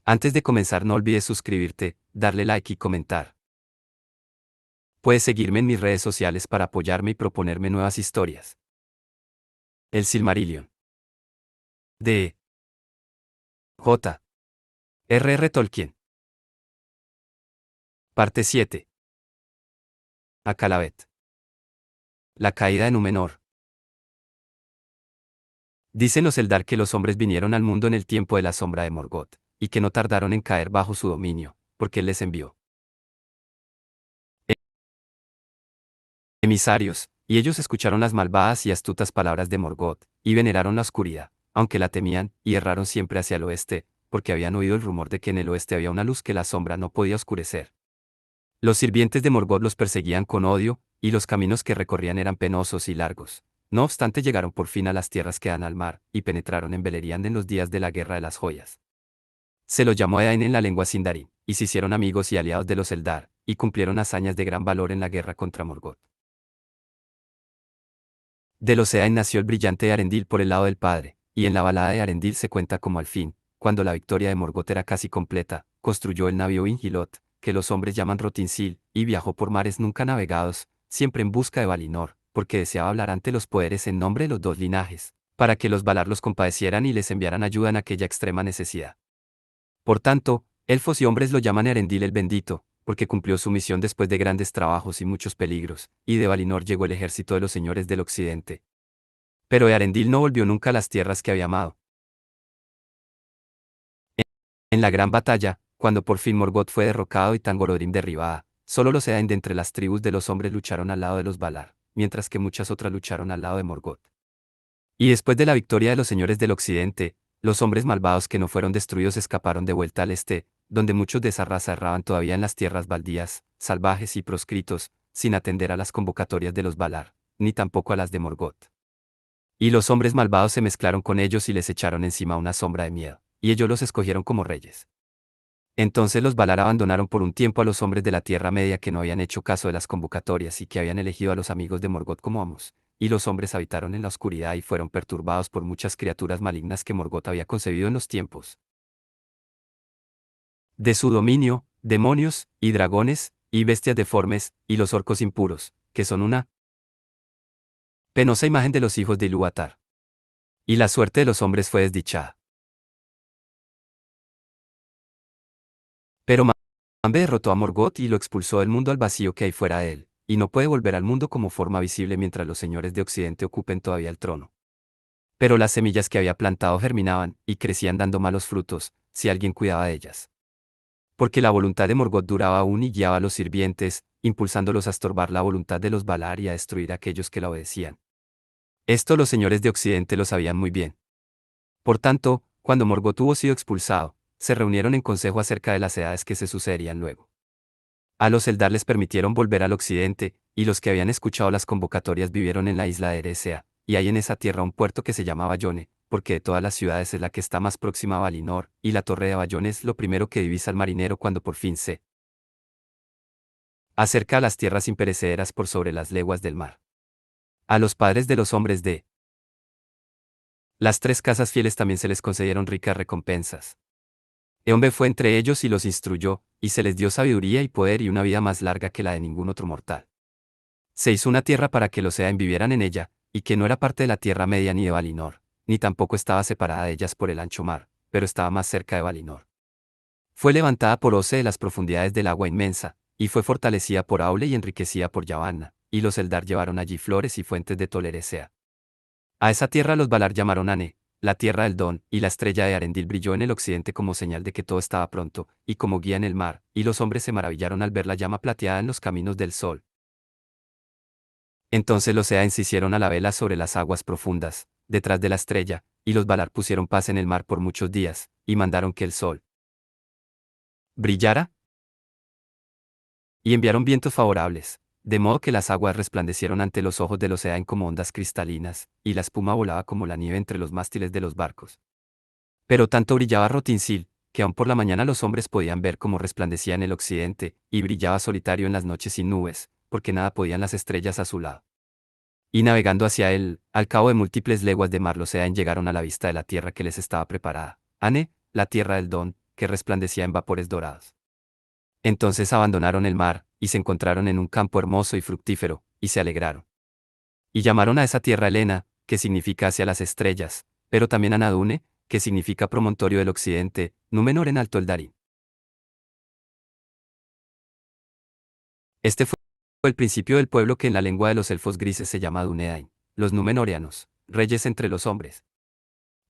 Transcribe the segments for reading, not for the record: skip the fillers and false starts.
Antes de comenzar no olvides suscribirte, darle like y comentar. Puedes seguirme en mis redes sociales para apoyarme y proponerme nuevas historias. El Silmarillion. De J. R. Tolkien. Parte 7. Akalavet. La caída de Númenor. Dicen los Eldar que los hombres vinieron al mundo en el tiempo de la sombra de Morgoth, y que no tardaron en caer bajo su dominio, porque él les envió emisarios, y ellos escucharon las malvadas y astutas palabras de Morgoth, y veneraron la oscuridad, aunque la temían, y erraron siempre hacia el oeste, porque habían oído el rumor de que en el oeste había una luz que la sombra no podía oscurecer. Los sirvientes de Morgoth los perseguían con odio, y los caminos que recorrían eran penosos y largos. No obstante llegaron por fin a las tierras que dan al mar, y penetraron en Beleriand en los días de la Guerra de las Joyas. Se los llamó Edain en la lengua sindarin, y se hicieron amigos y aliados de los Eldar, y cumplieron hazañas de gran valor en la guerra contra Morgoth. De los Edain nació el brillante Arendil por el lado del padre, y en la balada de Arendil se cuenta como al fin, cuando la victoria de Morgoth era casi completa, construyó el navío Ingilot, que los hombres llaman Rotinsil, y viajó por mares nunca navegados, siempre en busca de Valinor, porque deseaba hablar ante los poderes en nombre de los dos linajes, para que los Valar los compadecieran y les enviaran ayuda en aquella extrema necesidad. Por tanto, elfos y hombres lo llaman Arendil el bendito, porque cumplió su misión después de grandes trabajos y muchos peligros, y de Valinor llegó el ejército de los señores del occidente. Pero Earendil no volvió nunca a las tierras que había amado. En la gran batalla, cuando por fin Morgoth fue derrocado y Tangororim derribada, solo los Edain de entre las tribus de los hombres lucharon al lado de los Valar, mientras que muchas otras lucharon al lado de Morgoth. Y después de la victoria de los señores del occidente, los hombres malvados que no fueron destruidos escaparon de vuelta al este, donde muchos de esa raza erraban todavía en las tierras baldías, salvajes y proscritos, sin atender a las convocatorias de los Valar, ni tampoco a las de Morgoth. Y los hombres malvados se mezclaron con ellos y les echaron encima una sombra de miedo, y ellos los escogieron como reyes. Entonces los Valar abandonaron por un tiempo a los hombres de la Tierra Media que no habían hecho caso de las convocatorias y que habían elegido a los amigos de Morgoth como amos, y los hombres habitaron en la oscuridad y fueron perturbados por muchas criaturas malignas que Morgoth había concebido en los tiempos de su dominio, demonios, y dragones, y bestias deformes, y los orcos impuros, que son una penosa imagen de los hijos de Ilúvatar. Y la suerte de los hombres fue desdichada. Pero Mambe derrotó a Morgoth y lo expulsó del mundo al vacío que hay fuera de él, y no puede volver al mundo como forma visible mientras los señores de Occidente ocupen todavía el trono. Pero las semillas que había plantado germinaban, y crecían dando malos frutos, si alguien cuidaba de ellas. Porque la voluntad de Morgoth duraba aún y guiaba a los sirvientes, impulsándolos a estorbar la voluntad de los Valar y a destruir a aquellos que la obedecían. Esto los señores de Occidente lo sabían muy bien. Por tanto, cuando Morgoth hubo sido expulsado, se reunieron en consejo acerca de las edades que se sucederían luego. A los Eldar les permitieron volver al occidente, y los que habían escuchado las convocatorias vivieron en la isla de Eressëa, y hay en esa tierra un puerto que se llama Bayone, porque de todas las ciudades es la que está más próxima a Valinor, y la torre de Bayone es lo primero que divisa al marinero cuando por fin se acerca a las tierras imperecederas por sobre las leguas del mar. A los padres de los hombres de las tres casas fieles también se les concedieron ricas recompensas. Eombe fue entre ellos y los instruyó, y se les dio sabiduría y poder y una vida más larga que la de ningún otro mortal. Se hizo una tierra para que los Edain vivieran en ella, y que no era parte de la Tierra Media ni de Valinor, ni tampoco estaba separada de ellas por el ancho mar, pero estaba más cerca de Valinor. Fue levantada por Oce de las profundidades del agua inmensa, y fue fortalecida por Aule y enriquecida por Yavanna, y los Eldar llevaron allí flores y fuentes de Toleresea. A esa tierra los Valar llamaron Ane, la tierra del Don, y la estrella de Arendil brilló en el occidente como señal de que todo estaba pronto, y como guía en el mar, y los hombres se maravillaron al ver la llama plateada en los caminos del sol. Entonces los Edain se hicieron a la vela sobre las aguas profundas, detrás de la estrella, y los Valar pusieron paz en el mar por muchos días, y mandaron que el sol brillara, y enviaron vientos favorables, de modo que las aguas resplandecieron ante los ojos de los Edain como ondas cristalinas, y la espuma volaba como la nieve entre los mástiles de los barcos. Pero tanto brillaba Rotinsil, que aún por la mañana los hombres podían ver cómo resplandecía en el occidente, y brillaba solitario en las noches sin nubes, porque nada podían las estrellas a su lado. Y navegando hacia él, al cabo de múltiples leguas de mar los Edain llegaron a la vista de la tierra que les estaba preparada, Ane, la tierra del Don, que resplandecía en vapores dorados. Entonces abandonaron el mar, y se encontraron en un campo hermoso y fructífero, y se alegraron. Y llamaron a esa tierra Helena, que significa hacia las estrellas, pero también Anadune, que significa promontorio del occidente, Númenor en Alto Eldarín. Este fue el principio del pueblo que en la lengua de los elfos grises se llama Dunedain, los Númenóreanos, reyes entre los hombres.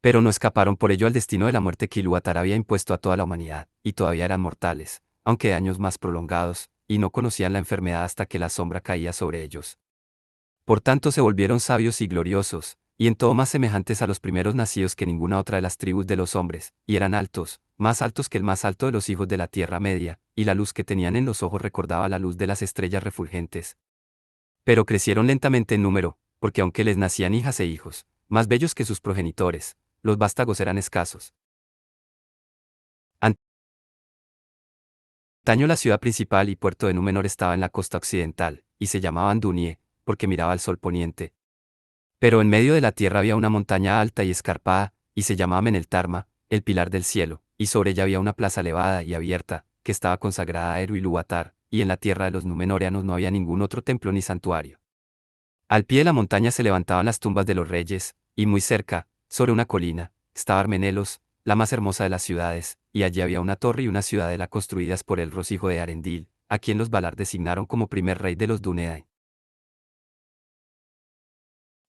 Pero no escaparon por ello al destino de la muerte que Ilúvatar había impuesto a toda la humanidad, y todavía eran mortales, aunque de años más prolongados, y no conocían la enfermedad hasta que la sombra caía sobre ellos. Por tanto se volvieron sabios y gloriosos, y en todo más semejantes a los primeros nacidos que ninguna otra de las tribus de los hombres, y eran altos, más altos que el más alto de los hijos de la Tierra Media, y la luz que tenían en los ojos recordaba la luz de las estrellas refulgentes. Pero crecieron lentamente en número, porque aunque les nacían hijas e hijos, más bellos que sus progenitores, los vástagos eran escasos. Antaño la ciudad principal y puerto de Númenor estaba en la costa occidental, y se llamaba Andunie, porque miraba al sol poniente. Pero en medio de la tierra había una montaña alta y escarpada, y se llamaba Meneltarma, el pilar del cielo, y sobre ella había una plaza elevada y abierta, que estaba consagrada a Eru Ilúvatar, y en la tierra de los Númenóreanos no había ningún otro templo ni santuario. Al pie de la montaña se levantaban las tumbas de los reyes, y muy cerca, sobre una colina, estaba Armenelos, la más hermosa de las ciudades, y allí había una torre y una ciudadela construidas por Elros hijo de Arendil, a quien los Valar designaron como primer rey de los Dúnedain.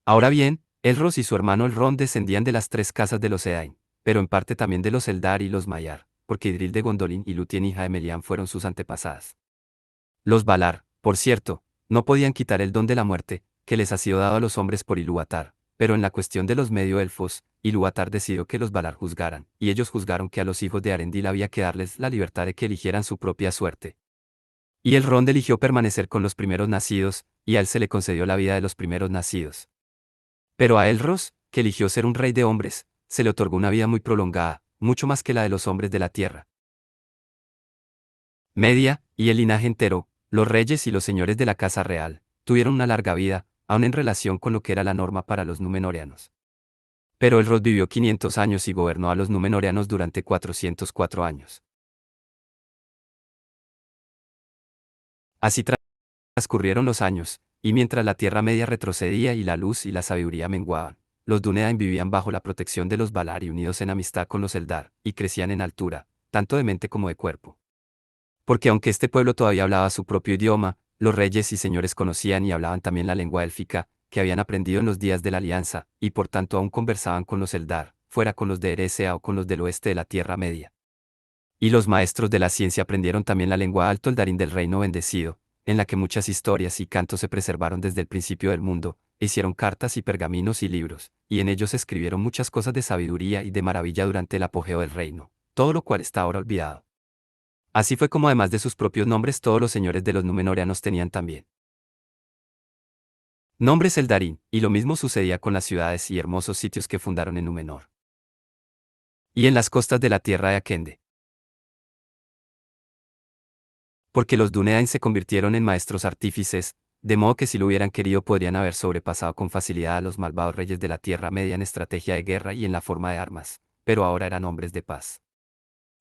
Ahora bien, Elros y su hermano Elrond descendían de las tres casas de los Edain, pero en parte también de los Eldar y los Maiar, porque Idril de Gondolin y Lúthien hija de Melian fueron sus antepasadas. Los Valar, por cierto, no podían quitar el don de la muerte, que les ha sido dado a los hombres por Ilúvatar, pero en la cuestión de los medio-elfos, Ilúvatar decidió que los Valar juzgaran, y ellos juzgaron que a los hijos de Arendil había que darles la libertad de que eligieran su propia suerte. Y Elrond eligió permanecer con los primeros nacidos, y a él se le concedió la vida de los primeros nacidos. Pero a Elros, que eligió ser un rey de hombres, se le otorgó una vida muy prolongada, mucho más que la de los hombres de la tierra media, y el linaje entero, los reyes y los señores de la casa real, tuvieron una larga vida, aun en relación con lo que era la norma para los númenóreanos. Pero Elrond vivió 500 años y gobernó a los númenóreanos durante 404 años. Así transcurrieron los años, y mientras la Tierra Media retrocedía y la luz y la sabiduría menguaban, los Dúnedain vivían bajo la protección de los Valar y unidos en amistad con los Eldar, y crecían en altura, tanto de mente como de cuerpo. Porque aunque este pueblo todavía hablaba su propio idioma, los reyes y señores conocían y hablaban también la lengua élfica, que habían aprendido en los días de la Alianza, y por tanto aún conversaban con los Eldar, fuera con los de Eresea o con los del oeste de la Tierra Media. Y los maestros de la ciencia aprendieron también la lengua alto eldarín del reino bendecido, en la que muchas historias y cantos se preservaron desde el principio del mundo, e hicieron cartas y pergaminos y libros, y en ellos escribieron muchas cosas de sabiduría y de maravilla durante el apogeo del reino, todo lo cual está ahora olvidado. Así fue como además de sus propios nombres todos los señores de los Númenóreanos tenían también nombres eldarín, y lo mismo sucedía con las ciudades y hermosos sitios que fundaron en Númenor. Y en las costas de la tierra de Akende. Porque los Dúnedain se convirtieron en maestros artífices, de modo que si lo hubieran querido podrían haber sobrepasado con facilidad a los malvados reyes de la Tierra Media en estrategia de guerra y en la forma de armas, pero ahora eran hombres de paz.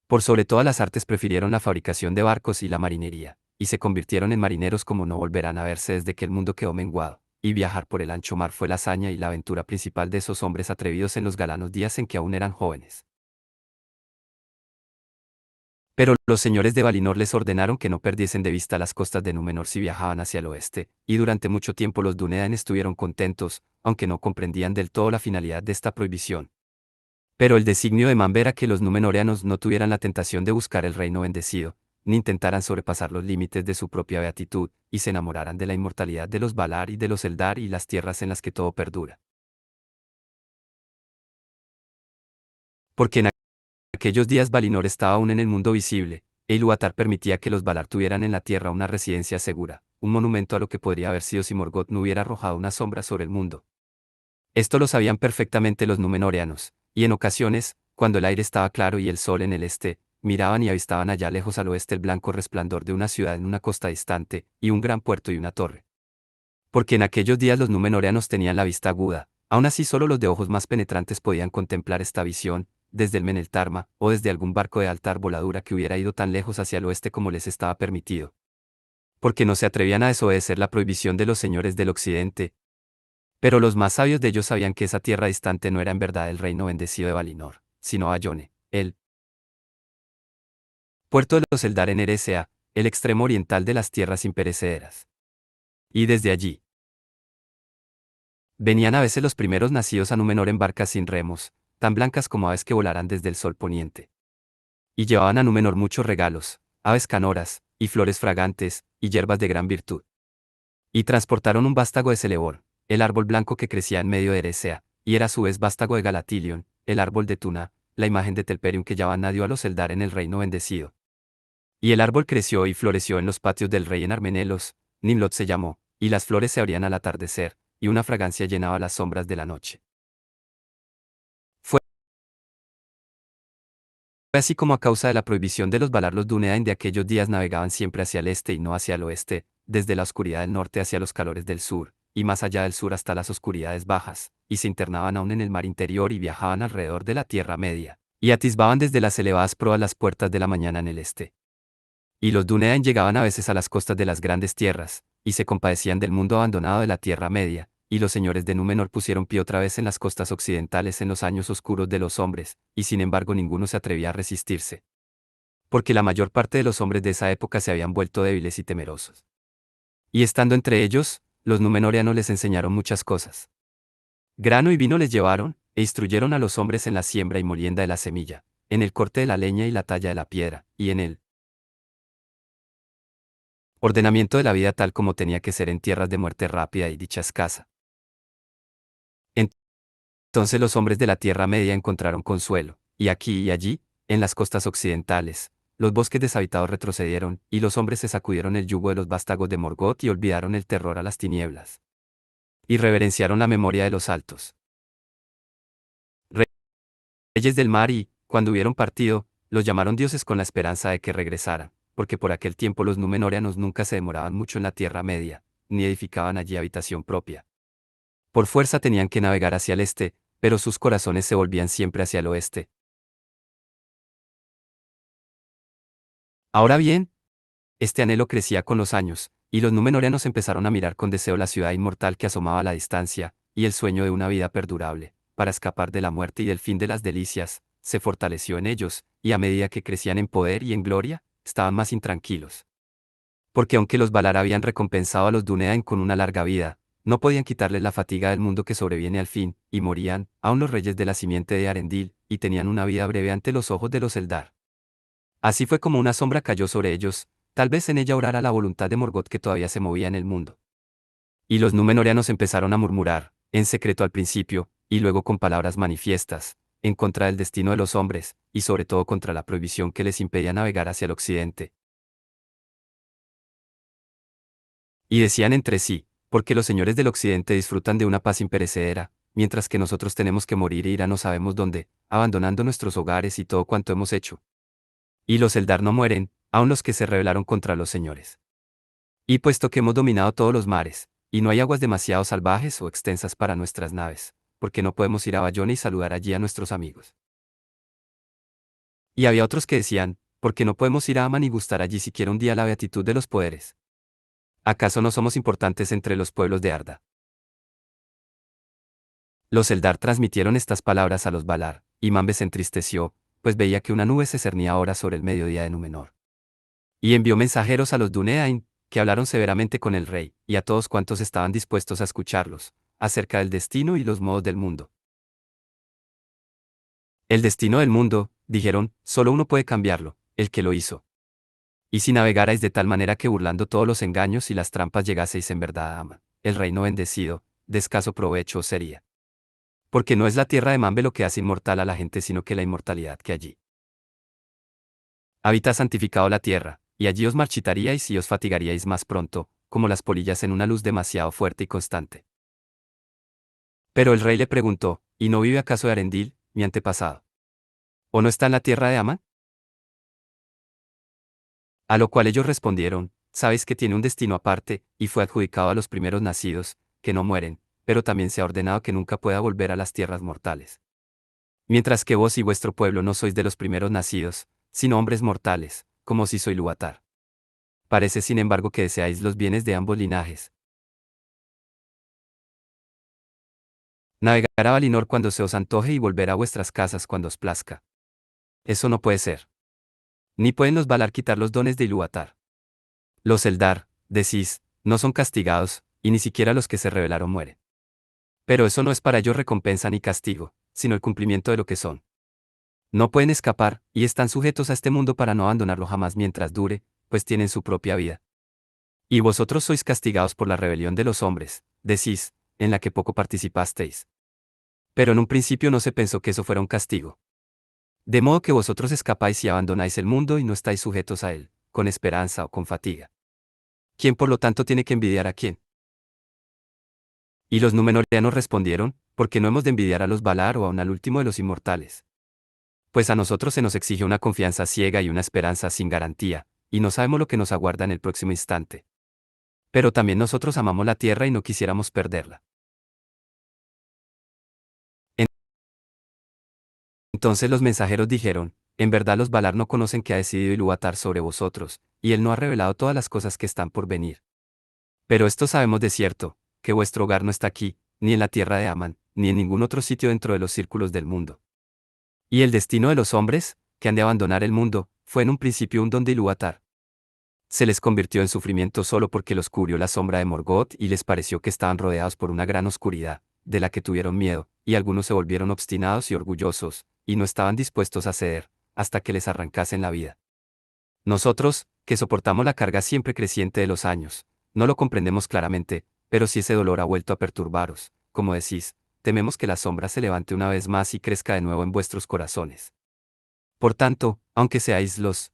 Por sobre todas las artes prefirieron la fabricación de barcos y la marinería, y se convirtieron en marineros como no volverán a verse desde que el mundo quedó menguado, y viajar por el ancho mar fue la hazaña y la aventura principal de esos hombres atrevidos en los galanos días en que aún eran jóvenes. Pero los señores de Valinor les ordenaron que no perdiesen de vista las costas de Númenor si viajaban hacia el oeste, y durante mucho tiempo los Dúnedain estuvieron contentos, aunque no comprendían del todo la finalidad de esta prohibición. Pero el designio de Manber era que los Númenóreanos no tuvieran la tentación de buscar el reino bendecido, ni intentaran sobrepasar los límites de su propia beatitud, y se enamoraran de la inmortalidad de los Valar y de los Eldar y las tierras en las que todo perdura. Porque en aquellos días Valinor estaba aún en el mundo visible, e Ilúvatar permitía que los Valar tuvieran en la tierra una residencia segura, un monumento a lo que podría haber sido si Morgoth no hubiera arrojado una sombra sobre el mundo. Esto lo sabían perfectamente los Númenóreanos, y en ocasiones, cuando el aire estaba claro y el sol en el este, miraban y avistaban allá lejos al oeste el blanco resplandor de una ciudad en una costa distante, y un gran puerto y una torre. Porque en aquellos días los Númenóreanos tenían la vista aguda, aún así solo los de ojos más penetrantes podían contemplar esta visión, desde el Meneltarma, o desde algún barco de alta arboladura que hubiera ido tan lejos hacia el oeste como les estaba permitido. Porque no se atrevían a desobedecer la prohibición de los señores del occidente. Pero los más sabios de ellos sabían que esa tierra distante no era en verdad el reino bendecido de Valinor, sino Ayone, el puerto de los Eldar en Eresea, el extremo oriental de las tierras imperecederas. Y desde allí venían a veces los primeros nacidos a Númenor en barcas sin remos, tan blancas como aves que volarán desde el sol poniente. Y llevaban a Númenor muchos regalos, aves canoras, y flores fragantes, y hierbas de gran virtud. Y transportaron un vástago de Celebor, el árbol blanco que crecía en medio de Eresea, y era a su vez vástago de Galatilion, el árbol de Tuna, la imagen de Telperium que Yavanna dio a los Eldar en el reino bendecido. Y el árbol creció y floreció en los patios del rey en Armenelos, Nimlot se llamó, y las flores se abrían al atardecer, y una fragancia llenaba las sombras de la noche. Fue así como a causa de la prohibición de los Valar los Dúnedain de aquellos días navegaban siempre hacia el este y no hacia el oeste, desde la oscuridad del norte hacia los calores del sur, y más allá del sur hasta las oscuridades bajas, y se internaban aún en el mar interior y viajaban alrededor de la Tierra Media, y atisbaban desde las elevadas proas las puertas de la mañana en el este. Y los Dúnedain llegaban a veces a las costas de las grandes tierras, y se compadecían del mundo abandonado de la Tierra Media, y los señores de Númenor pusieron pie otra vez en las costas occidentales en los años oscuros de los hombres, y sin embargo ninguno se atrevía a resistirse. Porque la mayor parte de los hombres de esa época se habían vuelto débiles y temerosos. Y estando entre ellos, los Númenóreanos les enseñaron muchas cosas. Grano y vino les llevaron, e instruyeron a los hombres en la siembra y molienda de la semilla, en el corte de la leña y la talla de la piedra, y en el ordenamiento de la vida tal como tenía que ser en tierras de muerte rápida y dicha escasa. Entonces los hombres de la Tierra Media encontraron consuelo, y aquí y allí, en las costas occidentales, los bosques deshabitados retrocedieron, y los hombres se sacudieron el yugo de los vástagos de Morgoth y olvidaron el terror a las tinieblas. Y reverenciaron la memoria de los altos reyes del mar y, cuando hubieron partido, los llamaron dioses con la esperanza de que regresaran, porque por aquel tiempo los Númenóreanos nunca se demoraban mucho en la Tierra Media, ni edificaban allí habitación propia. Por fuerza tenían que navegar hacia el este, pero sus corazones se volvían siempre hacia el oeste. Ahora bien, este anhelo crecía con los años, y los Númenóreanos empezaron a mirar con deseo la ciudad inmortal que asomaba a la distancia, y el sueño de una vida perdurable, para escapar de la muerte y del fin de las delicias, se fortaleció en ellos, y a medida que crecían en poder y en gloria, estaban más intranquilos. Porque aunque los Valar habían recompensado a los Dúnedain con una larga vida, no podían quitarles la fatiga del mundo que sobreviene al fin, y morían, aun los reyes de la simiente de Arendil, y tenían una vida breve ante los ojos de los Eldar. Así fue como una sombra cayó sobre ellos, tal vez en ella orara la voluntad de Morgoth que todavía se movía en el mundo. Y los Númenóreanos empezaron a murmurar, en secreto al principio, y luego con palabras manifiestas, en contra del destino de los hombres, y sobre todo contra la prohibición que les impedía navegar hacia el occidente. Y decían entre sí, porque los señores del occidente disfrutan de una paz imperecedera, mientras que nosotros tenemos que morir e ir a no sabemos dónde, abandonando nuestros hogares y todo cuanto hemos hecho. Y los Eldar no mueren, aun los que se rebelaron contra los señores. Y puesto que hemos dominado todos los mares, y no hay aguas demasiado salvajes o extensas para nuestras naves, porque no podemos ir a Bayona y saludar allí a nuestros amigos. Y había otros que decían, porque no podemos ir a Aman y gustar allí siquiera un día la beatitud de los poderes. ¿Acaso no somos importantes entre los pueblos de Arda? Los Eldar transmitieron estas palabras a los Valar, y Manbe se entristeció, pues veía que una nube se cernía ahora sobre el mediodía de Númenor. Y envió mensajeros a los Dúnedain, que hablaron severamente con el rey, y a todos cuantos estaban dispuestos a escucharlos, acerca del destino y los modos del mundo. El destino del mundo, dijeron, solo uno puede cambiarlo, el que lo hizo. Y si navegarais de tal manera que burlando todos los engaños y las trampas llegaseis en verdad a Aman, el reino bendecido, de escaso provecho os sería. Porque no es la tierra de Manbe lo que hace inmortal a la gente sino que la inmortalidad que allí habita santificado la tierra, y allí os marchitaríais y os fatigaríais más pronto, como las polillas en una luz demasiado fuerte y constante. Pero el rey le preguntó, ¿y no vive acaso de Arendil, mi antepasado? ¿O no está en la tierra de Aman? A lo cual ellos respondieron, sabéis que tiene un destino aparte, y fue adjudicado a los primeros nacidos, que no mueren, pero también se ha ordenado que nunca pueda volver a las tierras mortales. Mientras que vos y vuestro pueblo no sois de los primeros nacidos, sino hombres mortales, como si soy Ilúvatar. Parece sin embargo que deseáis los bienes de ambos linajes. Navegar a Valinor cuando se os antoje y volver a vuestras casas cuando os plazca. Eso no puede ser. Ni pueden los Valar quitar los dones de Ilúvatar. Los Eldar, decís, no son castigados, y ni siquiera los que se rebelaron mueren. Pero eso no es para ellos recompensa ni castigo, sino el cumplimiento de lo que son. No pueden escapar, y están sujetos a este mundo para no abandonarlo jamás mientras dure, pues tienen su propia vida. Y vosotros sois castigados por la rebelión de los hombres, decís, en la que poco participasteis. Pero en un principio no se pensó que eso fuera un castigo. De modo que vosotros escapáis y abandonáis el mundo y no estáis sujetos a él, con esperanza o con fatiga. ¿Quién por lo tanto tiene que envidiar a quién? Y los Númenóreanos respondieron, porque no hemos de envidiar a los Valar o aun al último de los inmortales. Pues a nosotros se nos exige una confianza ciega y una esperanza sin garantía, y no sabemos lo que nos aguarda en el próximo instante. Pero también nosotros amamos la tierra y no quisiéramos perderla. Entonces los mensajeros dijeron, en verdad los Valar no conocen que ha decidido Ilúvatar sobre vosotros, y él no ha revelado todas las cosas que están por venir. Pero esto sabemos de cierto, que vuestro hogar no está aquí, ni en la tierra de Aman, ni en ningún otro sitio dentro de los círculos del mundo. Y el destino de los hombres, que han de abandonar el mundo, fue en un principio un don de Ilúvatar. Se les convirtió en sufrimiento solo porque los cubrió la sombra de Morgoth y les pareció que estaban rodeados por una gran oscuridad, de la que tuvieron miedo, y algunos se volvieron obstinados y orgullosos, y no estaban dispuestos a ceder, hasta que les arrancasen la vida. Nosotros, que soportamos la carga siempre creciente de los años, no lo comprendemos claramente, pero si ese dolor ha vuelto a perturbaros, como decís, tememos que la sombra se levante una vez más y crezca de nuevo en vuestros corazones. Por tanto, aunque seáis los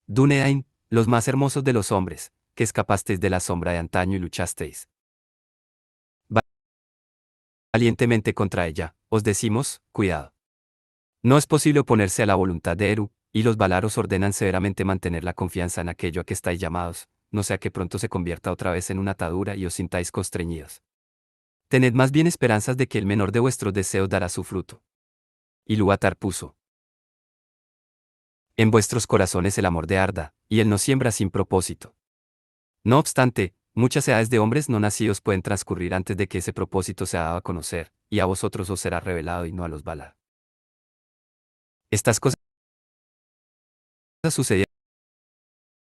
Dúnedain, los más hermosos de los hombres, que escapasteis de la sombra de antaño y luchasteis valientemente contra ella, os decimos, cuidado. No es posible oponerse a la voluntad de Eru, y los Valar os ordenan severamente mantener la confianza en aquello a que estáis llamados, no sea que pronto se convierta otra vez en una atadura y os sintáis constreñidos. Tened más bien esperanzas de que el menor de vuestros deseos dará su fruto. Ilúvatar puso en vuestros corazones el amor de Arda, y él no siembra sin propósito. No obstante, muchas edades de hombres no nacidos pueden transcurrir antes de que ese propósito sea dado a conocer, y a vosotros os será revelado y no a los Valar. Estas cosas sucedieron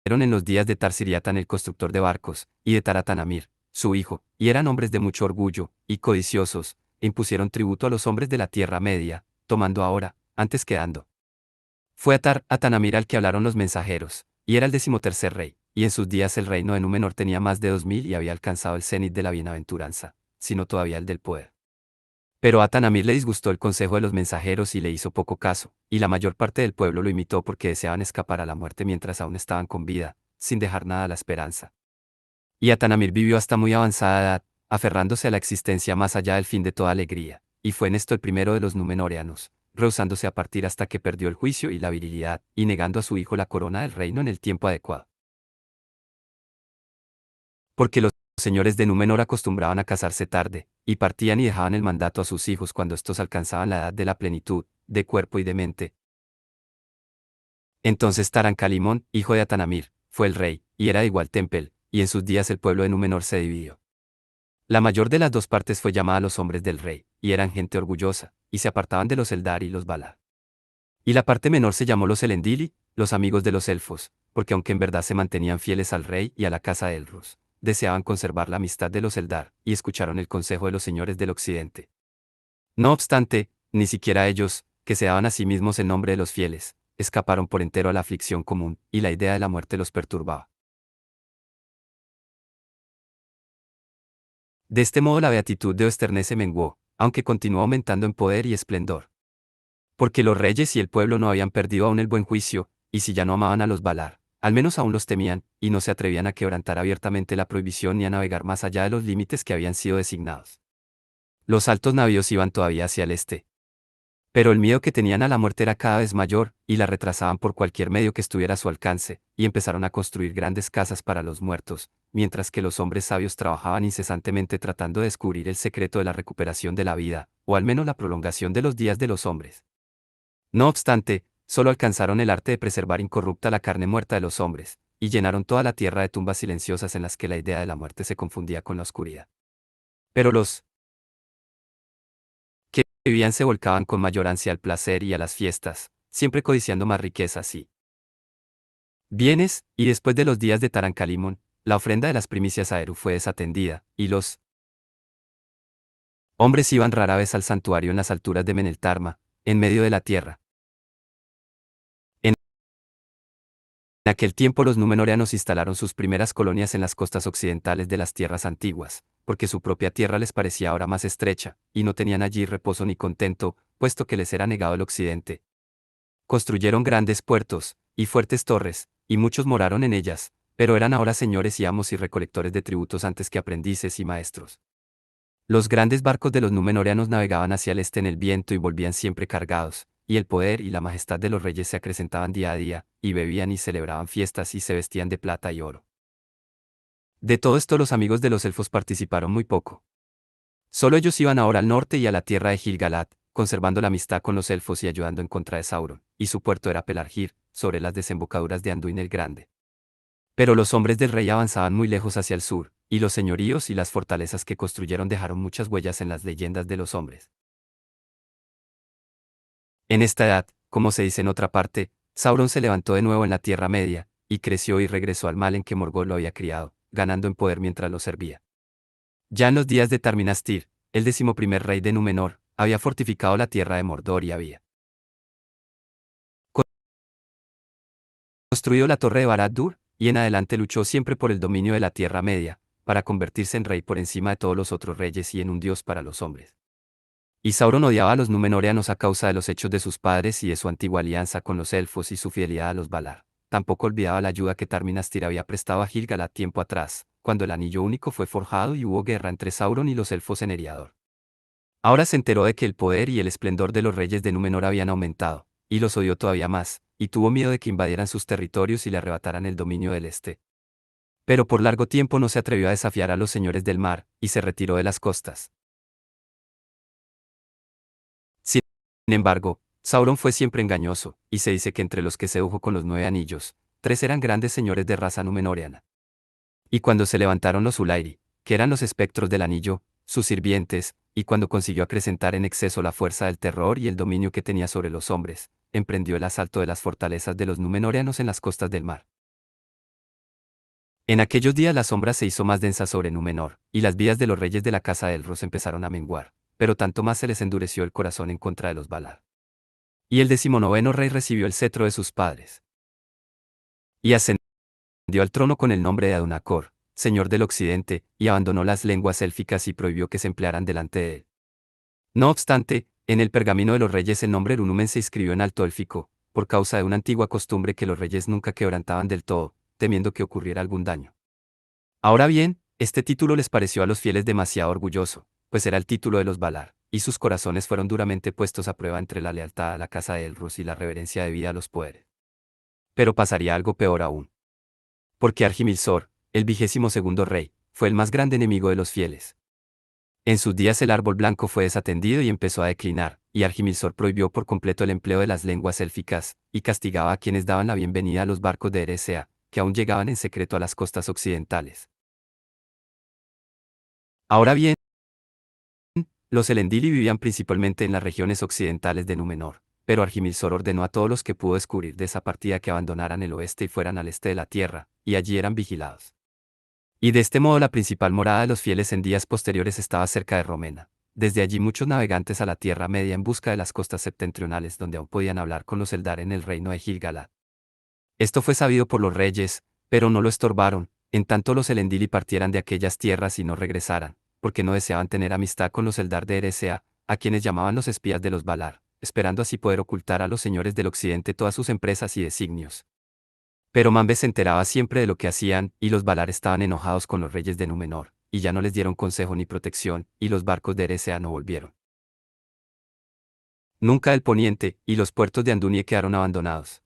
en los días de Tarsiriatan el constructor de barcos, y de Taratanamir, su hijo, y eran hombres de mucho orgullo, y codiciosos, e impusieron tributo a los hombres de la Tierra Media, tomando ahora, antes que dando. Fue Atanamir al que hablaron los mensajeros, y era el 13º rey, y en sus días el reino de Númenor tenía más de 2000 y había alcanzado el cenit de la bienaventuranza, sino todavía el del poder. Pero a Atanamir le disgustó el consejo de los mensajeros y le hizo poco caso, y la mayor parte del pueblo lo imitó porque deseaban escapar a la muerte mientras aún estaban con vida, sin dejar nada a la esperanza. Y Atanamir vivió hasta muy avanzada edad, aferrándose a la existencia más allá del fin de toda alegría, y fue en esto el primero de los Númenóreanos, rehusándose a partir hasta que perdió el juicio y la virilidad, y negando a su hijo la corona del reino en el tiempo adecuado. Porque los señores de Númenor acostumbraban a casarse tarde, y partían y dejaban el mandato a sus hijos cuando estos alcanzaban la edad de la plenitud, de cuerpo y de mente. Entonces Tarancalimón, hijo de Atanamir, fue el rey, y era de igual tempel, y en sus días el pueblo de Númenor se dividió. La mayor de las dos partes fue llamada los hombres del rey, y eran gente orgullosa, y se apartaban de los Eldar y los Valar. Y la parte menor se llamó los Elendili, los amigos de los elfos, porque aunque en verdad se mantenían fieles al rey y a la casa de Elros, deseaban conservar la amistad de los Eldar, y escucharon el consejo de los señores del occidente. No obstante, ni siquiera ellos, que se daban a sí mismos el nombre de los fieles, escaparon por entero a la aflicción común, y la idea de la muerte los perturbaba. De este modo la beatitud de Oesterne se menguó, aunque continuó aumentando en poder y esplendor. Porque los reyes y el pueblo no habían perdido aún el buen juicio, y si ya no amaban a los Valar, al menos aún los temían, y no se atrevían a quebrantar abiertamente la prohibición ni a navegar más allá de los límites que habían sido designados. Los altos navíos iban todavía hacia el este. Pero el miedo que tenían a la muerte era cada vez mayor, y la retrasaban por cualquier medio que estuviera a su alcance, y empezaron a construir grandes casas para los muertos, mientras que los hombres sabios trabajaban incesantemente tratando de descubrir el secreto de la recuperación de la vida, o al menos la prolongación de los días de los hombres. No obstante, solo alcanzaron el arte de preservar incorrupta la carne muerta de los hombres, y llenaron toda la tierra de tumbas silenciosas en las que la idea de la muerte se confundía con la oscuridad. Pero los que vivían se volcaban con mayor ansia al placer y a las fiestas, siempre codiciando más riquezas y bienes, y después de los días de Tarancalimón, la ofrenda de las primicias a Eru fue desatendida, y los hombres iban rara vez al santuario en las alturas de Meneltarma, en medio de la tierra. En aquel tiempo los númenóreanos instalaron sus primeras colonias en las costas occidentales de las tierras antiguas, porque su propia tierra les parecía ahora más estrecha, y no tenían allí reposo ni contento, puesto que les era negado el occidente. Construyeron grandes puertos, y fuertes torres, y muchos moraron en ellas, pero eran ahora señores y amos y recolectores de tributos antes que aprendices y maestros. Los grandes barcos de los númenóreanos navegaban hacia el este en el viento y volvían siempre cargados, y el poder y la majestad de los reyes se acrecentaban día a día, y bebían y celebraban fiestas y se vestían de plata y oro. De todo esto los amigos de los elfos participaron muy poco. Solo ellos iban ahora al norte y a la tierra de Gil-galad, conservando la amistad con los elfos y ayudando en contra de Sauron, y su puerto era Pelargir, sobre las desembocaduras de Anduin el Grande. Pero los hombres del rey avanzaban muy lejos hacia el sur, y los señoríos y las fortalezas que construyeron dejaron muchas huellas en las leyendas de los hombres. En esta edad, como se dice en otra parte, Sauron se levantó de nuevo en la Tierra Media, y creció y regresó al mal en que Morgoth lo había criado, ganando en poder mientras lo servía. Ya en los días de Tarminastir, el 11º rey de Númenor, había fortificado la tierra de Mordor y había construido la torre de Barad-dûr, y en adelante luchó siempre por el dominio de la Tierra Media, para convertirse en rey por encima de todos los otros reyes y en un dios para los hombres. Y Sauron odiaba a los númenóreanos a causa de los hechos de sus padres y de su antigua alianza con los elfos y su fidelidad a los Valar. Tampoco olvidaba la ayuda que Tarminastir había prestado a Gil-galad tiempo atrás, cuando el Anillo Único fue forjado y hubo guerra entre Sauron y los elfos en Eriador. Ahora se enteró de que el poder y el esplendor de los reyes de Númenor habían aumentado, y los odió todavía más, y tuvo miedo de que invadieran sus territorios y le arrebataran el dominio del este. Pero por largo tiempo no se atrevió a desafiar a los señores del mar, y se retiró de las costas. Sin embargo, Sauron fue siempre engañoso, y se dice que entre los que sedujo con los 9 anillos, 3 eran grandes señores de raza númenóreana. Y cuando se levantaron los Ulairi, que eran los espectros del anillo, sus sirvientes, y cuando consiguió acrecentar en exceso la fuerza del terror y el dominio que tenía sobre los hombres, emprendió el asalto de las fortalezas de los númenóreanos en las costas del mar. En aquellos días la sombra se hizo más densa sobre Númenor, y las vidas de los reyes de la casa de Elros empezaron a menguar, pero tanto más se les endureció el corazón en contra de los Valar. Y el 19º rey recibió el cetro de sus padres. Y ascendió al trono con el nombre de Adunacor, señor del occidente, y abandonó las lenguas élficas y prohibió que se emplearan delante de él. No obstante, en el pergamino de los reyes el nombre Erunumen se escribió en alto élfico, por causa de una antigua costumbre que los reyes nunca quebrantaban del todo, temiendo que ocurriera algún daño. Ahora bien, este título les pareció a los fieles demasiado orgulloso, pues era el título de los Valar, y sus corazones fueron duramente puestos a prueba entre la lealtad a la casa de Elros y la reverencia debida a los poderes. Pero pasaría algo peor aún. Porque Argimilsor, el 22º rey, fue el más grande enemigo de los fieles. En sus días el árbol blanco fue desatendido y empezó a declinar, y Argimilsor prohibió por completo el empleo de las lenguas élficas, y castigaba a quienes daban la bienvenida a los barcos de Eresea, que aún llegaban en secreto a las costas occidentales. Ahora bien, los Elendili vivían principalmente en las regiones occidentales de Númenor, pero Argimilsor ordenó a todos los que pudo descubrir de esa partida que abandonaran el oeste y fueran al este de la tierra, y allí eran vigilados. Y de este modo la principal morada de los fieles en días posteriores estaba cerca de Romena. Desde allí muchos navegantes a la Tierra Media en busca de las costas septentrionales donde aún podían hablar con los Eldar en el reino de Gil-galad. Esto fue sabido por los reyes, pero no lo estorbaron, en tanto los Elendili partieran de aquellas tierras y no regresaran, porque no deseaban tener amistad con los Eldar de Eresea, a quienes llamaban los espías de los Valar, esperando así poder ocultar a los señores del occidente todas sus empresas y designios. Pero Manbe se enteraba siempre de lo que hacían, y los Valar estaban enojados con los reyes de Númenor, y ya no les dieron consejo ni protección, y los barcos de Eresea no volvieron. nunca del poniente, y los puertos de Andunie quedaron abandonados.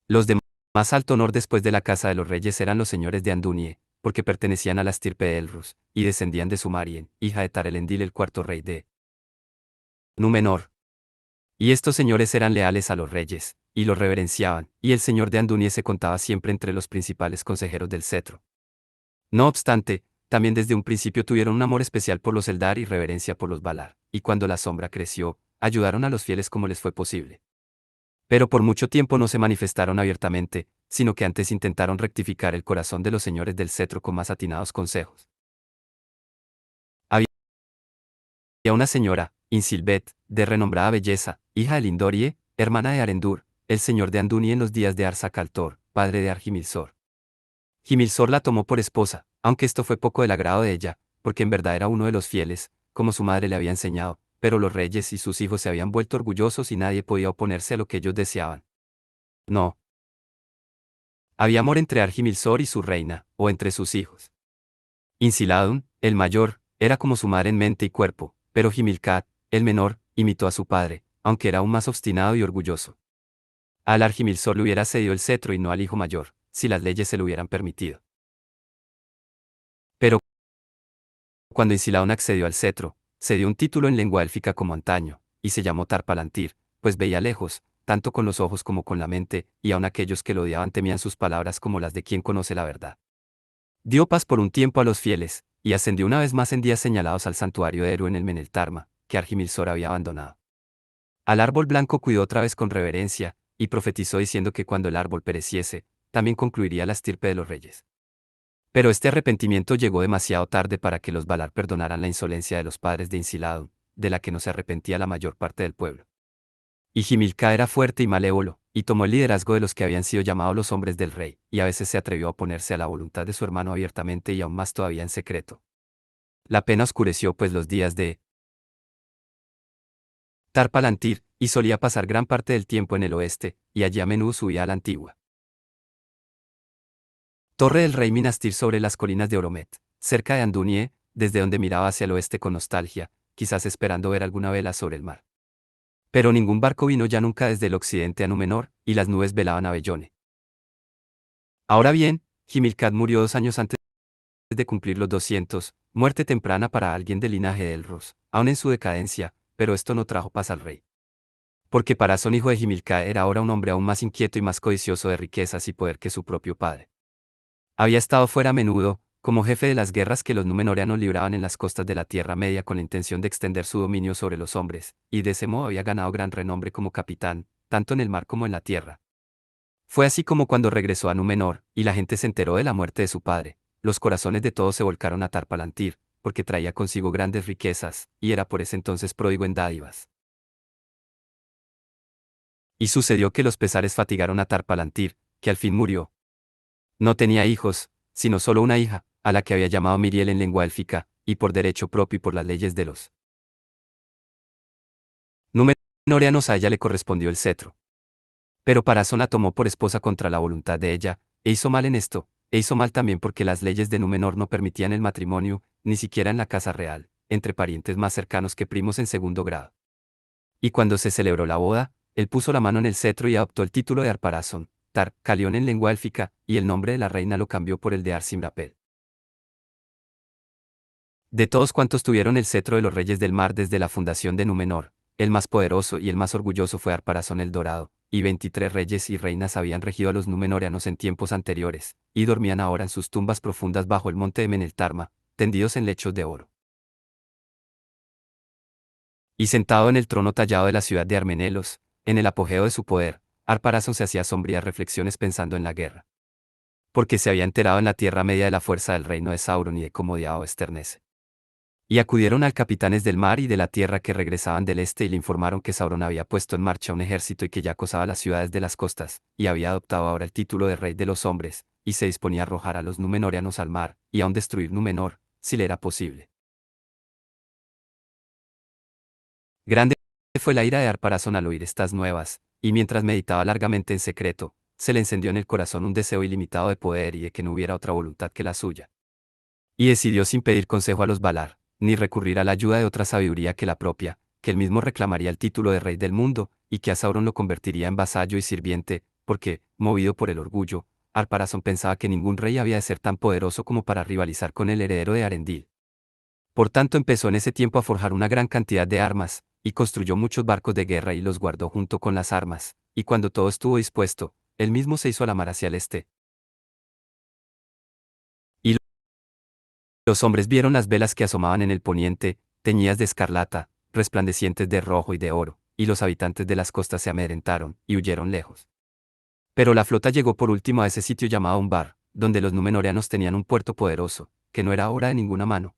Los de más alto honor después de la casa de los reyes eran los señores de Andunie, porque pertenecían a la estirpe de Elrus, y descendían de Sumarien, hija de Tarelendil el cuarto rey de Númenor. Y estos señores eran leales a los reyes, y los reverenciaban, y el señor de Andunie se contaba siempre entre los principales consejeros del cetro. No obstante, también desde un principio tuvieron un amor especial por los Eldar y reverencia por los Valar, y cuando la sombra creció, ayudaron a los fieles como les fue posible. Pero por mucho tiempo no se manifestaron abiertamente, sino que antes intentaron rectificar el corazón de los señores del cetro con más atinados consejos. Había una señora, Insilbet, de renombrada belleza, hija de Lindorie, hermana de Arendur, el señor de Anduni en los días de Arsakaltor, padre de Argimilsor. Gimilsor la tomó por esposa, aunque esto fue poco del agrado de ella, porque en verdad era uno de los fieles, como su madre le había enseñado, pero los reyes y sus hijos se habían vuelto orgullosos y nadie podía oponerse a lo que ellos deseaban. No. Había amor entre Argimilsor y su reina, o entre sus hijos. Insiladun, el mayor, era como su madre en mente y cuerpo, pero Gimilcat, el menor, imitó a su padre, aunque era aún más obstinado y orgulloso. Al Argimilsor le hubiera cedido el cetro y no al hijo mayor, si las leyes se lo hubieran permitido. Pero cuando Insilaun accedió al cetro, se dio un título en lengua élfica como antaño, y se llamó Tarpalantir, pues veía lejos, tanto con los ojos como con la mente, y aun aquellos que lo odiaban temían sus palabras como las de quien conoce la verdad. Dio paz por un tiempo a los fieles, y ascendió una vez más en días señalados al santuario de Eru en el Meneltarma, que Argimilsor había abandonado. Al árbol blanco cuidó otra vez con reverencia, y profetizó diciendo que cuando el árbol pereciese, también concluiría la estirpe de los reyes. Pero este arrepentimiento llegó demasiado tarde para que los Valar perdonaran la insolencia de los padres de Insiladun, de la que no se arrepentía la mayor parte del pueblo. Y Jimilca era fuerte y malévolo, y tomó el liderazgo de los que habían sido llamados los hombres del rey, y a veces se atrevió a oponerse a la voluntad de su hermano abiertamente y aún más todavía en secreto. La pena oscureció pues los días de Tarpalantir, y solía pasar gran parte del tiempo en el oeste, y allí a menudo subía a la antigua Torre del Rey Minastir sobre las colinas de Oromet, cerca de Andunie, desde donde miraba hacia el oeste con nostalgia, quizás esperando ver alguna vela sobre el mar. Pero ningún barco vino ya nunca desde el occidente a Númenor, y las nubes velaban a Bellone. Ahora bien, Himilcad murió 2 años antes de cumplir los 200, muerte temprana para alguien del linaje de Elros, aún en su decadencia, pero esto no trajo paz al rey. Porque Parasón hijo de Himilcad era ahora un hombre aún más inquieto y más codicioso de riquezas y poder que su propio padre. Había estado fuera a menudo, como jefe de las guerras que los númenóreanos libraban en las costas de la Tierra Media con la intención de extender su dominio sobre los hombres, y de ese modo había ganado gran renombre como capitán, tanto en el mar como en la tierra. Fue así como cuando regresó a Númenor, y la gente se enteró de la muerte de su padre, los corazones de todos se volcaron a Tarpalantir, porque traía consigo grandes riquezas, y era por ese entonces pródigo en dádivas. Y sucedió que los pesares fatigaron a Tarpalantir, que al fin murió. No tenía hijos, sino solo una hija, a la que había llamado Miriel en lengua élfica, y por derecho propio y por las leyes de los númenóreanos a ella le correspondió el cetro. Pero Parasón la tomó por esposa contra la voluntad de ella, e hizo mal en esto, e hizo mal también porque las leyes de Númenor no permitían el matrimonio, ni siquiera en la casa real, entre parientes más cercanos que primos en segundo grado. Y cuando se celebró la boda, él puso la mano en el cetro y adoptó el título de Arparasón, Calión en lengua élfica, y el nombre de la reina lo cambió por el de Arsimrapel. De todos cuantos tuvieron el cetro de los reyes del mar desde la fundación de Númenor, el más poderoso y el más orgulloso fue Arparasón el Dorado, y 23 reyes y reinas habían regido a los númenóreanos en tiempos anteriores, y dormían ahora en sus tumbas profundas bajo el monte de Meneltarma, tendidos en lechos de oro. Y sentado en el trono tallado de la ciudad de Armenelos, en el apogeo de su poder, Arparasón se hacía sombrías reflexiones pensando en la guerra. Porque se había enterado en la Tierra Media de la fuerza del reino de Sauron y de cómo odiaba a Esternece. Y acudieron al capitanes del mar y de la tierra que regresaban del este y le informaron que Sauron había puesto en marcha un ejército y que ya acosaba las ciudades de las costas, y había adoptado ahora el título de rey de los hombres, y se disponía a arrojar a los númenóreanos al mar, y aun destruir Númenor, si le era posible. Grande fue la ira de Arparasón al oír estas nuevas, y mientras meditaba largamente en secreto, se le encendió en el corazón un deseo ilimitado de poder y de que no hubiera otra voluntad que la suya. Y decidió sin pedir consejo a los Valar, ni recurrir a la ayuda de otra sabiduría que la propia, que él mismo reclamaría el título de rey del mundo, y que a Sauron lo convertiría en vasallo y sirviente, porque, movido por el orgullo, Ar-Pharazôn pensaba que ningún rey había de ser tan poderoso como para rivalizar con el heredero de Arendil. Por tanto empezó en ese tiempo a forjar una gran cantidad de armas, y construyó muchos barcos de guerra y los guardó junto con las armas, y cuando todo estuvo dispuesto, él mismo se hizo a la mar hacia el este. Y los hombres vieron las velas que asomaban en el poniente, teñidas de escarlata, resplandecientes de rojo y de oro, y los habitantes de las costas se amedrentaron, y huyeron lejos. Pero la flota llegó por último a ese sitio llamado Umbar, donde los númenóreanos tenían un puerto poderoso, que no era obra de ninguna mano.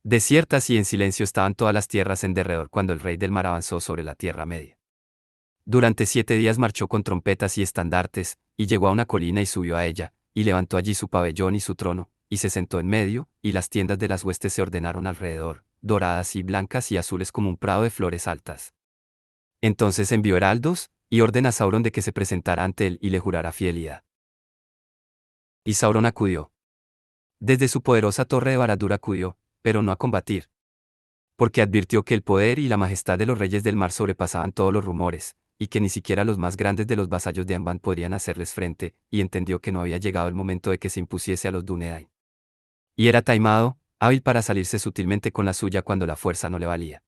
Desiertas y en silencio estaban todas las tierras en derredor cuando el rey del mar avanzó sobre la Tierra Media. Durante 7 días marchó con trompetas y estandartes, y llegó a una colina y subió a ella, y levantó allí su pabellón y su trono, y se sentó en medio, y las tiendas de las huestes se ordenaron alrededor, doradas y blancas y azules como un prado de flores altas. Entonces envió heraldos, y ordena a Sauron de que se presentara ante él y le jurara fidelidad. Y Sauron acudió. Desde su poderosa torre de Barad-dûr acudió, pero no a combatir, porque advirtió que el poder y la majestad de los reyes del mar sobrepasaban todos los rumores, y que ni siquiera los más grandes de los vasallos de Amban podrían hacerles frente, y entendió que no había llegado el momento de que se impusiese a los Dúnedain. Y era taimado, hábil para salirse sutilmente con la suya cuando la fuerza no le valía.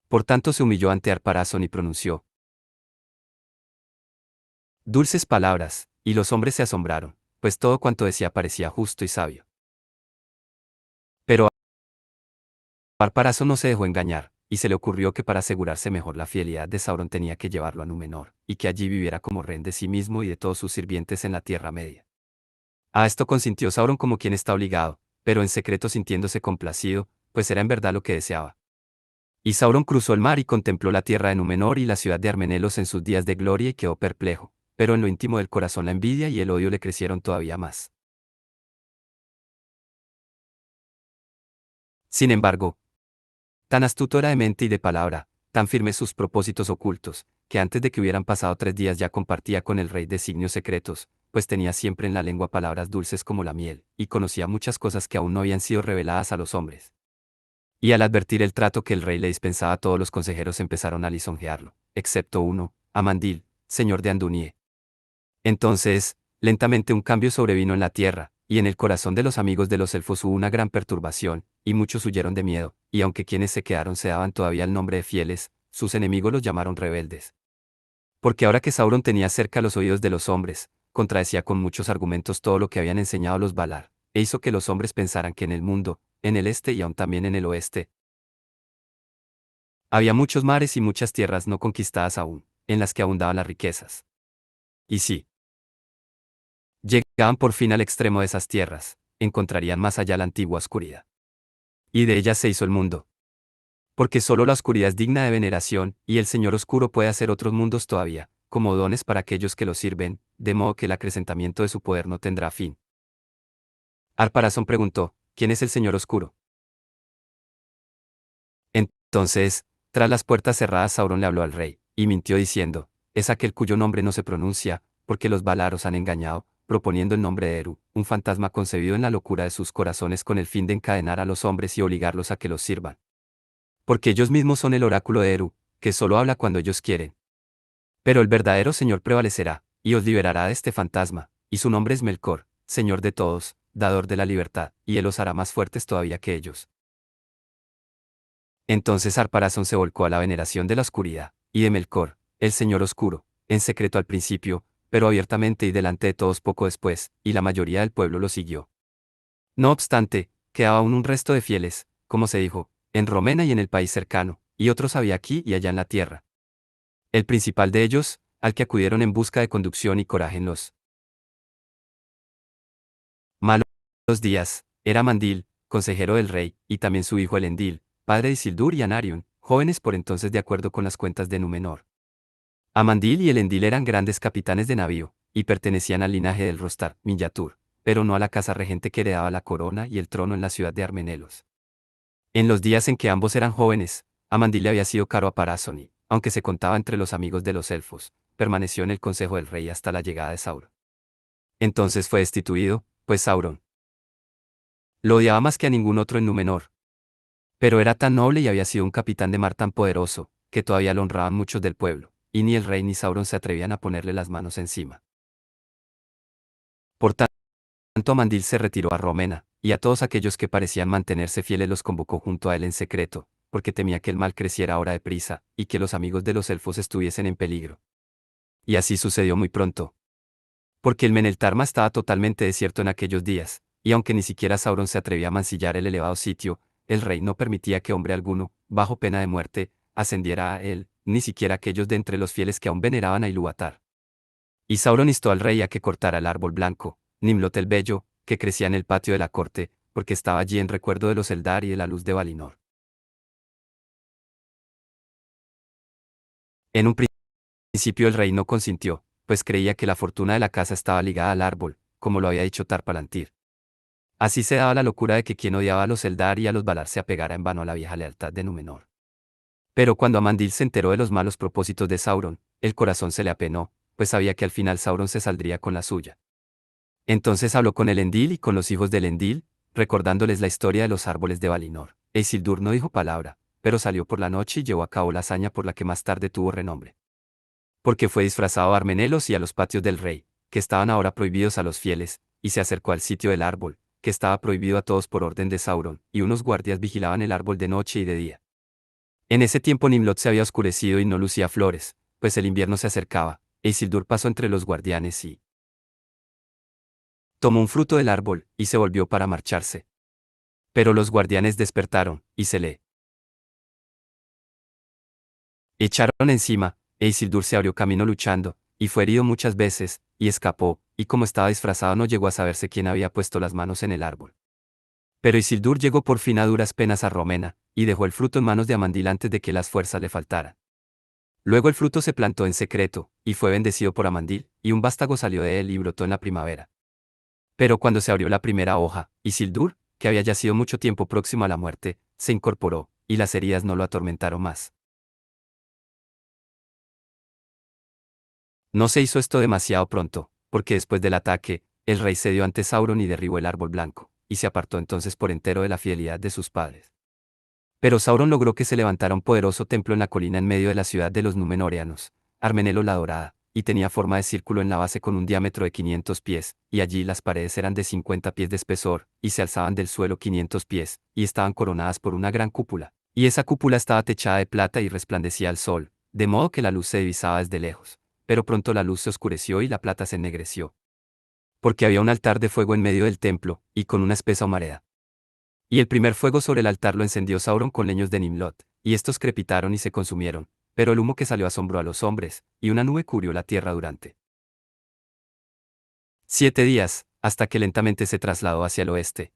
Por tanto se humilló ante Ar-Pharazôn y pronunció dulces palabras, y los hombres se asombraron, pues todo cuanto decía parecía justo y sabio. Pero Ar-Pharazôn no se dejó engañar, y se le ocurrió que para asegurarse mejor la fidelidad de Sauron tenía que llevarlo a Númenor, y que allí viviera como rey de sí mismo y de todos sus sirvientes en la Tierra Media. A esto consintió Sauron como quien está obligado, pero en secreto sintiéndose complacido, pues era en verdad lo que deseaba. Y Sauron cruzó el mar y contempló la tierra de Númenor y la ciudad de Armenelos en sus días de gloria y quedó perplejo, pero en lo íntimo del corazón la envidia y el odio le crecieron todavía más. Sin embargo, tan astuto era de mente y de palabra, tan firmes sus propósitos ocultos, que antes de que hubieran pasado 3 días ya compartía con el rey designios secretos, pues tenía siempre en la lengua palabras dulces como la miel, y conocía muchas cosas que aún no habían sido reveladas a los hombres. Y al advertir el trato que el rey le dispensaba a todos los consejeros empezaron a lisonjearlo, excepto uno, Amandil, señor de Andunie. Entonces, lentamente un cambio sobrevino en la tierra, y en el corazón de los amigos de los elfos hubo una gran perturbación, y muchos huyeron de miedo, y aunque quienes se quedaron se daban todavía el nombre de fieles, sus enemigos los llamaron rebeldes. Porque ahora que Sauron tenía cerca los oídos de los hombres, contradecía con muchos argumentos todo lo que habían enseñado los Valar, e hizo que los hombres pensaran que en el mundo, en el este y aún también en el oeste, había muchos mares y muchas tierras no conquistadas aún, en las que abundaban las riquezas. Y sí, llegaban por fin al extremo de esas tierras, encontrarían más allá la antigua oscuridad. Y de ellas se hizo el mundo. Porque solo la oscuridad es digna de veneración, y el Señor Oscuro puede hacer otros mundos todavía, como dones para aquellos que lo sirven, de modo que el acrecentamiento de su poder no tendrá fin. Ar-Pharazôn preguntó, ¿quién es el Señor Oscuro? Entonces, tras las puertas cerradas Sauron le habló al rey, y mintió diciendo, es aquel cuyo nombre no se pronuncia, porque los Valaros han engañado, proponiendo el nombre de Eru, un fantasma concebido en la locura de sus corazones con el fin de encadenar a los hombres y obligarlos a que los sirvan. Porque ellos mismos son el oráculo de Eru, que solo habla cuando ellos quieren. Pero el verdadero Señor prevalecerá, y os liberará de este fantasma, y su nombre es Melkor, Señor de todos, dador de la libertad, y él os hará más fuertes todavía que ellos. Entonces Ar-Pharazôn se volcó a la veneración de la oscuridad, y de Melkor, el Señor Oscuro, en secreto al principio, pero abiertamente y delante de todos poco después, y la mayoría del pueblo lo siguió. No obstante, quedaba aún un resto de fieles, como se dijo, en Romena y en el país cercano, y otros había aquí y allá en la tierra. El principal de ellos, al que acudieron en busca de conducción y coraje en los malos días, era Mandil, consejero del rey, y también su hijo Elendil, padre de Isildur y Anarion, jóvenes por entonces de acuerdo con las cuentas de Númenor. Amandil y Elendil eran grandes capitanes de navío, y pertenecían al linaje del Rostar, Minyatur, pero no a la casa regente que heredaba la corona y el trono en la ciudad de Armenelos. En los días en que ambos eran jóvenes, Amandil le había sido caro a Pharazôn y, aunque se contaba entre los amigos de los elfos, permaneció en el consejo del rey hasta la llegada de Sauron. Entonces fue destituido, pues Sauron lo odiaba más que a ningún otro en Númenor. Pero era tan noble y había sido un capitán de mar tan poderoso, que todavía lo honraban muchos del pueblo, y ni el rey ni Sauron se atrevían a ponerle las manos encima. Por tanto, Amandil se retiró a Romena, y a todos aquellos que parecían mantenerse fieles los convocó junto a él en secreto, porque temía que el mal creciera ahora deprisa, y que los amigos de los elfos estuviesen en peligro. Y así sucedió muy pronto. Porque el Meneltarma estaba totalmente desierto en aquellos días, y aunque ni siquiera Sauron se atrevía a mancillar el elevado sitio, el rey no permitía que hombre alguno, bajo pena de muerte, ascendiera a él, ni siquiera aquellos de entre los fieles que aún veneraban a Ilúvatar. Y Sauron instó al rey a que cortara el árbol blanco, Nimlot el Bello, que crecía en el patio de la corte, porque estaba allí en recuerdo de los Eldar y de la luz de Valinor. En un principio el rey no consintió, pues creía que la fortuna de la casa estaba ligada al árbol, como lo había dicho Tar-Palantir. Así se daba la locura de que quien odiaba a los Eldar y a los Valar se apegara en vano a la vieja lealtad de Númenor. Pero cuando Amandil se enteró de los malos propósitos de Sauron, el corazón se le apenó, pues sabía que al final Sauron se saldría con la suya. Entonces habló con Elendil y con los hijos de Elendil, recordándoles la historia de los árboles de Valinor. E Isildur no dijo palabra, pero salió por la noche y llevó a cabo la hazaña por la que más tarde tuvo renombre. Porque fue disfrazado a Armenelos y a los patios del rey, que estaban ahora prohibidos a los fieles, y se acercó al sitio del árbol, que estaba prohibido a todos por orden de Sauron, y unos guardias vigilaban el árbol de noche y de día. En ese tiempo Nimlot se había oscurecido y no lucía flores, pues el invierno se acercaba, e Isildur pasó entre los guardianes y tomó un fruto del árbol, y se volvió para marcharse. Pero los guardianes despertaron, y se le echaron encima, e Isildur se abrió camino luchando, y fue herido muchas veces, y escapó, y como estaba disfrazado no llegó a saberse quién había puesto las manos en el árbol. Pero Isildur llegó por fin a duras penas a Romena, y dejó el fruto en manos de Amandil antes de que las fuerzas le faltaran. Luego el fruto se plantó en secreto, y fue bendecido por Amandil, y un vástago salió de él y brotó en la primavera. Pero cuando se abrió la primera hoja, Isildur, que había ya sido mucho tiempo próximo a la muerte, se incorporó, y las heridas no lo atormentaron más. No se hizo esto demasiado pronto, porque después del ataque, el rey cedió ante Sauron y derribó el árbol blanco, y se apartó entonces por entero de la fidelidad de sus padres. Pero Sauron logró que se levantara un poderoso templo en la colina en medio de la ciudad de los Númenóreanos, Armenelo la Dorada, y tenía forma de círculo en la base con un diámetro de 500 pies, y allí las paredes eran de 50 pies de espesor, y se alzaban del suelo 500 pies, y estaban coronadas por una gran cúpula, y esa cúpula estaba techada de plata y resplandecía al sol, de modo que la luz se divisaba desde lejos. Pero pronto la luz se oscureció y la plata se ennegreció. Porque había un altar de fuego en medio del templo, y con una espesa humareda. Y el primer fuego sobre el altar lo encendió Sauron con leños de Nimlot, y estos crepitaron y se consumieron, pero el humo que salió asombró a los hombres, y una nube cubrió la tierra durante 7 días, hasta que lentamente se trasladó hacia el oeste.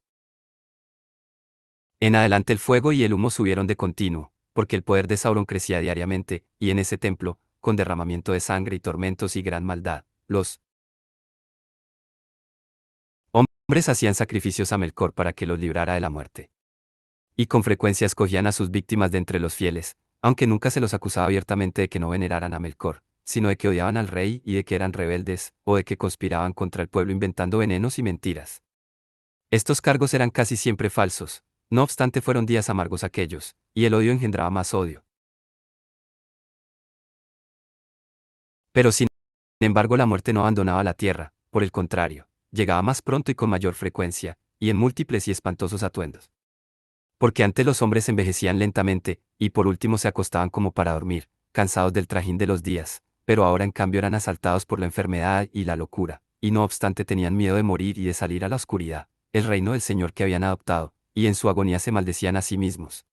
En adelante el fuego y el humo subieron de continuo, porque el poder de Sauron crecía diariamente, y en ese templo, con derramamiento de sangre y tormentos y gran maldad, los hombres hacían sacrificios a Melkor para que los librara de la muerte. Y con frecuencia escogían a sus víctimas de entre los fieles, aunque nunca se los acusaba abiertamente de que no veneraran a Melkor, sino de que odiaban al rey y de que eran rebeldes, o de que conspiraban contra el pueblo inventando venenos y mentiras. Estos cargos eran casi siempre falsos, no obstante fueron días amargos aquellos, y el odio engendraba más odio. Pero sin embargo la muerte no abandonaba la tierra, por el contrario, llegaba más pronto y con mayor frecuencia, y en múltiples y espantosos atuendos. Porque antes los hombres envejecían lentamente, y por último se acostaban como para dormir, cansados del trajín de los días, pero ahora en cambio eran asaltados por la enfermedad y la locura, y no obstante tenían miedo de morir y de salir a la oscuridad, el reino del Señor que habían adoptado, y en su agonía se maldecían a sí mismos.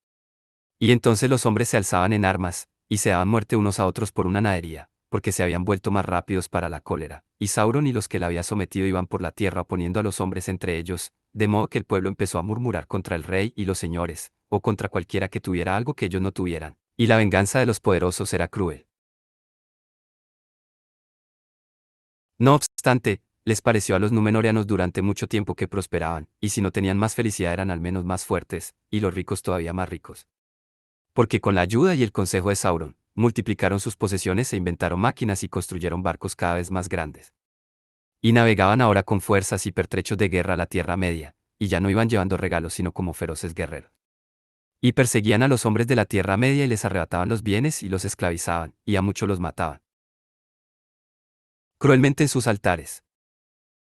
Y entonces los hombres se alzaban en armas, y se daban muerte unos a otros por una nadería, porque se habían vuelto más rápidos para la cólera, y Sauron y los que la había sometido iban por la tierra oponiendo a los hombres entre ellos, de modo que el pueblo empezó a murmurar contra el rey y los señores, o contra cualquiera que tuviera algo que ellos no tuvieran, y la venganza de los poderosos era cruel. No obstante, les pareció a los númenóreanos durante mucho tiempo que prosperaban, y si no tenían más felicidad eran al menos más fuertes, y los ricos todavía más ricos. Porque con la ayuda y el consejo de Sauron, multiplicaron sus posesiones e inventaron máquinas y construyeron barcos cada vez más grandes. Y navegaban ahora con fuerzas y pertrechos de guerra a la Tierra Media, y ya no iban llevando regalos sino como feroces guerreros. Y perseguían a los hombres de la Tierra Media y les arrebataban los bienes y los esclavizaban, y a muchos los mataban cruelmente en sus altares.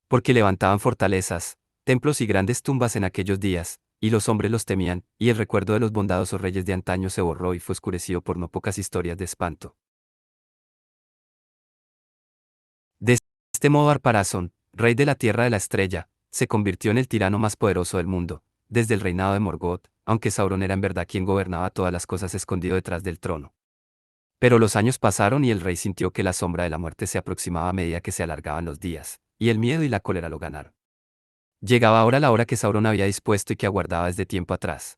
Porque levantaban fortalezas, templos y grandes tumbas en aquellos días, y los hombres los temían, y el recuerdo de los bondadosos reyes de antaño se borró y fue oscurecido por no pocas historias de espanto. De este modo Arparásón, rey de la Tierra de la Estrella, se convirtió en el tirano más poderoso del mundo, desde el reinado de Morgoth, aunque Sauron era en verdad quien gobernaba todas las cosas escondido detrás del trono. Pero los años pasaron y el rey sintió que la sombra de la muerte se aproximaba a medida que se alargaban los días, y el miedo y la cólera lo ganaron. Llegaba ahora la hora que Sauron había dispuesto y que aguardaba desde tiempo atrás.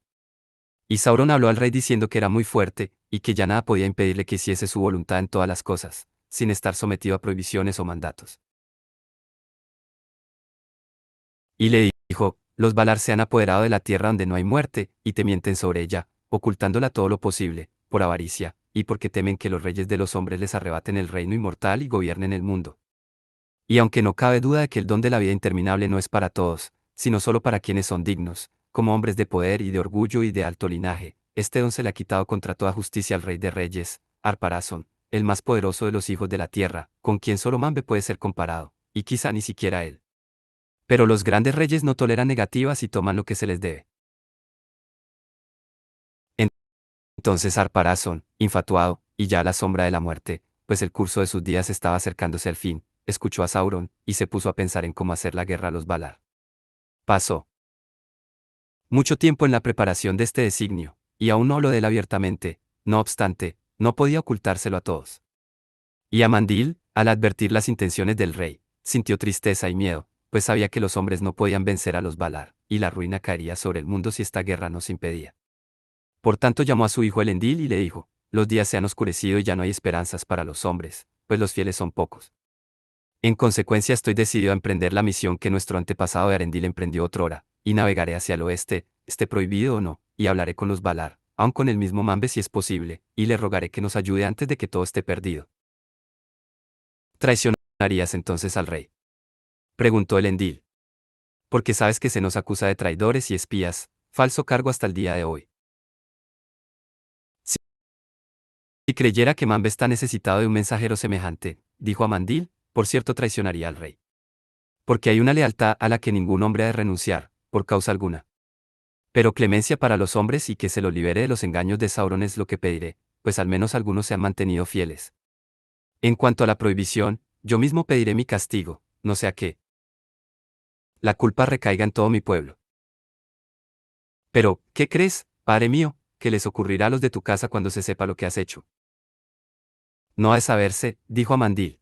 Y Sauron habló al rey diciendo que era muy fuerte, y que ya nada podía impedirle que hiciese su voluntad en todas las cosas, sin estar sometido a prohibiciones o mandatos. Y le dijo, los Valar se han apoderado de la tierra donde no hay muerte, y te mienten sobre ella, ocultándola todo lo posible, por avaricia, y porque temen que los reyes de los hombres les arrebaten el reino inmortal y gobiernen el mundo. Y aunque no cabe duda de que el don de la vida interminable no es para todos, sino solo para quienes son dignos, como hombres de poder y de orgullo y de alto linaje, este don se le ha quitado contra toda justicia al rey de reyes, Arparásón, el más poderoso de los hijos de la tierra, con quien solo Mambe puede ser comparado, y quizá ni siquiera él. Pero los grandes reyes no toleran negativas y toman lo que se les debe. Entonces Arparásón, infatuado, y ya a la sombra de la muerte, pues el curso de sus días estaba acercándose al fin, escuchó a Sauron, y se puso a pensar en cómo hacer la guerra a los Valar. Pasó mucho tiempo en la preparación de este designio, y aún no habló de él abiertamente, no obstante, no podía ocultárselo a todos. Y Amandil, al advertir las intenciones del rey, sintió tristeza y miedo, pues sabía que los hombres no podían vencer a los Valar, y la ruina caería sobre el mundo si esta guerra no se impedía. Por tanto llamó a su hijo Elendil y le dijo, los días se han oscurecido y ya no hay esperanzas para los hombres, pues los fieles son pocos. En consecuencia estoy decidido a emprender la misión que nuestro antepasado de Arendil emprendió otrora, y navegaré hacia el oeste, esté prohibido o no, y hablaré con los Valar, aun con el mismo Mambe si es posible, y le rogaré que nos ayude antes de que todo esté perdido. ¿Traicionarías entonces al rey? Preguntó Elendil. Porque sabes que se nos acusa de traidores y espías, falso cargo hasta el día de hoy. Si creyera que Mambe está necesitado de un mensajero semejante, dijo Amandil, por cierto traicionaría al rey. Porque hay una lealtad a la que ningún hombre ha de renunciar, por causa alguna. Pero clemencia para los hombres y que se los libere de los engaños de Sauron es lo que pediré, pues al menos algunos se han mantenido fieles. En cuanto a la prohibición, yo mismo pediré mi castigo, no sea que la culpa recaiga en todo mi pueblo. Pero, ¿qué crees, padre mío, que les ocurrirá a los de tu casa cuando se sepa lo que has hecho? No ha de saberse, dijo Amandil.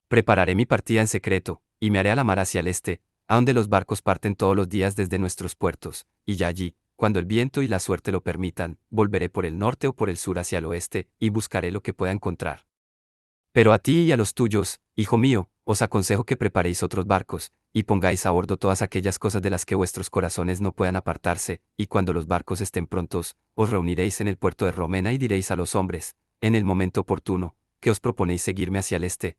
Prepararé mi partida en secreto, y me haré a la mar hacia el este, a donde los barcos parten todos los días desde nuestros puertos, y ya allí, cuando el viento y la suerte lo permitan, volveré por el norte o por el sur hacia el oeste, y buscaré lo que pueda encontrar. Pero a ti y a los tuyos, hijo mío, os aconsejo que preparéis otros barcos, y pongáis a bordo todas aquellas cosas de las que vuestros corazones no puedan apartarse, y cuando los barcos estén prontos, os reuniréis en el puerto de Romena y diréis a los hombres, en el momento oportuno, que os proponéis seguirme hacia el este.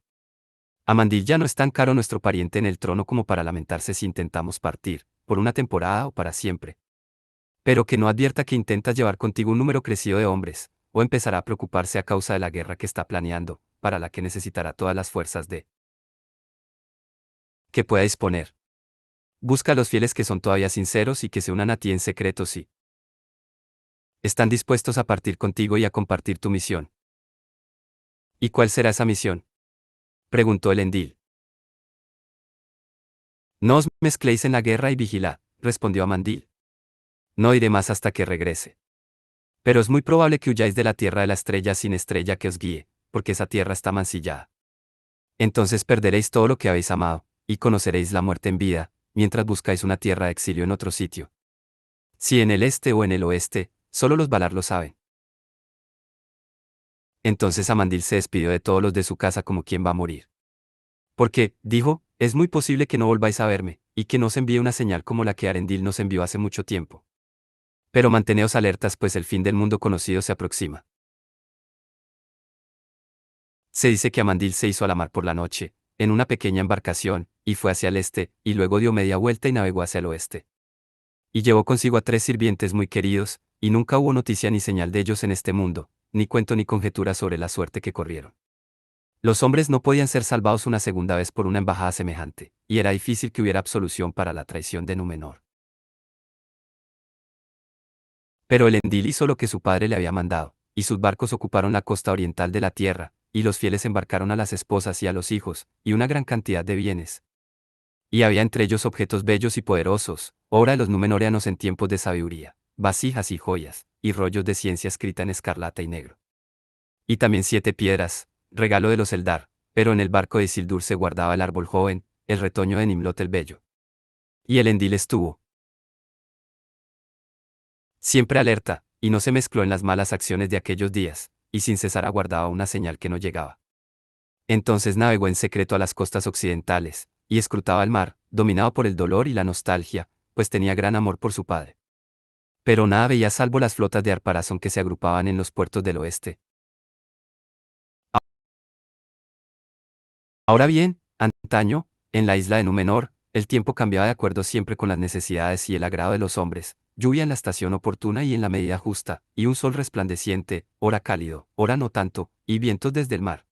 Amandil ya no es tan caro nuestro pariente en el trono como para lamentarse si intentamos partir, por una temporada o para siempre. Pero que no advierta que intentas llevar contigo un número crecido de hombres, o empezará a preocuparse a causa de la guerra que está planeando, para la que necesitará todas las fuerzas de que pueda disponer. Busca a los fieles que son todavía sinceros y que se unan a ti en secreto si están dispuestos a partir contigo y a compartir tu misión. ¿Y cuál será esa misión? Preguntó el Endil. No os mezcléis en la guerra y vigilad, respondió Amandil. No iré más hasta que regrese. Pero es muy probable que huyáis de la tierra de la estrella sin estrella que os guíe, porque esa tierra está mancillada. Entonces perderéis todo lo que habéis amado, y conoceréis la muerte en vida, mientras buscáis una tierra de exilio en otro sitio. Si en el este o en el oeste, solo los Valar lo saben. Entonces Amandil se despidió de todos los de su casa como quien va a morir. Porque, dijo, es muy posible que no volváis a verme, y que no os envíe una señal como la que Arendil nos envió hace mucho tiempo. Pero manteneos alertas pues el fin del mundo conocido se aproxima. Se dice que Amandil se hizo a la mar por la noche, en una pequeña embarcación, y fue hacia el este, y luego dio media vuelta y navegó hacia el oeste. Y llevó consigo a 3 sirvientes muy queridos, y nunca hubo noticia ni señal de ellos en este mundo, ni cuento ni conjetura sobre la suerte que corrieron. Los hombres no podían ser salvados una segunda vez por una embajada semejante, y era difícil que hubiera absolución para la traición de Númenor. Pero Elendil hizo lo que su padre le había mandado, y sus barcos ocuparon la costa oriental de la tierra, y los fieles embarcaron a las esposas y a los hijos, y una gran cantidad de bienes. Y había entre ellos objetos bellos y poderosos, obra de los númenóreanos en tiempos de sabiduría, vasijas y joyas, y rollos de ciencia escrita en escarlata y negro. Y también 7 piedras, regalo de los Eldar, pero en el barco de Isildur se guardaba el árbol joven, el retoño de Nimlot el bello. Y Elendil estuvo siempre alerta, y no se mezcló en las malas acciones de aquellos días, y sin cesar aguardaba una señal que no llegaba. Entonces navegó en secreto a las costas occidentales, y escrutaba el mar, dominado por el dolor y la nostalgia, pues tenía gran amor por su padre. Pero nada veía salvo las flotas de Arparazón que se agrupaban en los puertos del oeste. Ahora bien, antaño, en la isla de Númenor, el tiempo cambiaba de acuerdo siempre con las necesidades y el agrado de los hombres, lluvia en la estación oportuna y en la medida justa, y un sol resplandeciente, ora cálido, ora no tanto, y vientos desde el mar.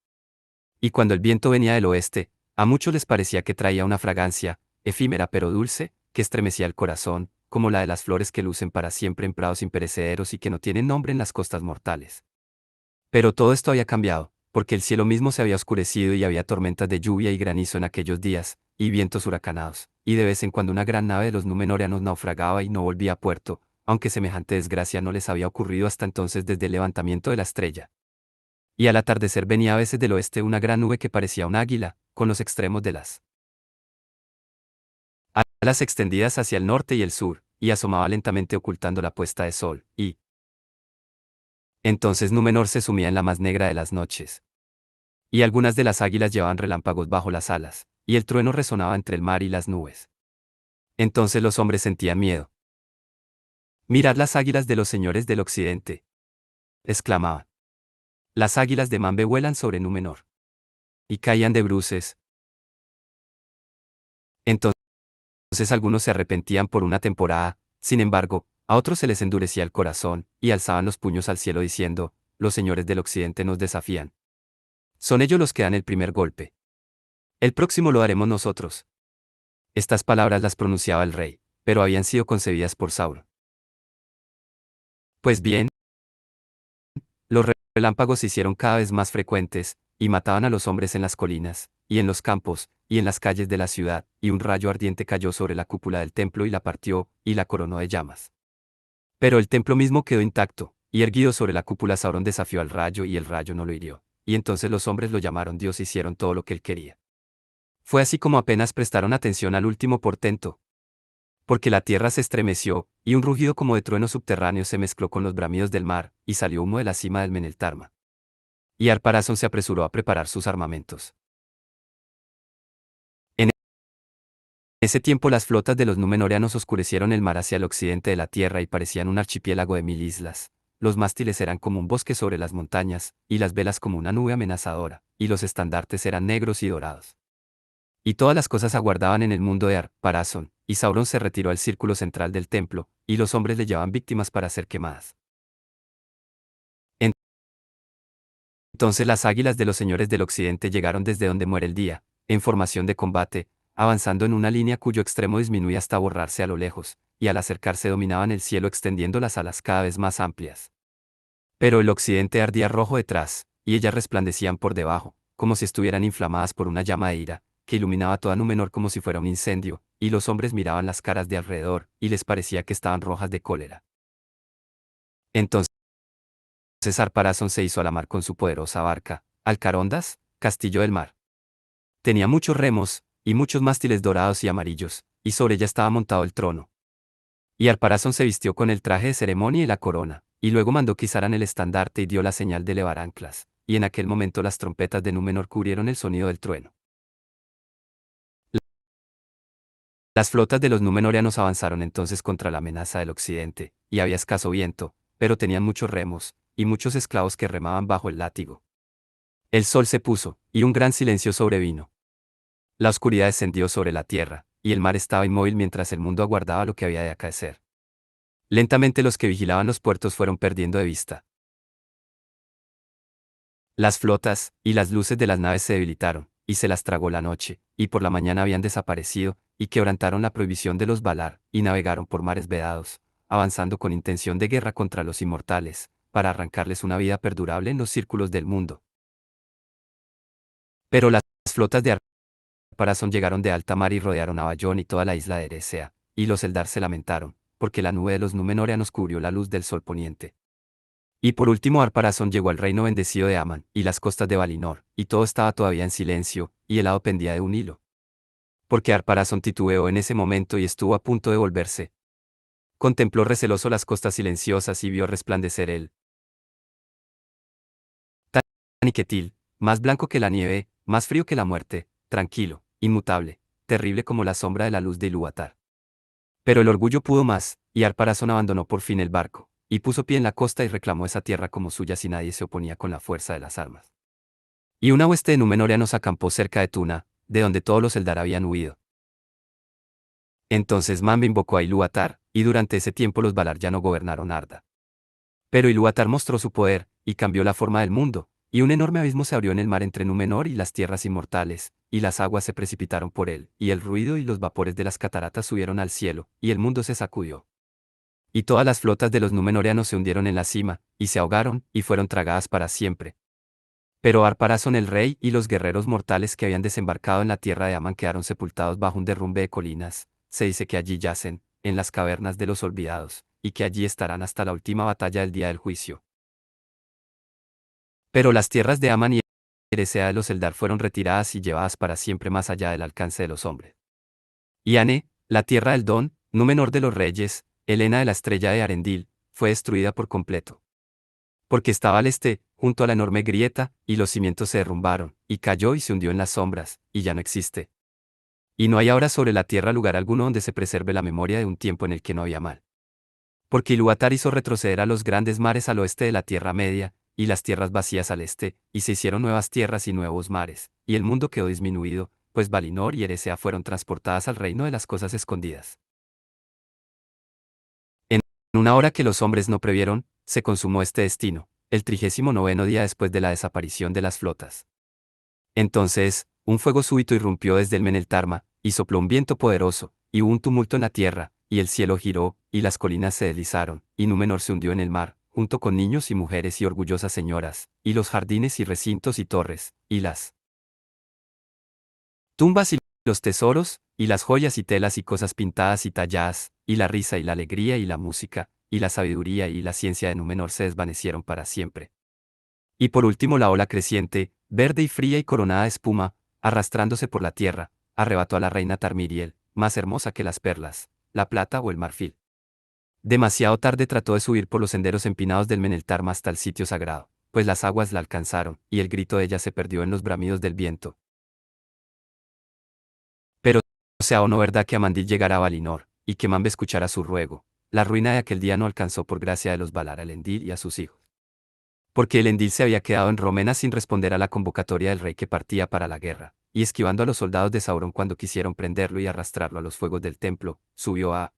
Y cuando el viento venía del oeste, a muchos les parecía que traía una fragancia, efímera pero dulce, que estremecía el corazón, como la de las flores que lucen para siempre en prados imperecederos y que no tienen nombre en las costas mortales. Pero todo esto había cambiado, porque el cielo mismo se había oscurecido y había tormentas de lluvia y granizo en aquellos días, y vientos huracanados, y de vez en cuando una gran nave de los númenóreanos naufragaba y no volvía a puerto, aunque semejante desgracia no les había ocurrido hasta entonces desde el levantamiento de la estrella. Y al atardecer venía a veces del oeste una gran nube que parecía un águila, con los extremos de las alas extendidas hacia el norte y el sur, y asomaba lentamente ocultando la puesta de sol, y entonces Númenor se sumía en la más negra de las noches. Y algunas de las águilas llevaban relámpagos bajo las alas, y el trueno resonaba entre el mar y las nubes. Entonces los hombres sentían miedo. Mirad las águilas de los señores del occidente, exclamaban. Las águilas de Manbe vuelan sobre Númenor. Y caían de bruces. Entonces algunos se arrepentían por una temporada, sin embargo, a otros se les endurecía el corazón, y alzaban los puños al cielo diciendo, los señores del occidente nos desafían. Son ellos los que dan el primer golpe. El próximo lo haremos nosotros. Estas palabras las pronunciaba el rey, pero habían sido concebidas por Sauron. Pues bien, los relámpagos se hicieron cada vez más frecuentes, y mataban a los hombres en las colinas, y en los campos, y en las calles de la ciudad, y un rayo ardiente cayó sobre la cúpula del templo y la partió, y la coronó de llamas. Pero el templo mismo quedó intacto, y erguido sobre la cúpula Sauron desafió al rayo y el rayo no lo hirió, y entonces los hombres lo llamaron Dios e hicieron todo lo que él quería. Fue así como apenas prestaron atención al último portento, porque la tierra se estremeció, y un rugido como de trueno subterráneo se mezcló con los bramidos del mar, y salió humo de la cima del Meneltarma. Y Arparazón se apresuró a preparar sus armamentos. En ese tiempo las flotas de los númenóreanos oscurecieron el mar hacia el occidente de la tierra y parecían un archipiélago de 1000 islas. Los mástiles eran como un bosque sobre las montañas, y las velas como una nube amenazadora, y los estandartes eran negros y dorados. Y todas las cosas aguardaban en el mundo de Arparazón, y Sauron se retiró al círculo central del templo, y los hombres le llevaban víctimas para ser quemadas. Entonces las águilas de los señores del occidente llegaron desde donde muere el día, en formación de combate, avanzando en una línea cuyo extremo disminuía hasta borrarse a lo lejos, y al acercarse dominaban el cielo extendiendo las alas cada vez más amplias. Pero el occidente ardía rojo detrás, y ellas resplandecían por debajo, como si estuvieran inflamadas por una llama de ira, que iluminaba toda Númenor como si fuera un incendio, y los hombres miraban las caras de alrededor, y les parecía que estaban rojas de cólera. Entonces Arparazón se hizo a la mar con su poderosa barca, Alcarondas, castillo del mar. Tenía muchos remos, y muchos mástiles dorados y amarillos, y sobre ella estaba montado el trono. Y Arparazón se vistió con el traje de ceremonia y la corona, y luego mandó que izaran el estandarte y dio la señal de levar anclas, y en aquel momento las trompetas de Númenor cubrieron el sonido del trueno. Las flotas de los númenóreanos avanzaron entonces contra la amenaza del occidente, y había escaso viento, pero tenían muchos remos, y muchos esclavos que remaban bajo el látigo. El sol se puso, y un gran silencio sobrevino. La oscuridad descendió sobre la tierra, y el mar estaba inmóvil mientras el mundo aguardaba lo que había de acaecer. Lentamente los que vigilaban los puertos fueron perdiendo de vista. Las flotas y las luces de las naves se debilitaron, y se las tragó la noche, y por la mañana habían desaparecido, y quebrantaron la prohibición de los Valar, y navegaron por mares vedados, avanzando con intención de guerra contra los inmortales, para arrancarles una vida perdurable en los círculos del mundo. Pero las flotas de Arpharazón llegaron de alta mar y rodearon a Bayón y toda la isla de Eresea, y los Eldar se lamentaron, porque la nube de los Númenóreanos cubrió la luz del sol poniente. Y por último Arpharazón llegó al reino bendecido de Aman, y las costas de Valinor, y todo estaba todavía en silencio, y el hado pendía de un hilo. Porque Arpharazón titubeó en ese momento y estuvo a punto de volverse. Contempló receloso las costas silenciosas y vio resplandecer el Taniquetil, más blanco que la nieve, más frío que la muerte, tranquilo, inmutable, terrible como la sombra de la luz de Ilúvatar. Pero el orgullo pudo más, y Arpharazón abandonó por fin el barco, y puso pie en la costa y reclamó esa tierra como suya si nadie se oponía con la fuerza de las armas. Y una hueste de Númenóreanos acampó cerca de Tuna, de donde todos los Eldar habían huido. Entonces Mamba invocó a Ilúvatar, y durante ese tiempo los Valar ya no gobernaron Arda. Pero Ilúvatar mostró su poder, y cambió la forma del mundo, y un enorme abismo se abrió en el mar entre Númenor y las tierras inmortales, y las aguas se precipitaron por él, y el ruido y los vapores de las cataratas subieron al cielo, y el mundo se sacudió. Y todas las flotas de los Númenóreanos se hundieron en la cima, y se ahogaron, y fueron tragadas para siempre. Pero Arpharazón el rey y los guerreros mortales que habían desembarcado en la tierra de Aman quedaron sepultados bajo un derrumbe de colinas. Se dice que allí yacen, en las cavernas de los olvidados, y que allí estarán hasta la última batalla del día del juicio. Pero las tierras de Aman y Eresea de los Eldar fueron retiradas y llevadas para siempre más allá del alcance de los hombres. Y Ane, la tierra del Don, Númenor de los reyes, Helena de la estrella de Arendil, fue destruida por completo. Porque estaba al este, junto a la enorme grieta, y los cimientos se derrumbaron, y cayó y se hundió en las sombras, y ya no existe. Y no hay ahora sobre la tierra lugar alguno donde se preserve la memoria de un tiempo en el que no había mal. Porque Ilúvatar hizo retroceder a los grandes mares al oeste de la Tierra Media, y las tierras vacías al este, y se hicieron nuevas tierras y nuevos mares, y el mundo quedó disminuido, pues Valinor y Eresea fueron transportadas al reino de las cosas escondidas. En una hora que los hombres no previeron, se consumó este destino, el 39º día después de la desaparición de las flotas. Entonces, un fuego súbito irrumpió desde el Meneltarma, y sopló un viento poderoso, y hubo un tumulto en la tierra, y el cielo giró, y las colinas se deslizaron, y Númenor se hundió en el mar, junto con niños y mujeres y orgullosas señoras, y los jardines y recintos y torres, y las tumbas y los tesoros, y las joyas y telas y cosas pintadas y talladas, y la risa y la alegría y la música, y la sabiduría y la ciencia de Númenor se desvanecieron para siempre. Y por último la ola creciente, verde y fría y coronada de espuma, arrastrándose por la tierra, arrebató a la reina Tarmiriel, más hermosa que las perlas, la plata o el marfil. Demasiado tarde trató de subir por los senderos empinados del Meneltarma hasta el sitio sagrado, pues las aguas la alcanzaron, y el grito de ella se perdió en los bramidos del viento. Pero sea o no verdad que Amandil llegara a Valinor, y que Mambe escuchara su ruego, la ruina de aquel día no alcanzó por gracia de los Valar a Elendil y a sus hijos. Porque Elendil se había quedado en Romena sin responder a la convocatoria del rey que partía para la guerra, y esquivando a los soldados de Sauron cuando quisieron prenderlo y arrastrarlo a los fuegos del templo, subió a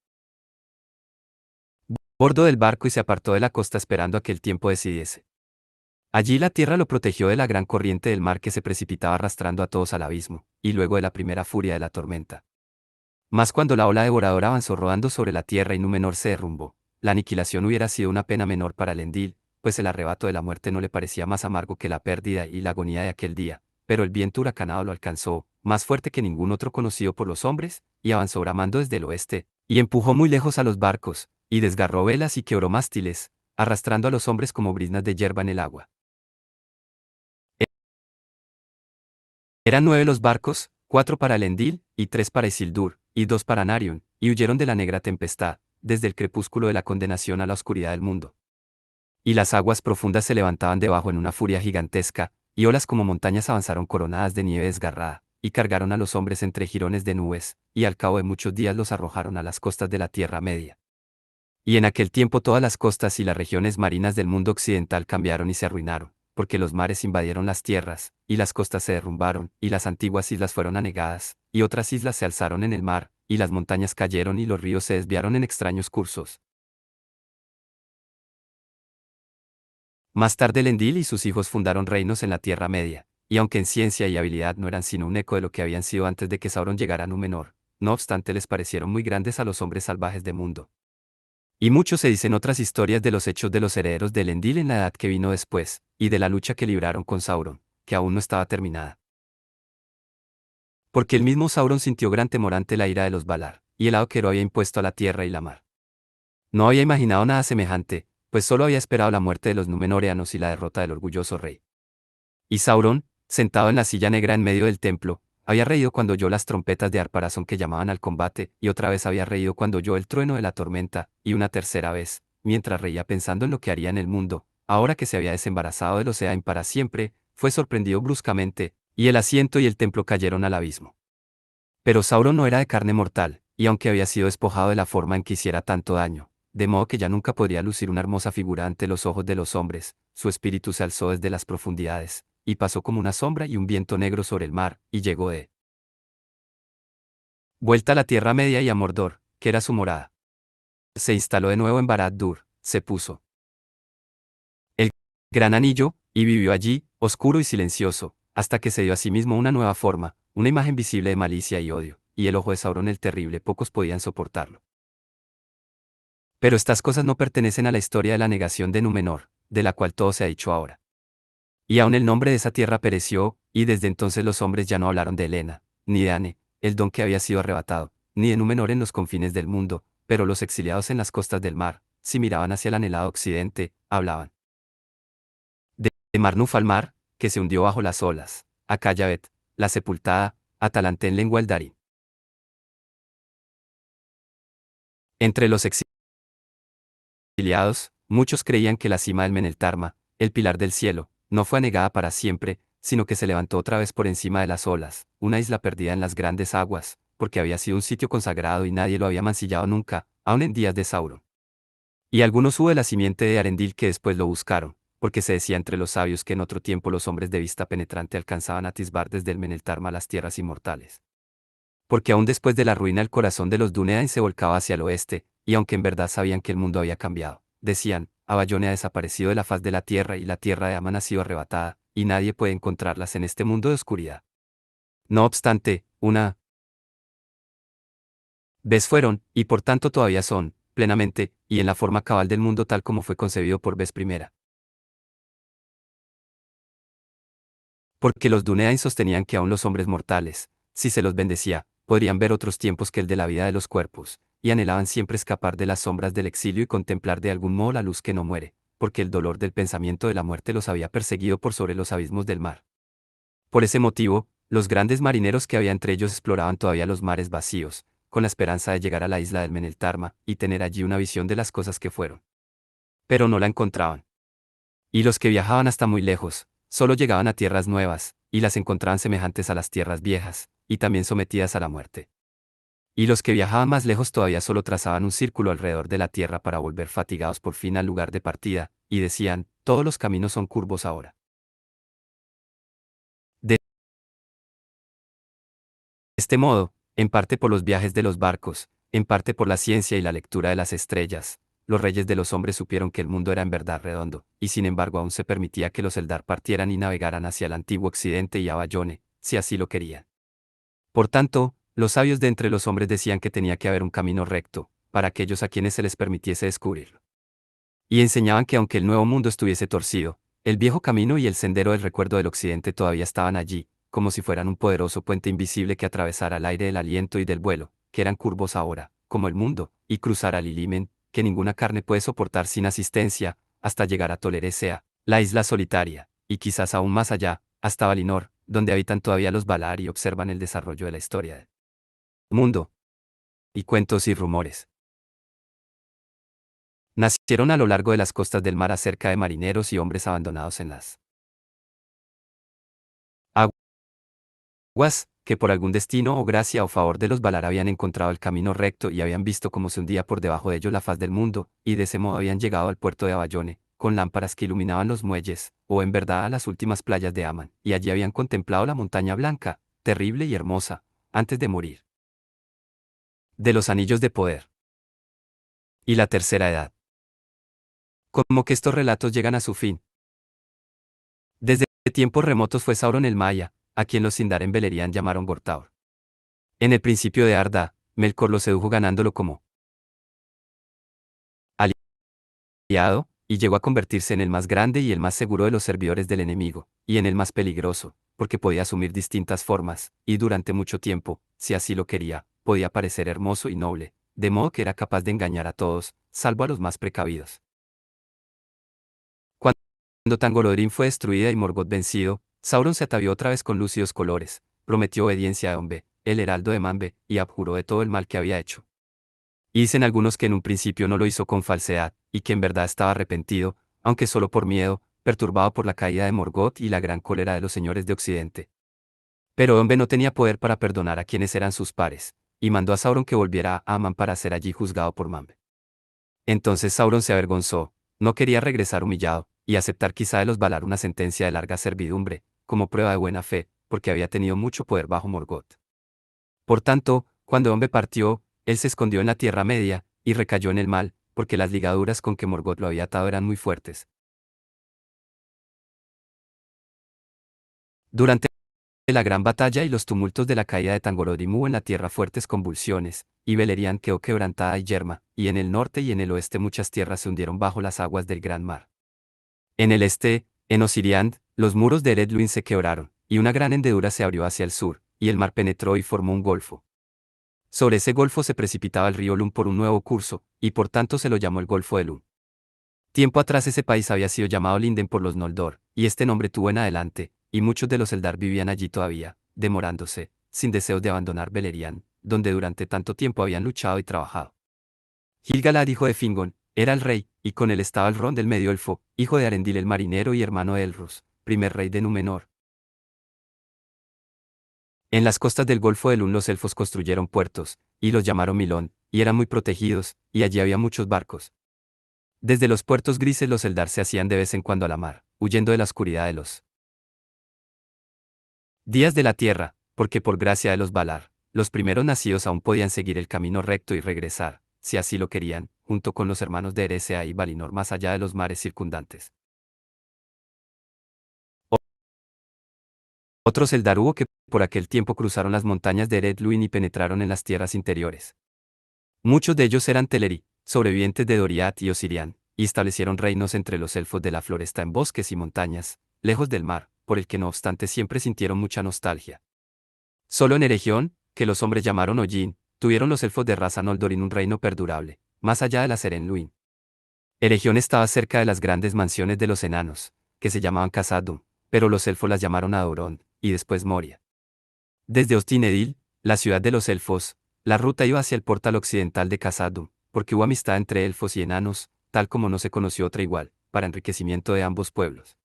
bordo del barco y se apartó de la costa esperando a que el tiempo decidiese. Allí la tierra lo protegió de la gran corriente del mar que se precipitaba arrastrando a todos al abismo, y luego de la primera furia de la tormenta. Mas cuando la ola devoradora avanzó rodando sobre la tierra y Númenor se derrumbó, la aniquilación hubiera sido una pena menor para Elendil, pues el arrebato de la muerte no le parecía más amargo que la pérdida y la agonía de aquel día, pero el viento huracanado lo alcanzó, más fuerte que ningún otro conocido por los hombres, y avanzó bramando desde el oeste, y empujó muy lejos a los barcos, y desgarró velas y quebró mástiles, arrastrando a los hombres como briznas de hierba en el agua. Eran 9 los barcos, 4 para Elendil, y 3 para Isildur, y 2 para Narion, y huyeron de la negra tempestad, desde el crepúsculo de la condenación a la oscuridad del mundo. Y las aguas profundas se levantaban debajo en una furia gigantesca, y olas como montañas avanzaron coronadas de nieve desgarrada, y cargaron a los hombres entre jirones de nubes, y al cabo de muchos días los arrojaron a las costas de la Tierra Media. Y en aquel tiempo todas las costas y las regiones marinas del mundo occidental cambiaron y se arruinaron, porque los mares invadieron las tierras, y las costas se derrumbaron, y las antiguas islas fueron anegadas, y otras islas se alzaron en el mar, y las montañas cayeron y los ríos se desviaron en extraños cursos. Más tarde Elendil y sus hijos fundaron reinos en la Tierra Media, y aunque en ciencia y habilidad no eran sino un eco de lo que habían sido antes de que Sauron llegara a Númenor, no obstante les parecieron muy grandes a los hombres salvajes de mundo. Y mucho se dicen otras historias de los hechos de los herederos de Elendil en la edad que vino después, y de la lucha que libraron con Sauron, que aún no estaba terminada. Porque el mismo Sauron sintió gran temor ante la ira de los Valar, y el hado que Ero había impuesto a la tierra y la mar. No había imaginado nada semejante, pues solo había esperado la muerte de los Númenóreanos y la derrota del orgulloso rey. Y Sauron, sentado en la silla negra en medio del templo, había reído cuando oyó las trompetas de Arparazón que llamaban al combate, y otra vez había reído cuando oyó el trueno de la tormenta, y una tercera vez, mientras reía pensando en lo que haría en el mundo, ahora que se había desembarazado del Oceán para siempre, fue sorprendido bruscamente, y el asiento y el templo cayeron al abismo. Pero Sauron no era de carne mortal, y aunque había sido despojado de la forma en que hiciera tanto daño, de modo que ya nunca podría lucir una hermosa figura ante los ojos de los hombres, su espíritu se alzó desde las profundidades, y pasó como una sombra y un viento negro sobre el mar, y llegó de vuelta a la Tierra Media y a Mordor, que era su morada. Se instaló de nuevo en Barad-dûr, se puso el gran anillo, y vivió allí, oscuro y silencioso, hasta que se dio a sí mismo una nueva forma, una imagen visible de malicia y odio, y el ojo de Sauron el terrible pocos podían soportarlo. Pero estas cosas no pertenecen a la historia de la negación de Númenor, de la cual todo se ha dicho ahora. Y aun el nombre de esa tierra pereció, y desde entonces los hombres ya no hablaron de Helena, ni de Ane, el don que había sido arrebatado, ni de Númenor en los confines del mundo, pero los exiliados en las costas del mar, si miraban hacia el anhelado occidente, hablaban de Marnúfalmar, que se hundió bajo las olas, a Cayabet, la sepultada, Atalante en lengua eldarín. Entre los exiliados, muchos creían que la cima del Meneltarma, el pilar del cielo, no fue anegada para siempre, sino que se levantó otra vez por encima de las olas, una isla perdida en las grandes aguas, porque había sido un sitio consagrado y nadie lo había mancillado nunca, aun en días de Sauron. Y algunos hubo de la simiente de Arendil que después lo buscaron, porque se decía entre los sabios que en otro tiempo los hombres de vista penetrante alcanzaban a atisbar desde el Meneltarma las tierras inmortales. Porque aún después de la ruina el corazón de los Dúnedain se volcaba hacia el oeste, y aunque en verdad sabían que el mundo había cambiado, decían, Abayone ha desaparecido de la faz de la tierra y la tierra de Aman ha sido arrebatada, y nadie puede encontrarlas en este mundo de oscuridad. No obstante, una vez fueron, y por tanto todavía son, plenamente, y en la forma cabal del mundo tal como fue concebido por vez primera. Porque los Dúnedain sostenían que aún los hombres mortales, si se los bendecía, podrían ver otros tiempos que el de la vida de los cuerpos, y anhelaban siempre escapar de las sombras del exilio y contemplar de algún modo la luz que no muere, porque el dolor del pensamiento de la muerte los había perseguido por sobre los abismos del mar. Por ese motivo, los grandes marineros que había entre ellos exploraban todavía los mares vacíos, con la esperanza de llegar a la isla del Meneltarma y tener allí una visión de las cosas que fueron. Pero no la encontraban. Y los que viajaban hasta muy lejos, solo llegaban a tierras nuevas, y las encontraban semejantes a las tierras viejas, y también sometidas a la muerte. Y los que viajaban más lejos todavía solo trazaban un círculo alrededor de la tierra para volver fatigados por fin al lugar de partida, y decían, todos los caminos son curvos ahora. De este modo, en parte por los viajes de los barcos, en parte por la ciencia y la lectura de las estrellas, los reyes de los hombres supieron que el mundo era en verdad redondo, y sin embargo aún se permitía que los Eldar partieran y navegaran hacia el antiguo occidente y a Bayone, si así lo querían. Por tanto, los sabios de entre los hombres decían que tenía que haber un camino recto, para aquellos a quienes se les permitiese descubrirlo. Y enseñaban que aunque el nuevo mundo estuviese torcido, el viejo camino y el sendero del recuerdo del occidente todavía estaban allí, como si fueran un poderoso puente invisible que atravesara el aire del aliento y del vuelo, que eran curvos ahora, como el mundo, y cruzara Lilimen, que ninguna carne puede soportar sin asistencia, hasta llegar a Toleresea, la isla solitaria, y quizás aún más allá, hasta Valinor, donde habitan todavía los Valar y observan el desarrollo de la historia del mundo. Y cuentos y rumores. Nacieron a lo largo de las costas del mar acerca de marineros y hombres abandonados en las aguas, que por algún destino o gracia o favor de los Valar habían encontrado el camino recto y habían visto cómo se hundía por debajo de ellos la faz del mundo, y de ese modo habían llegado al puerto de Abayone, con lámparas que iluminaban los muelles, o en verdad a las últimas playas de Aman, y allí habían contemplado la montaña blanca, terrible y hermosa, antes de morir. De los anillos de poder. Y la tercera edad. Como que estos relatos llegan a su fin, Desde tiempos remotos fue Sauron el Maya, a quien los Sindar en Beleriand llamaron Vortaur. En el principio de Arda, Melkor lo sedujo ganándolo como aliado, y llegó a convertirse en el más grande y el más seguro de los servidores del enemigo, y en el más peligroso, porque podía asumir distintas formas, y durante mucho tiempo, si así lo quería, podía parecer hermoso y noble, de modo que era capaz de engañar a todos, salvo a los más precavidos. Cuando Tangolorin fue destruida y Morgoth vencido, Sauron se atavió otra vez con lúcidos colores, prometió obediencia a Ombe, el heraldo de Manbe, y abjuró de todo el mal que había hecho. Y dicen algunos que en un principio no lo hizo con falsedad, y que en verdad estaba arrepentido, aunque solo por miedo, perturbado por la caída de Morgoth y la gran cólera de los señores de Occidente. Pero Ombe no tenía poder para perdonar a quienes eran sus pares, y mandó a Sauron que volviera a Aman para ser allí juzgado por Manbe. Entonces Sauron se avergonzó, no quería regresar humillado, y aceptar quizá de los Valar una sentencia de larga servidumbre, como prueba de buena fe, porque había tenido mucho poder bajo Morgoth. Por tanto, cuando Ombe partió, él se escondió en la Tierra Media, y recayó en el mal, porque las ligaduras con que Morgoth lo había atado eran muy fuertes. Durante la gran batalla y los tumultos de la caída de Tangolorim hubo en la tierra fuertes convulsiones, y Beleriand quedó quebrantada y yerma, y en el norte y en el oeste muchas tierras se hundieron bajo las aguas del gran mar. En el este, en Osiriand, los muros de Eredluin se quebraron, y una gran hendedura se abrió hacia el sur, y el mar penetró y formó un golfo. Sobre ese golfo se precipitaba el río Lum por un nuevo curso, y por tanto se lo llamó el Golfo de Lum. Tiempo atrás ese país había sido llamado Linden por los Noldor, y este nombre tuvo en adelante, y muchos de los Eldar vivían allí todavía, demorándose, sin deseos de abandonar Beleriand, donde durante tanto tiempo habían luchado y trabajado. Gil-galad, hijo de Fingon, era el rey, y con él estaba Elrond del Medio Elfo, hijo de Arendil el marinero y hermano de Elros, primer rey de Númenor. En las costas del Golfo de Lun los elfos construyeron puertos, y los llamaron Milón, y eran muy protegidos, y allí había muchos barcos. Desde los puertos grises los Eldar se hacían de vez en cuando a la mar, huyendo de la oscuridad de los días de la tierra, porque por gracia de los Valar, los primeros nacidos aún podían seguir el camino recto y regresar, si así lo querían, junto con los hermanos de Eresea y Valinor más allá de los mares circundantes. Otros Eldar hubo que por aquel tiempo cruzaron las montañas de Eredluin y penetraron en las tierras interiores. Muchos de ellos eran Teleri, sobrevivientes de Doriath y Osirian, y establecieron reinos entre los elfos de la floresta en bosques y montañas, lejos del mar, por el que no obstante siempre sintieron mucha nostalgia. Solo en Eregión, que los hombres llamaron Hollin, tuvieron los elfos de raza Noldorin un reino perdurable, más allá de la Serenluin. Eregión estaba cerca de las grandes mansiones de los enanos, que se llamaban Khazad-dûm, pero los elfos las llamaron Adorón, y después Moria. Desde Ostin-Edil, la ciudad de los elfos, la ruta iba hacia el portal occidental de Khazad-dûm, porque hubo amistad entre elfos y enanos, tal como no se conoció otra igual, para enriquecimiento de ambos pueblos.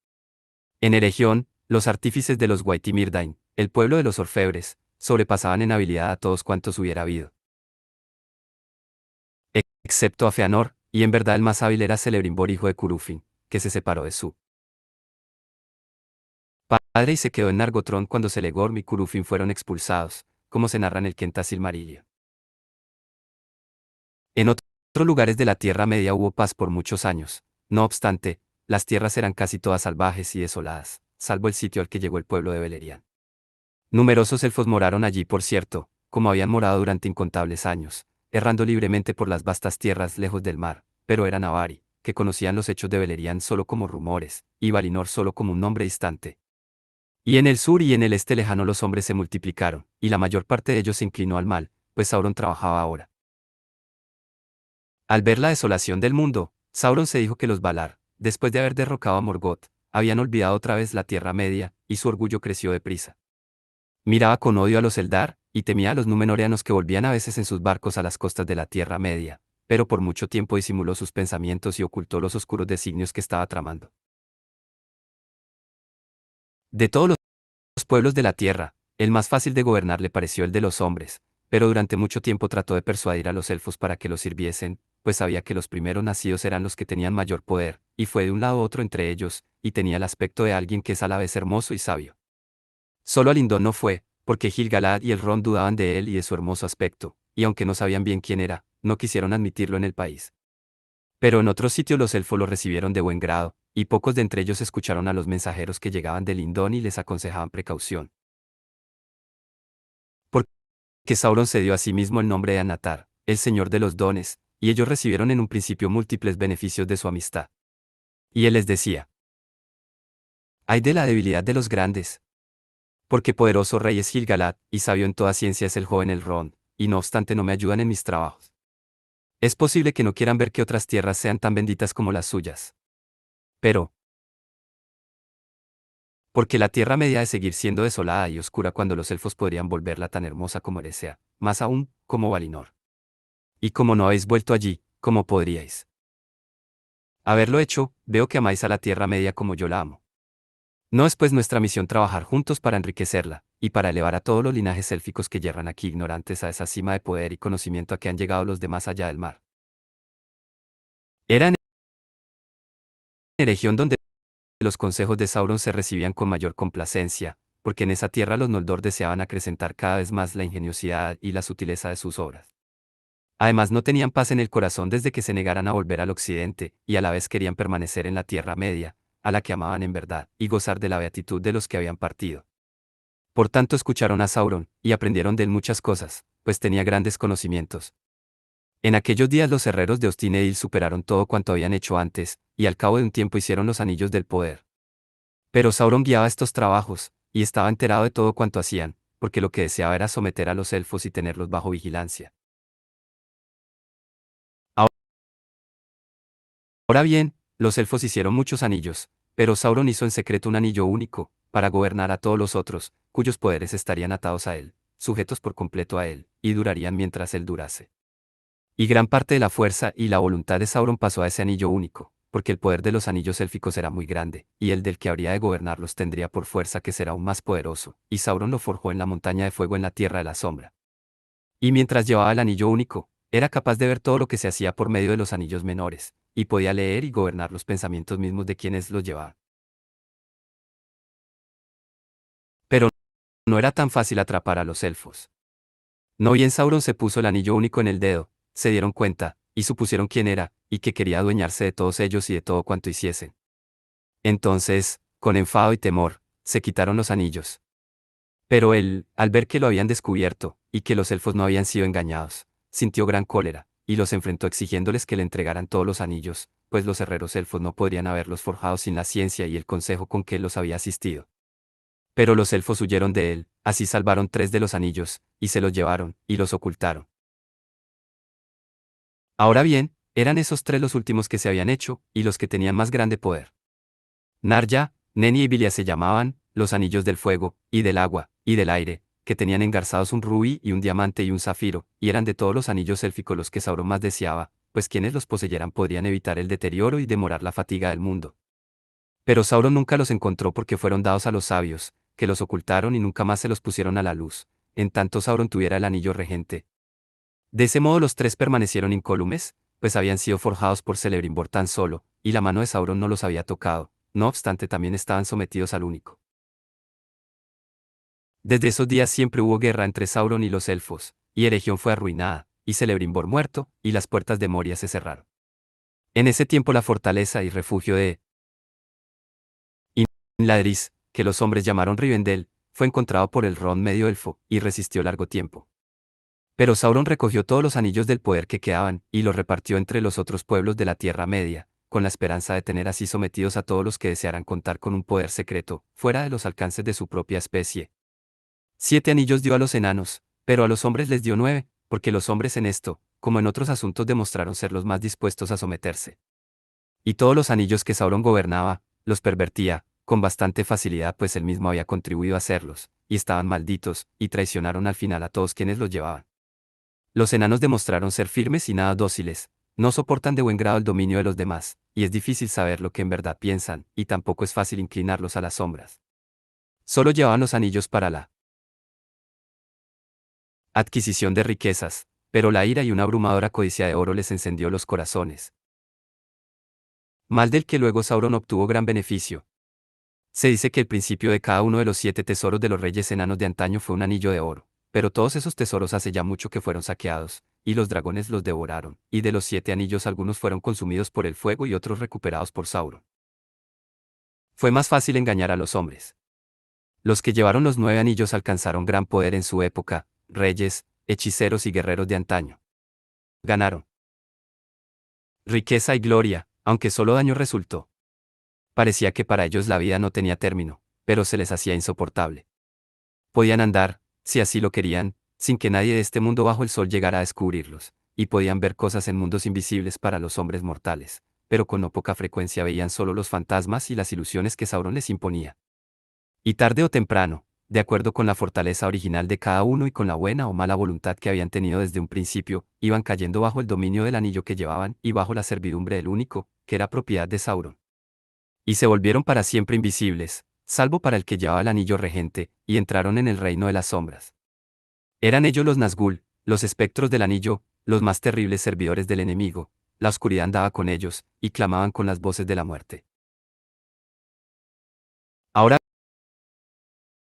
En Eregión, los artífices de los Waitimírdain, el pueblo de los orfebres, sobrepasaban en habilidad a todos cuantos hubiera habido. Excepto a Feanor, y en verdad el más hábil era Celebrimbor hijo de Curufin, que se separó de su padre y se quedó en Nargothrond cuando Celegorm y Curufin fueron expulsados, como se narra en el Quenta Silmarillion. En otros lugares de la Tierra Media hubo paz por muchos años, no obstante, las tierras eran casi todas salvajes y desoladas, salvo el sitio al que llegó el pueblo de Beleriand. Numerosos elfos moraron allí, por cierto, como habían morado durante incontables años, errando libremente por las vastas tierras lejos del mar, pero eran Avari, que conocían los hechos de Beleriand solo como rumores, y Valinor solo como un nombre distante. Y en el sur y en el este lejano los hombres se multiplicaron, y la mayor parte de ellos se inclinó al mal, pues Sauron trabajaba ahora. Al ver la desolación del mundo, Sauron se dijo que los Valar, después de haber derrocado a Morgoth, habían olvidado otra vez la Tierra Media, y su orgullo creció deprisa. Miraba con odio a los Eldar, y temía a los Númenóreanos que volvían a veces en sus barcos a las costas de la Tierra Media, pero por mucho tiempo disimuló sus pensamientos y ocultó los oscuros designios que estaba tramando. De todos los pueblos de la Tierra, el más fácil de gobernar le pareció el de los hombres, pero durante mucho tiempo trató de persuadir a los elfos para que los sirviesen, pues sabía que los primeros nacidos eran los que tenían mayor poder, y fue de un lado a otro entre ellos, y tenía el aspecto de alguien que es a la vez hermoso y sabio. Solo Alindón no fue, porque Gil-galad y Elrond dudaban de él y de su hermoso aspecto, y aunque no sabían bien quién era, no quisieron admitirlo en el país. Pero en otros sitios los elfos lo recibieron de buen grado, y pocos de entre ellos escucharon a los mensajeros que llegaban de Lindón y les aconsejaban precaución. Porque Sauron se dio a sí mismo el nombre de Anatar, el Señor de los dones, y ellos recibieron en un principio múltiples beneficios de su amistad. Y él les decía: «Ay de la debilidad de los grandes. Porque poderoso rey es Gil-galad, y sabio en toda ciencia es el joven Elrond, y no obstante no me ayudan en mis trabajos. Es posible que no quieran ver que otras tierras sean tan benditas como las suyas. Pero, porque la Tierra Media ha de seguir siendo desolada y oscura cuando los elfos podrían volverla tan hermosa como Eresea, más aún, como Valinor. Y como no habéis vuelto allí, ¿cómo podríais haberlo hecho? Veo que amáis a la Tierra Media como yo la amo. No es pues nuestra misión trabajar juntos para enriquecerla, y para elevar a todos los linajes élficos que yerran aquí ignorantes a esa cima de poder y conocimiento a que han llegado los demás allá del mar. Era en la región donde los consejos de Sauron se recibían con mayor complacencia, porque en esa tierra los Noldor deseaban acrecentar cada vez más la ingeniosidad y la sutileza de sus obras. Además no tenían paz en el corazón desde que se negaran a volver al occidente, y a la vez querían permanecer en la Tierra Media, a la que amaban en verdad, y gozar de la beatitud de los que habían partido. Por tanto escucharon a Sauron, y aprendieron de él muchas cosas, pues tenía grandes conocimientos. En aquellos días los herreros de Ostin-Edil superaron todo cuanto habían hecho antes, y al cabo de un tiempo hicieron los anillos del poder. Pero Sauron guiaba estos trabajos, y estaba enterado de todo cuanto hacían, porque lo que deseaba era someter a los elfos y tenerlos bajo vigilancia. Ahora bien, los elfos hicieron muchos anillos, pero Sauron hizo en secreto un anillo único, para gobernar a todos los otros, cuyos poderes estarían atados a él, sujetos por completo a él, y durarían mientras él durase. Y gran parte de la fuerza y la voluntad de Sauron pasó a ese anillo único, porque el poder de los anillos élficos era muy grande, y el del que habría de gobernarlos tendría por fuerza que será aún más poderoso, y Sauron lo forjó en la montaña de fuego en la tierra de la sombra. Y mientras llevaba el anillo único, era capaz de ver todo lo que se hacía por medio de los anillos menores, y podía leer y gobernar los pensamientos mismos de quienes los llevaban. Pero no era tan fácil atrapar a los elfos. No bien Sauron se puso el anillo único en el dedo, se dieron cuenta, y supusieron quién era, y que quería adueñarse de todos ellos y de todo cuanto hiciesen. Entonces, con enfado y temor, se quitaron los anillos. Pero él, al ver que lo habían descubierto, y que los elfos no habían sido engañados, sintió gran cólera, y los enfrentó exigiéndoles que le entregaran todos los anillos, pues los herreros elfos no podrían haberlos forjado sin la ciencia y el consejo con que él los había asistido. Pero los elfos huyeron de él, así salvaron 3 de los anillos, y se los llevaron, y los ocultaron. Ahora bien, eran esos 3 los últimos que se habían hecho, y los que tenían más grande poder. Narya, Neni y Vilia se llamaban, los anillos del fuego, y del agua, y del aire, que tenían engarzados un rubí y un diamante y un zafiro, y eran de todos los anillos élficos los que Sauron más deseaba, pues quienes los poseyeran podrían evitar el deterioro y demorar la fatiga del mundo. Pero Sauron nunca los encontró porque fueron dados a los sabios, que los ocultaron y nunca más se los pusieron a la luz, en tanto Sauron tuviera el anillo regente. De ese modo los 3 permanecieron incólumes, pues habían sido forjados por Celebrimbor tan solo, y la mano de Sauron no los había tocado, no obstante también estaban sometidos al único. Desde esos días siempre hubo guerra entre Sauron y los elfos, y Eregion fue arruinada, y Celebrimbor muerto, y las puertas de Moria se cerraron. En ese tiempo la fortaleza y refugio de Imladris, que los hombres llamaron Rivendell, fue encontrado por el Ron medio elfo, y resistió largo tiempo. Pero Sauron recogió todos los anillos del poder que quedaban, y los repartió entre los otros pueblos de la Tierra Media, con la esperanza de tener así sometidos a todos los que desearan contar con un poder secreto, fuera de los alcances de su propia especie. 7 anillos dio a los enanos, pero a los hombres les dio 9, porque los hombres en esto, como en otros asuntos demostraron ser los más dispuestos a someterse. Y todos los anillos que Sauron gobernaba, los pervertía, con bastante facilidad pues él mismo había contribuido a hacerlos, y estaban malditos, y traicionaron al final a todos quienes los llevaban. Los enanos demostraron ser firmes y nada dóciles, no soportan de buen grado el dominio de los demás, y es difícil saber lo que en verdad piensan, y tampoco es fácil inclinarlos a las sombras. Solo llevaban los anillos para la adquisición de riquezas, pero la ira y una abrumadora codicia de oro les encendió los corazones. Mal del que luego Sauron obtuvo gran beneficio. Se dice que el principio de cada uno de los 7 tesoros de los reyes enanos de antaño fue un anillo de oro, pero todos esos tesoros hace ya mucho que fueron saqueados, y los dragones los devoraron, y de los 7 anillos algunos fueron consumidos por el fuego y otros recuperados por Sauron. Fue más fácil engañar a los hombres. Los que llevaron los 9 anillos alcanzaron gran poder en su época, reyes, hechiceros y guerreros de antaño. Ganaron riqueza y gloria, aunque solo daño resultó. Parecía que para ellos la vida no tenía término, pero se les hacía insoportable. Podían andar, si así lo querían, sin que nadie de este mundo bajo el sol llegara a descubrirlos, y podían ver cosas en mundos invisibles para los hombres mortales, pero con no poca frecuencia veían solo los fantasmas y las ilusiones que Sauron les imponía. Y tarde o temprano, de acuerdo con la fortaleza original de cada uno y con la buena o mala voluntad que habían tenido desde un principio, iban cayendo bajo el dominio del anillo que llevaban y bajo la servidumbre del único, que era propiedad de Sauron. Y se volvieron para siempre invisibles, salvo para el que llevaba el anillo regente, y entraron en el reino de las sombras. Eran ellos los Nazgûl, los espectros del anillo, los más terribles servidores del enemigo. La oscuridad andaba con ellos, y clamaban con las voces de la muerte. Ahora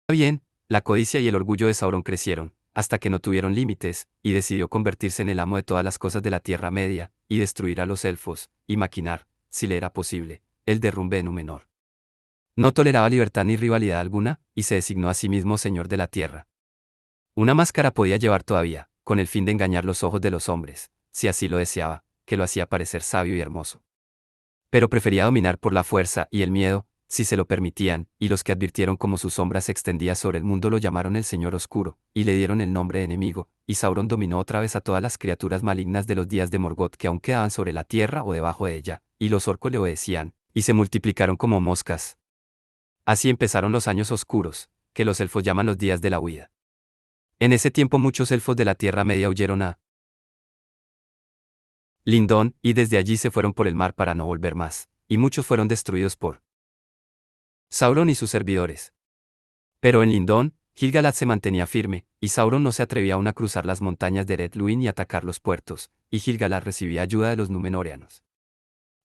bien, la codicia y el orgullo de Sauron crecieron, hasta que no tuvieron límites, y decidió convertirse en el amo de todas las cosas de la Tierra Media, y destruir a los elfos, y maquinar, si le era posible, el derrumbe de Númenor. No toleraba libertad ni rivalidad alguna, y se designó a sí mismo señor de la tierra. Una máscara podía llevar todavía, con el fin de engañar los ojos de los hombres, si así lo deseaba, que lo hacía parecer sabio y hermoso. Pero prefería dominar por la fuerza y el miedo, si se lo permitían, y los que advirtieron cómo su sombra se extendía sobre el mundo lo llamaron el Señor Oscuro, y le dieron el nombre de enemigo, y Sauron dominó otra vez a todas las criaturas malignas de los días de Morgoth que aún quedaban sobre la tierra o debajo de ella, y los orcos le obedecían, y se multiplicaron como moscas. Así empezaron los años oscuros, que los elfos llaman los días de la huida. En ese tiempo muchos elfos de la Tierra Media huyeron a Lindón, y desde allí se fueron por el mar para no volver más, y muchos fueron destruidos por Sauron y sus servidores. Pero en Lindón, Gil-galad se mantenía firme, y Sauron no se atrevía aún a cruzar las montañas de Red Luin y atacar los puertos, y Gil-galad recibía ayuda de los Númenóreanos.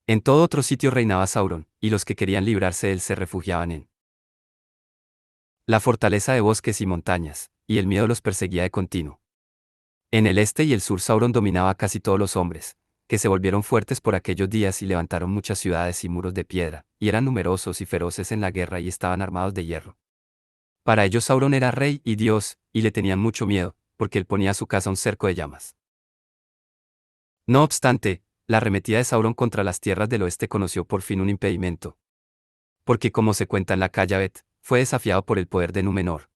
En todo otro sitio reinaba Sauron, y los que querían librarse de él se refugiaban en la fortaleza de bosques y montañas, y el miedo los perseguía de continuo. En el este y el sur Sauron dominaba a casi todos los hombres, que se volvieron fuertes por aquellos días y levantaron muchas ciudades y muros de piedra, y eran numerosos y feroces en la guerra y estaban armados de hierro. Para ellos Sauron era rey y dios, y le tenían mucho miedo, porque él ponía a su casa un cerco de llamas. No obstante, la arremetida de Sauron contra las tierras del oeste conoció por fin un impedimento. Porque como se cuenta en la Cállabeth, fue desafiado por el poder de Númenor.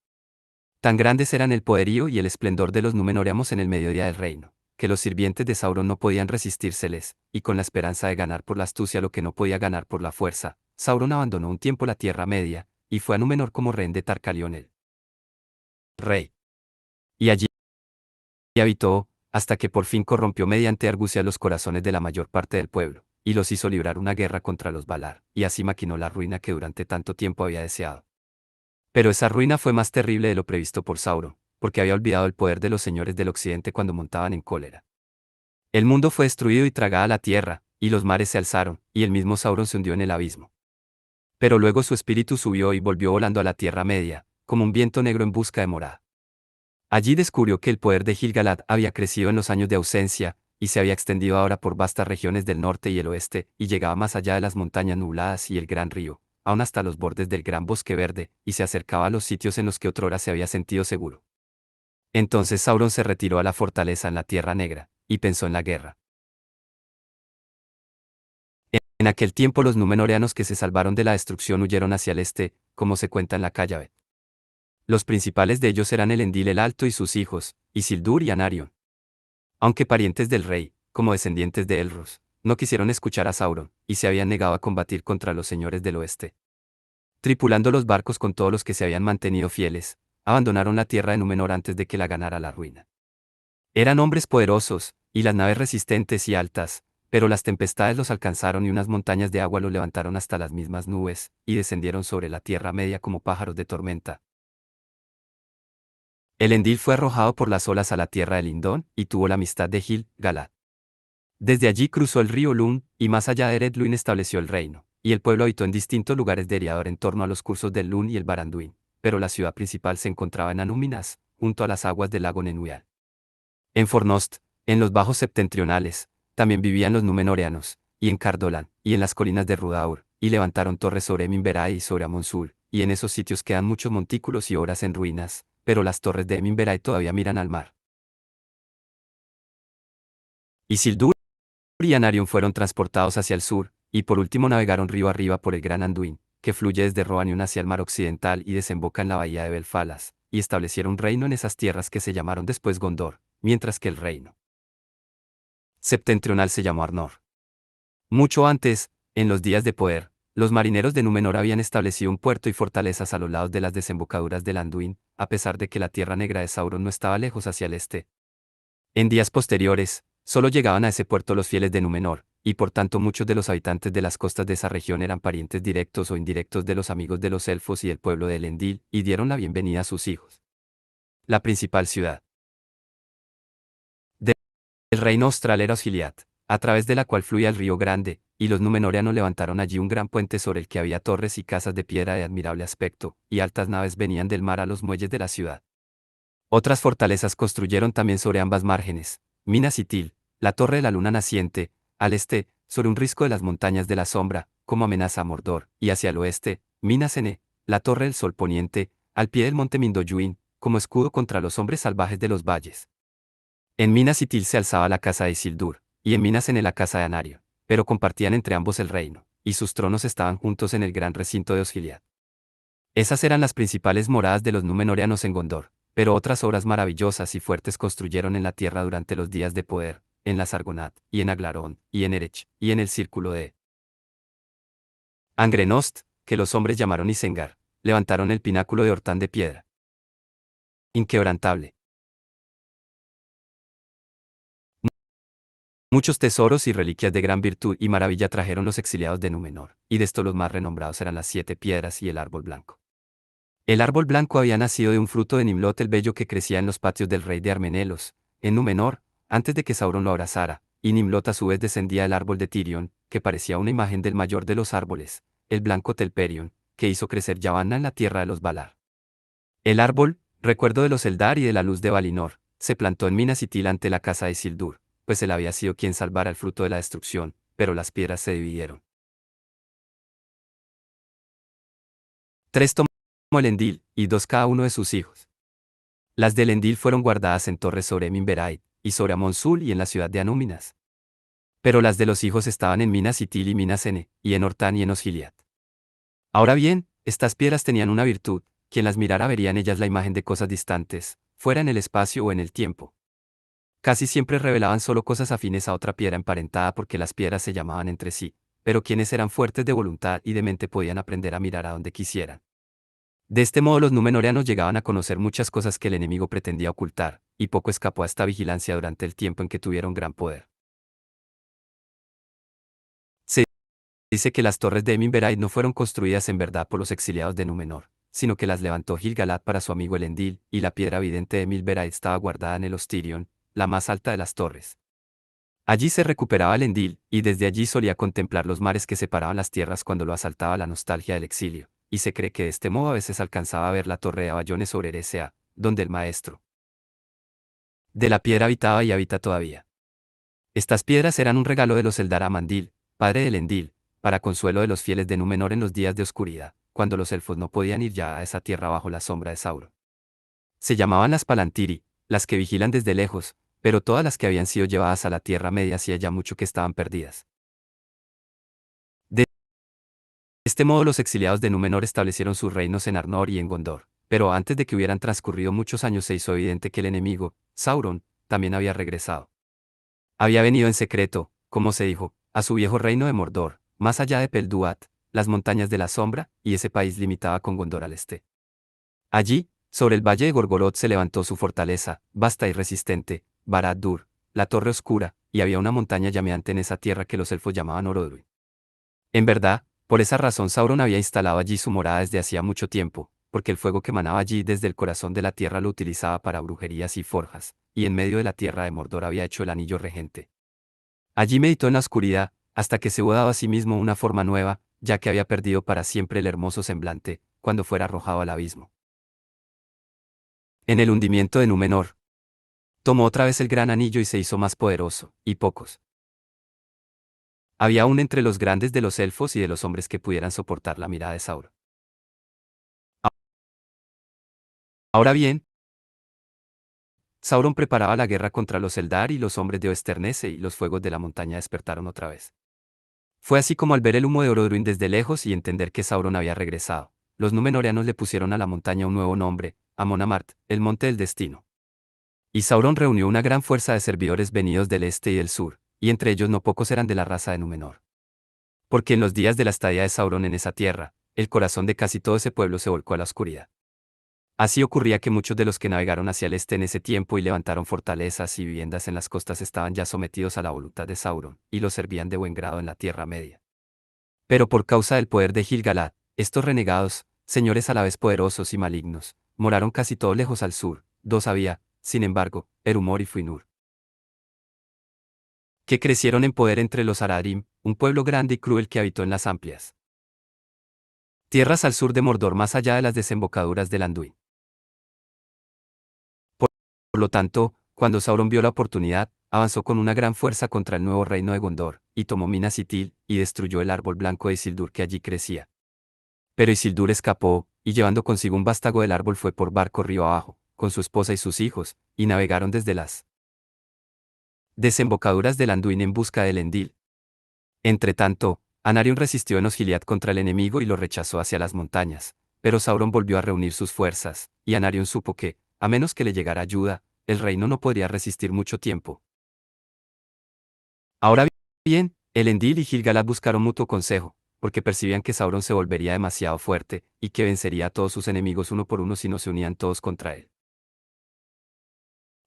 Tan grandes eran el poderío y el esplendor de los Númenóreanos en el mediodía del reino, que los sirvientes de Sauron no podían resistírseles, y con la esperanza de ganar por la astucia lo que no podía ganar por la fuerza, Sauron abandonó un tiempo la Tierra Media, y fue a Númenor como rehén de Tarkalion el rey. Y allí habitó, hasta que por fin corrompió mediante argucia los corazones de la mayor parte del pueblo, y los hizo librar una guerra contra los Valar, y así maquinó la ruina que durante tanto tiempo había deseado. Pero esa ruina fue más terrible de lo previsto por Sauron, porque había olvidado el poder de los señores del occidente cuando montaban en cólera. El mundo fue destruido y tragada la tierra, y los mares se alzaron, y el mismo Sauron se hundió en el abismo. Pero luego su espíritu subió y volvió volando a la Tierra Media, como un viento negro en busca de morada. Allí descubrió que el poder de Gil-galad había crecido en los años de ausencia, y se había extendido ahora por vastas regiones del norte y el oeste, y llegaba más allá de las montañas nubladas y el gran río, aún hasta los bordes del gran bosque verde, y se acercaba a los sitios en los que otrora se había sentido seguro. Entonces Sauron se retiró a la fortaleza en la Tierra Negra, y pensó en la guerra. En aquel tiempo los númenóreanos que se salvaron de la destrucción huyeron hacia el este, como se cuenta en la Cállabeth. Los principales de ellos eran Elendil el Alto y sus hijos, Isildur y Anarion. Aunque parientes del rey, como descendientes de Elros, no quisieron escuchar a Sauron, y se habían negado a combatir contra los señores del oeste. Tripulando los barcos con todos los que se habían mantenido fieles, abandonaron la tierra de Númenor antes de que la ganara la ruina. Eran hombres poderosos, y las naves resistentes y altas, pero las tempestades los alcanzaron y unas montañas de agua los levantaron hasta las mismas nubes, y descendieron sobre la Tierra Media como pájaros de tormenta. Elendil fue arrojado por las olas a la tierra de Lindón, y tuvo la amistad de Gil-galad. Desde allí cruzó el río Lún, y más allá de Ered Luin estableció el reino, y el pueblo habitó en distintos lugares de Eriador en torno a los cursos del Lún y el Baranduin, pero la ciudad principal se encontraba en Anúminas, junto a las aguas del lago Nenuial. En Fornost, en los bajos septentrionales, también vivían los númenóreanos, y en Cardolan, y en las colinas de Rudaur, y levantaron torres sobre Eminberai y sobre Amonsul, y en esos sitios quedan muchos montículos y obras en ruinas, pero las torres de Eminberai todavía miran al mar. Isildur y Anarion fueron transportados hacia el sur, y por último navegaron río arriba por el gran Anduin, que fluye desde Roanion hacia el mar occidental y desemboca en la bahía de Belfalas, y establecieron reino en esas tierras que se llamaron después Gondor, mientras que el reino septentrional se llamó Arnor. Mucho antes, en los días de poder, los marineros de Númenor habían establecido un puerto y fortalezas a los lados de las desembocaduras del Anduin, a pesar de que la tierra negra de Sauron no estaba lejos hacia el este. En días posteriores, solo llegaban a ese puerto los fieles de Númenor, y por tanto muchos de los habitantes de las costas de esa región eran parientes directos o indirectos de los amigos de los elfos y del pueblo de Elendil, y dieron la bienvenida a sus hijos. La principal ciudad del reino austral era Osgiliath, a través de la cual fluía el río Grande, y los númenóreanos levantaron allí un gran puente sobre el que había torres y casas de piedra de admirable aspecto, y altas naves venían del mar a los muelles de la ciudad. Otras fortalezas construyeron también sobre ambas márgenes, Minas y Til, la torre de la luna naciente, al este, sobre un risco de las montañas de la sombra, como amenaza a Mordor, y hacia el oeste, Minas Ene, la torre del sol poniente, al pie del monte Mindoyuin, como escudo contra los hombres salvajes de los valles. En Minas y Til se alzaba la casa de Isildur, y en Minas Ene la casa de Anarion, pero compartían entre ambos el reino, y sus tronos estaban juntos en el gran recinto de Osgiliath. Esas eran las principales moradas de los númenóreanos en Gondor, pero otras obras maravillosas y fuertes construyeron en la tierra durante los días de poder, en la Sargonath, y en Aglarón, y en Erech, y en el círculo de Angrenost, que los hombres llamaron Isengar, levantaron el pináculo de hortán de piedra. Inquebrantable. Muchos tesoros y reliquias de gran virtud y maravilla trajeron los exiliados de Númenor, y de estos los más renombrados eran las 7 piedras y el árbol blanco. El árbol blanco había nacido de un fruto de Nimlot el bello que crecía en los patios del rey de Armenelos, en Númenor, antes de que Sauron lo abrazara, y Nimlot a su vez descendía del árbol de Tirion, que parecía una imagen del mayor de los árboles, el blanco Telperion, que hizo crecer Yavanna en la tierra de los Valar. El árbol, recuerdo de los Eldar y de la luz de Valinor, se plantó en Minas Ithil ante la casa de Isildur, pues él había sido quien salvara el fruto de la destrucción, pero las piedras se dividieron. 3 tomó Elendil, y 2 cada uno de sus hijos. Las de Elendil fueron guardadas en torres sobre Minberai, y sobre Amonsul y en la ciudad de Anúminas. Pero las de los hijos estaban en Minas Ithil y Minas Ene, y en Hortán y en Osgiliath. Ahora bien, estas piedras tenían una virtud: quien las mirara vería en ellas la imagen de cosas distantes, fuera en el espacio o en el tiempo. Casi siempre revelaban solo cosas afines a otra piedra emparentada porque las piedras se llamaban entre sí, pero quienes eran fuertes de voluntad y de mente podían aprender a mirar a donde quisieran. De este modo los númenóreanos llegaban a conocer muchas cosas que el enemigo pretendía ocultar, y poco escapó a esta vigilancia durante el tiempo en que tuvieron gran poder. Se dice que las torres de Eminberai no fueron construidas en verdad por los exiliados de Númenor, sino que las levantó Gil-galad para su amigo Elendil, y la piedra vidente de Eminberai estaba guardada en el Ostirion, la más alta de las torres. Allí se recuperaba Elendil, y desde allí solía contemplar los mares que separaban las tierras cuando lo asaltaba la nostalgia del exilio, y se cree que de este modo a veces alcanzaba a ver la torre de Avallones sobre Eresea, donde el maestro de la piedra habitaba y habita todavía. Estas piedras eran un regalo de los Eldar a Mandil, padre de Elendil, para consuelo de los fieles de Númenor en los días de oscuridad, cuando los elfos no podían ir ya a esa tierra bajo la sombra de Sauron. Se llamaban las Palantiri, las que vigilan desde lejos, pero todas las que habían sido llevadas a la Tierra Media hacía ya mucho que estaban perdidas. De este modo los exiliados de Númenor establecieron sus reinos en Arnor y en Gondor, pero antes de que hubieran transcurrido muchos años se hizo evidente que el enemigo, Sauron, también había regresado. Había venido en secreto, como se dijo, a su viejo reino de Mordor, más allá de Pelduat, las montañas de la sombra, y ese país limitaba con Gondor al este. Allí, sobre el valle de Gorgoroth se levantó su fortaleza, vasta y resistente, Barad-dûr, la torre oscura, y había una montaña llameante en esa tierra que los elfos llamaban Orodruin. En verdad, por esa razón Sauron había instalado allí su morada desde hacía mucho tiempo, porque el fuego que emanaba allí desde el corazón de la tierra lo utilizaba para brujerías y forjas, y en medio de la tierra de Mordor había hecho el anillo regente. Allí meditó en la oscuridad, hasta que se hubo dado a sí mismo una forma nueva, ya que había perdido para siempre el hermoso semblante, cuando fuera arrojado al abismo. En el hundimiento de Númenor, tomó otra vez el gran anillo y se hizo más poderoso, y pocos Había aún entre los grandes de los elfos y de los hombres que pudieran soportar la mirada de Sauron. Ahora bien, Sauron preparaba la guerra contra los Eldar y los hombres de Oesternese y los fuegos de la montaña despertaron otra vez. Fue así como al ver el humo de Orodruin desde lejos y entender que Sauron había regresado, los Númenóreanos le pusieron a la montaña un nuevo nombre, Amon Amart, el Monte del Destino. Y Sauron reunió una gran fuerza de servidores venidos del este y del sur, y entre ellos no pocos eran de la raza de Númenor. Porque en los días de la estadía de Sauron en esa tierra, el corazón de casi todo ese pueblo se volcó a la oscuridad. Así ocurría que muchos de los que navegaron hacia el este en ese tiempo y levantaron fortalezas y viviendas en las costas estaban ya sometidos a la voluntad de Sauron, y los servían de buen grado en la Tierra Media. Pero por causa del poder de Gil-galad, estos renegados, señores a la vez poderosos y malignos, moraron casi todos lejos al sur. Dos había, sin embargo, Erumor y Fuinur, que crecieron en poder entre los Aradim, un pueblo grande y cruel que habitó en las amplias tierras al sur de Mordor más allá de las desembocaduras del Anduin. Por lo tanto, cuando Sauron vio la oportunidad, avanzó con una gran fuerza contra el nuevo reino de Gondor, y tomó Minas Ithil, y destruyó el árbol blanco de Isildur que allí crecía. Pero Isildur escapó, y llevando consigo un vástago del árbol fue por barco río abajo, con su esposa y sus hijos, y navegaron desde las desembocaduras del Anduin en busca del Endil. Entretanto, Anarion resistió en Osgiliath contra el enemigo y lo rechazó hacia las montañas, pero Sauron volvió a reunir sus fuerzas, y Anarion supo que, a menos que le llegara ayuda, el reino no podría resistir mucho tiempo. Ahora bien, Elendil y Gil-galad buscaron mutuo consejo, porque percibían que Sauron se volvería demasiado fuerte, y que vencería a todos sus enemigos uno por uno si no se unían todos contra él.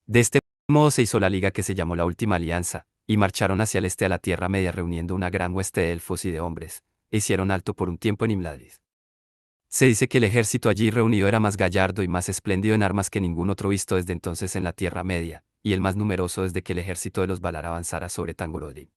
De este modo se hizo la liga que se llamó la Última Alianza, y marcharon hacia el este a la Tierra Media reuniendo una gran hueste de elfos y de hombres, e hicieron alto por un tiempo en Imladris. Se dice que el ejército allí reunido era más gallardo y más espléndido en armas que ningún otro visto desde entonces en la Tierra Media, y el más numeroso desde que el ejército de los Valar avanzara sobre Tangorothrim.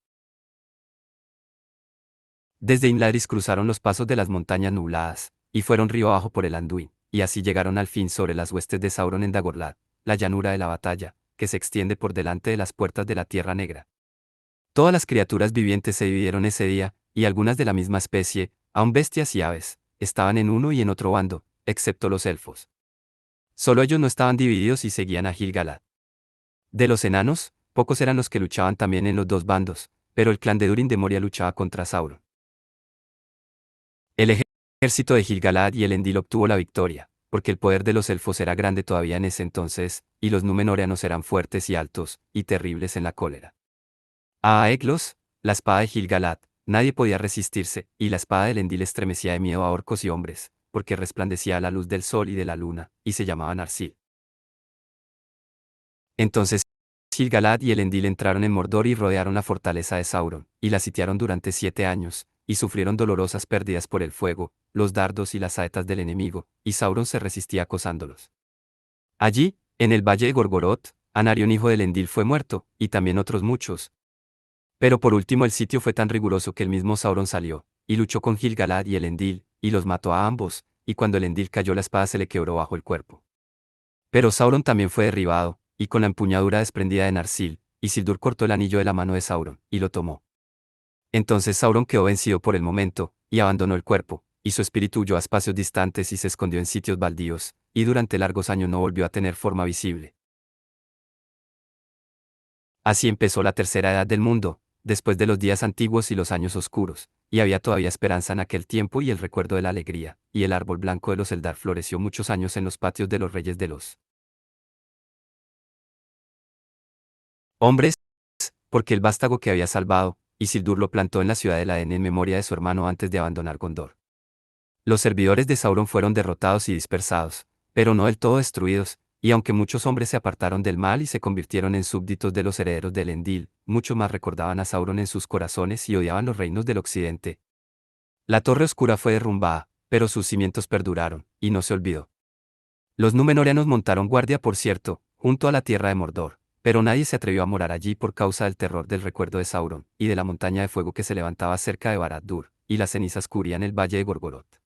Desde Imladris cruzaron los pasos de las montañas nubladas, y fueron río abajo por el Anduin, y así llegaron al fin sobre las huestes de Sauron en Dagorlad, la llanura de la batalla, que se extiende por delante de las puertas de la Tierra Negra. Todas las criaturas vivientes se dividieron ese día, y algunas de la misma especie, aun bestias y aves, estaban en uno y en otro bando, excepto los elfos. Solo ellos no estaban divididos y seguían a Gil-galad. De los enanos, pocos eran los que luchaban también en los dos bandos, pero el clan de Durin de Moria luchaba contra Sauron. El ejército de Gil-galad y Elendil obtuvo la victoria, porque el poder de los elfos era grande todavía en ese entonces, y los númenóreanos eran fuertes y altos, y terribles en la cólera. A Aeglos, la espada de Gil-galad, nadie podía resistirse, y la espada de Elendil estremecía de miedo a orcos y hombres, porque resplandecía a la luz del sol y de la luna, y se llamaba Narsil. Entonces Gil-galad y Elendil entraron en Mordor y rodearon la fortaleza de Sauron, y la sitiaron durante 7 años, y sufrieron dolorosas pérdidas por el fuego, los dardos y las saetas del enemigo, y Sauron se resistía acosándolos. Allí, en el valle de Gorgoroth, Anarion hijo de Elendil fue muerto, y también otros muchos. Pero por último el sitio fue tan riguroso que el mismo Sauron salió, y luchó con Gil-galad y Elendil, y los mató a ambos, y cuando Elendil cayó la espada se le quebró bajo el cuerpo. Pero Sauron también fue derribado, y con la empuñadura desprendida de Narsil, Isildur cortó el anillo de la mano de Sauron, y lo tomó. Entonces Sauron quedó vencido por el momento, y abandonó el cuerpo, y su espíritu huyó a espacios distantes y se escondió en sitios baldíos, y durante largos años no volvió a tener forma visible. Así empezó la tercera edad del mundo, después de los días antiguos y los años oscuros, y había todavía esperanza en aquel tiempo y el recuerdo de la alegría, y el árbol blanco de los Eldar floreció muchos años en los patios de los reyes de los hombres, porque el vástago que había salvado, Isildur lo plantó en la ciudad de Laen en memoria de su hermano antes de abandonar Gondor. Los servidores de Sauron fueron derrotados y dispersados, pero no del todo destruidos, y aunque muchos hombres se apartaron del mal y se convirtieron en súbditos de los herederos de Elendil, muchos más recordaban a Sauron en sus corazones y odiaban los reinos del occidente. La Torre Oscura fue derrumbada, pero sus cimientos perduraron, y no se olvidó. Los númenóreanos montaron guardia, por cierto, junto a la tierra de Mordor, pero nadie se atrevió a morar allí por causa del terror del recuerdo de Sauron, y de la montaña de fuego que se levantaba cerca de Barad-dûr, y las cenizas cubrían el valle de Gorgoroth.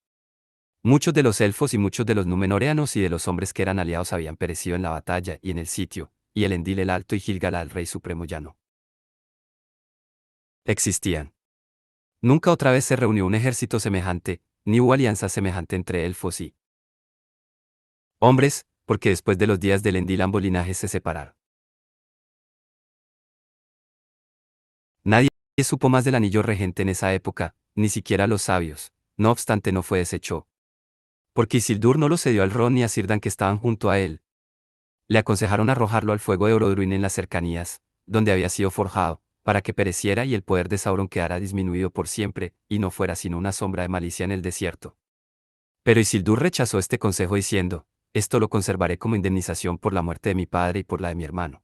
Muchos de los elfos y muchos de los númenóreanos y de los hombres que eran aliados habían perecido en la batalla y en el sitio, y Elendil el Alto y Gil-galad el Rey Supremo ya no existían. Nunca otra vez se reunió un ejército semejante, ni hubo alianza semejante entre elfos y hombres, porque después de los días del Elendil ambos linajes se separaron. Nadie supo más del anillo regente en esa época, ni siquiera los sabios, no obstante no fue deshecho. Porque Isildur no lo cedió al Ron ni a Círdan que estaban junto a él. Le aconsejaron arrojarlo al fuego de Orodruin en las cercanías, donde había sido forjado, para que pereciera y el poder de Sauron quedara disminuido por siempre, y no fuera sino una sombra de malicia en el desierto. Pero Isildur rechazó este consejo diciendo, esto lo conservaré como indemnización por la muerte de mi padre y por la de mi hermano.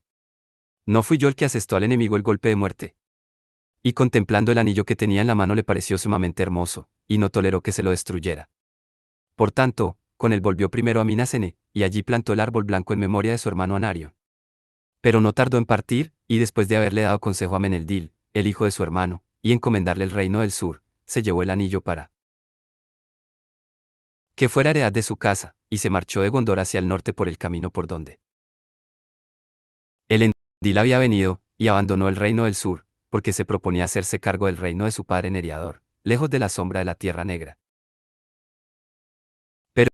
No fui yo el que asestó al enemigo el golpe de muerte. Y contemplando el anillo que tenía en la mano le pareció sumamente hermoso, y no toleró que se lo destruyera. Por tanto, con él volvió primero a Minasene, y allí plantó el árbol blanco en memoria de su hermano Anario. Pero no tardó en partir, y después de haberle dado consejo a Meneldil, el hijo de su hermano, y encomendarle el reino del sur, se llevó el anillo para que fuera heredad de su casa, y se marchó de Gondor hacia el norte por el camino por donde Elendil había venido, y abandonó el reino del sur, porque se proponía hacerse cargo del reino de su padre Neriador, lejos de la sombra de la Tierra Negra. Pero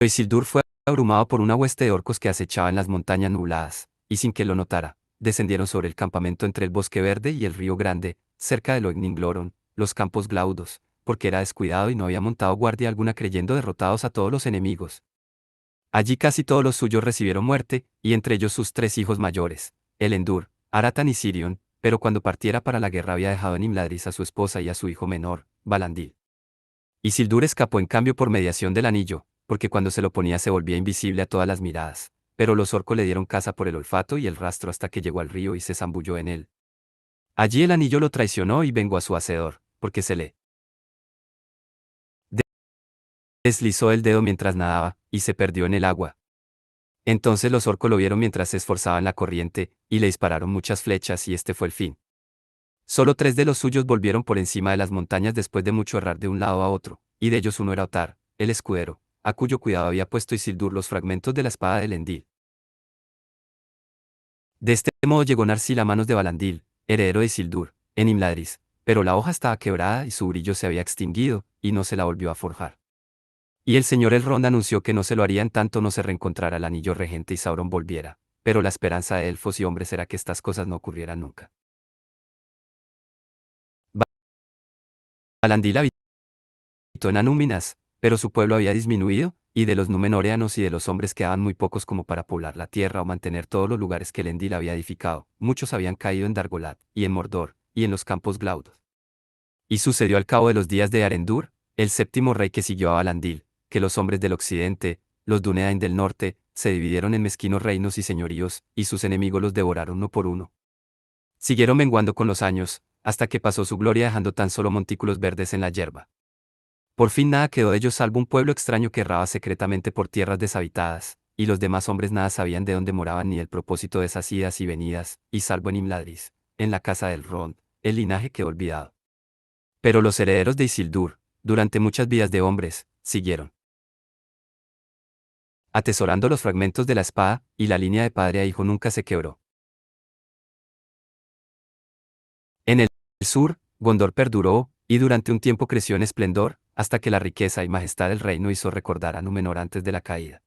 Isildur fue abrumado por una hueste de orcos que acechaba en las montañas nubladas, y sin que lo notara, descendieron sobre el campamento entre el bosque verde y el río grande, cerca de Loigningloron, los campos Glaudos, porque era descuidado y no había montado guardia alguna creyendo derrotados a todos los enemigos. Allí casi todos los suyos recibieron muerte, y entre ellos sus tres hijos mayores, Elendur, Aratan y Sirion, pero cuando partiera para la guerra había dejado en Imladris a su esposa y a su hijo menor, Balandil. Isildur escapó en cambio por mediación del anillo, porque cuando se lo ponía se volvía invisible a todas las miradas, pero los orcos le dieron caza por el olfato y el rastro hasta que llegó al río y se zambulló en él. Allí el anillo lo traicionó y vengó a su hacedor, porque se le deslizó el dedo mientras nadaba, y se perdió en el agua. Entonces los orcos lo vieron mientras se esforzaba en la corriente, y le dispararon muchas flechas y este fue el fin. Solo 3 de los suyos volvieron por encima de las montañas después de mucho errar de un lado a otro, y de ellos uno era Otar, el escudero, a cuyo cuidado había puesto Isildur los fragmentos de la espada de Elendil. De este modo llegó Narsil a manos de Balandil, heredero de Isildur, en Imladris, pero la hoja estaba quebrada y su brillo se había extinguido, y no se la volvió a forjar. Y el señor Elrond anunció que no se lo haría en tanto no se reencontrara el anillo regente y Sauron volviera, pero la esperanza de elfos y hombres era que estas cosas no ocurrieran nunca. Balandil habitó en Anúminas, pero su pueblo había disminuido, y de los Númenóreanos y de los hombres quedaban muy pocos como para poblar la tierra o mantener todos los lugares que Elendil había edificado, muchos habían caído en Dargolat, y en Mordor, y en los campos Glaudos. Y sucedió al cabo de los días de Arendur, el séptimo rey que siguió a Balandil, que los hombres del occidente, los Dúnedain del norte, se dividieron en mezquinos reinos y señoríos, y sus enemigos los devoraron uno por uno. Siguieron menguando con los años, hasta que pasó su gloria dejando tan solo montículos verdes en la yerba. Por fin nada quedó de ellos salvo un pueblo extraño que erraba secretamente por tierras deshabitadas, y los demás hombres nada sabían de dónde moraban ni el propósito de esas idas y venidas, y salvo en Imladris, en la casa del Rond, el linaje quedó olvidado. Pero los herederos de Isildur, durante muchas vidas de hombres, siguieron atesorando los fragmentos de la espada, y la línea de padre a hijo nunca se quebró. En el sur, Gondor perduró, y durante un tiempo creció en esplendor, hasta que la riqueza y majestad del reino hizo recordar a Númenor antes de la caída.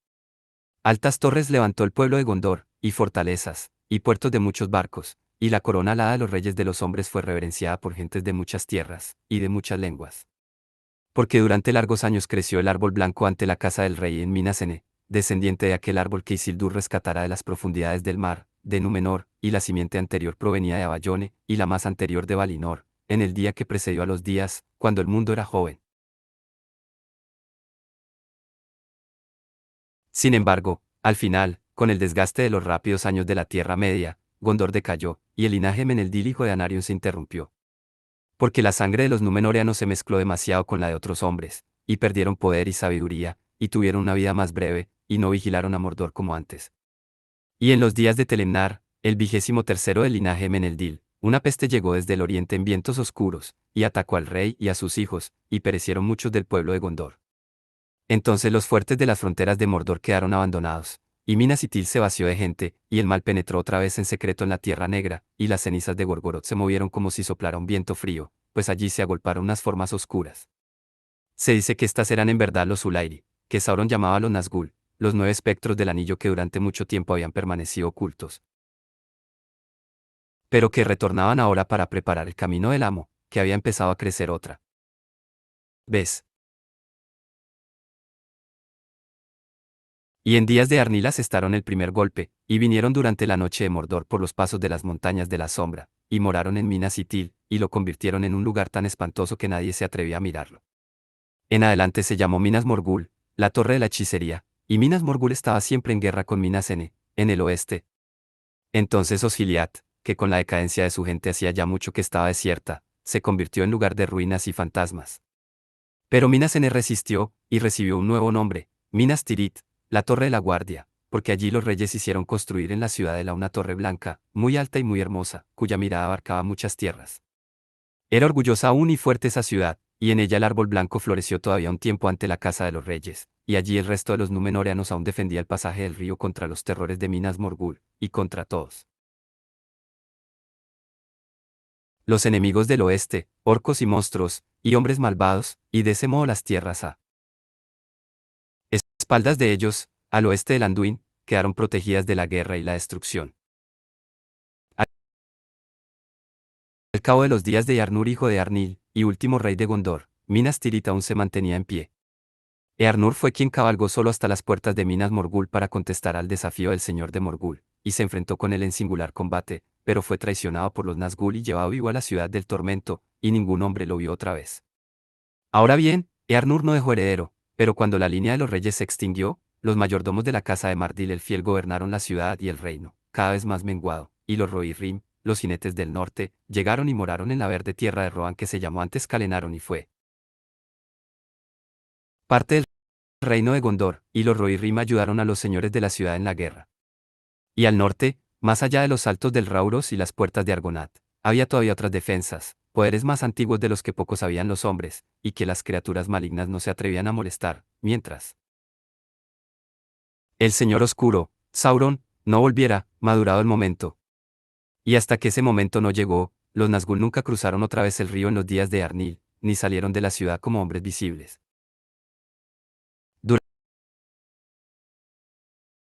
Altas torres levantó el pueblo de Gondor, y fortalezas, y puertos de muchos barcos, y la corona alada de los reyes de los hombres fue reverenciada por gentes de muchas tierras, y de muchas lenguas. Porque durante largos años creció el árbol blanco ante la casa del rey en Minasene, descendiente de aquel árbol que Isildur rescatara de las profundidades del mar, de Númenor, y la simiente anterior provenía de Abayone, y la más anterior de Valinor, en el día que precedió a los días, cuando el mundo era joven. Sin embargo, al final, con el desgaste de los rápidos años de la Tierra Media, Gondor decayó, y el linaje Meneldil hijo de Anarion se interrumpió. Porque la sangre de los Númenóreanos se mezcló demasiado con la de otros hombres, y perdieron poder y sabiduría, y tuvieron una vida más breve, y no vigilaron a Mordor como antes. Y en los días de Telemnar, el 23º del linaje Meneldil, una peste llegó desde el oriente en vientos oscuros, y atacó al rey y a sus hijos, y perecieron muchos del pueblo de Gondor. Entonces los fuertes de las fronteras de Mordor quedaron abandonados, y Minas Ithil se vació de gente, y el mal penetró otra vez en secreto en la Tierra Negra, y las cenizas de Gorgoroth se movieron como si soplara un viento frío, pues allí se agolparon unas formas oscuras. Se dice que estas eran en verdad los Ulairi, que Sauron llamaba los Nazgûl, los 9 espectros del anillo que durante mucho tiempo habían permanecido ocultos, pero que retornaban ahora para preparar el camino del amo, que había empezado a crecer otra vez. Y en días de Arnil asestaron el primer golpe, y vinieron durante la noche de Mordor por los pasos de las montañas de la sombra, y moraron en Minas Ithil, y lo convirtieron en un lugar tan espantoso que nadie se atrevía a mirarlo. En adelante se llamó Minas Morgul, la torre de la hechicería, y Minas Morgul estaba siempre en guerra con Minas Ene, en el oeste. Entonces Osgiliath, que con la decadencia de su gente hacía ya mucho que estaba desierta, se convirtió en lugar de ruinas y fantasmas. Pero Minas Ene resistió, y recibió un nuevo nombre, Minas Tirith, la torre de la guardia, porque allí los reyes hicieron construir en la ciudadela una torre blanca, muy alta y muy hermosa, cuya mirada abarcaba muchas tierras. Era orgullosa aún y fuerte esa ciudad, y en ella el árbol blanco floreció todavía un tiempo ante la casa de los reyes, y allí el resto de los númenóreanos aún defendía el pasaje del río contra los terrores de Minas Morgul, y contra todos los enemigos del oeste, orcos y monstruos, y hombres malvados, y de ese modo las tierras a espaldas de ellos, al oeste del Anduin, quedaron protegidas de la guerra y la destrucción. Al cabo de los días de Yarnur hijo de Arnil, y último rey de Gondor, Minas Tirith aún se mantenía en pie. Earnur fue quien cabalgó solo hasta las puertas de Minas Morgul para contestar al desafío del señor de Morgul, y se enfrentó con él en singular combate, pero fue traicionado por los Nazgûl y llevado vivo a la ciudad del tormento, y ningún hombre lo vio otra vez. Ahora bien, Earnur no dejó heredero, pero cuando la línea de los reyes se extinguió, los mayordomos de la casa de Mardil el Fiel gobernaron la ciudad y el reino, cada vez más menguado, y los Rohirrim, los jinetes del norte, llegaron y moraron en la verde tierra de Rohan que se llamó antes Calenaron y fue parte del reino de Gondor, y los Rohirrim ayudaron a los señores de la ciudad en la guerra. Y al norte, más allá de los saltos del Rauros y las puertas de Argonath, había todavía otras defensas, poderes más antiguos de los que pocos sabían los hombres, y que las criaturas malignas no se atrevían a molestar, mientras el Señor Oscuro, Sauron, no volviera, madurado el momento. Y hasta que ese momento no llegó, los Nazgûl nunca cruzaron otra vez el río en los días de Arnil, ni salieron de la ciudad como hombres visibles.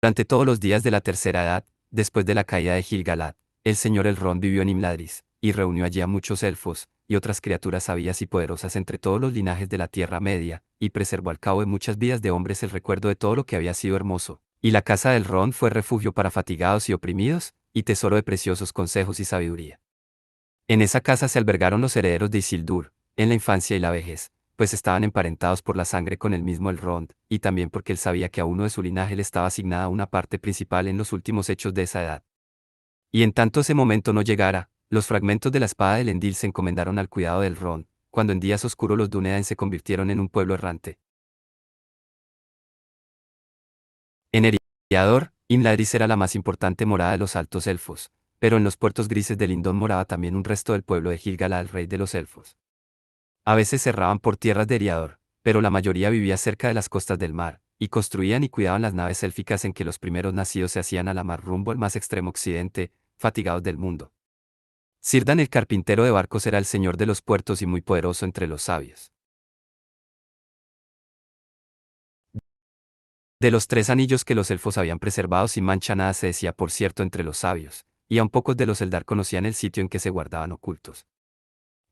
Durante todos los días de la tercera edad, después de la caída de Gil-galad, el señor Elrond vivió en Imladris, y reunió allí a muchos elfos, y otras criaturas sabias y poderosas entre todos los linajes de la Tierra Media, y preservó al cabo de muchas vidas de hombres el recuerdo de todo lo que había sido hermoso. Y la casa de Elrond fue refugio para fatigados y oprimidos, y tesoro de preciosos consejos y sabiduría. En esa casa se albergaron los herederos de Isildur, en la infancia y la vejez, pues estaban emparentados por la sangre con el mismo Elrond, y también porque él sabía que a uno de su linaje le estaba asignada una parte principal en los últimos hechos de esa edad. Y en tanto ese momento no llegara, los fragmentos de la espada de Elendil se encomendaron al cuidado de Elrond, cuando en días oscuros los Dúnedain se convirtieron en un pueblo errante. En Eriador, Imladris era la más importante morada de los altos elfos, pero en los puertos grises de Lindon moraba también un resto del pueblo de Gil-galad, el rey de los elfos. A veces cerraban por tierras de Eriador, pero la mayoría vivía cerca de las costas del mar, y construían y cuidaban las naves élficas en que los primeros nacidos se hacían a la mar rumbo al más extremo occidente, fatigados del mundo. Círdan el carpintero de barcos era el señor de los puertos y muy poderoso entre los sabios. De los 3 anillos que los elfos habían preservado sin mancha nada se decía por cierto entre los sabios, y aun pocos de los Eldar conocían el sitio en que se guardaban ocultos.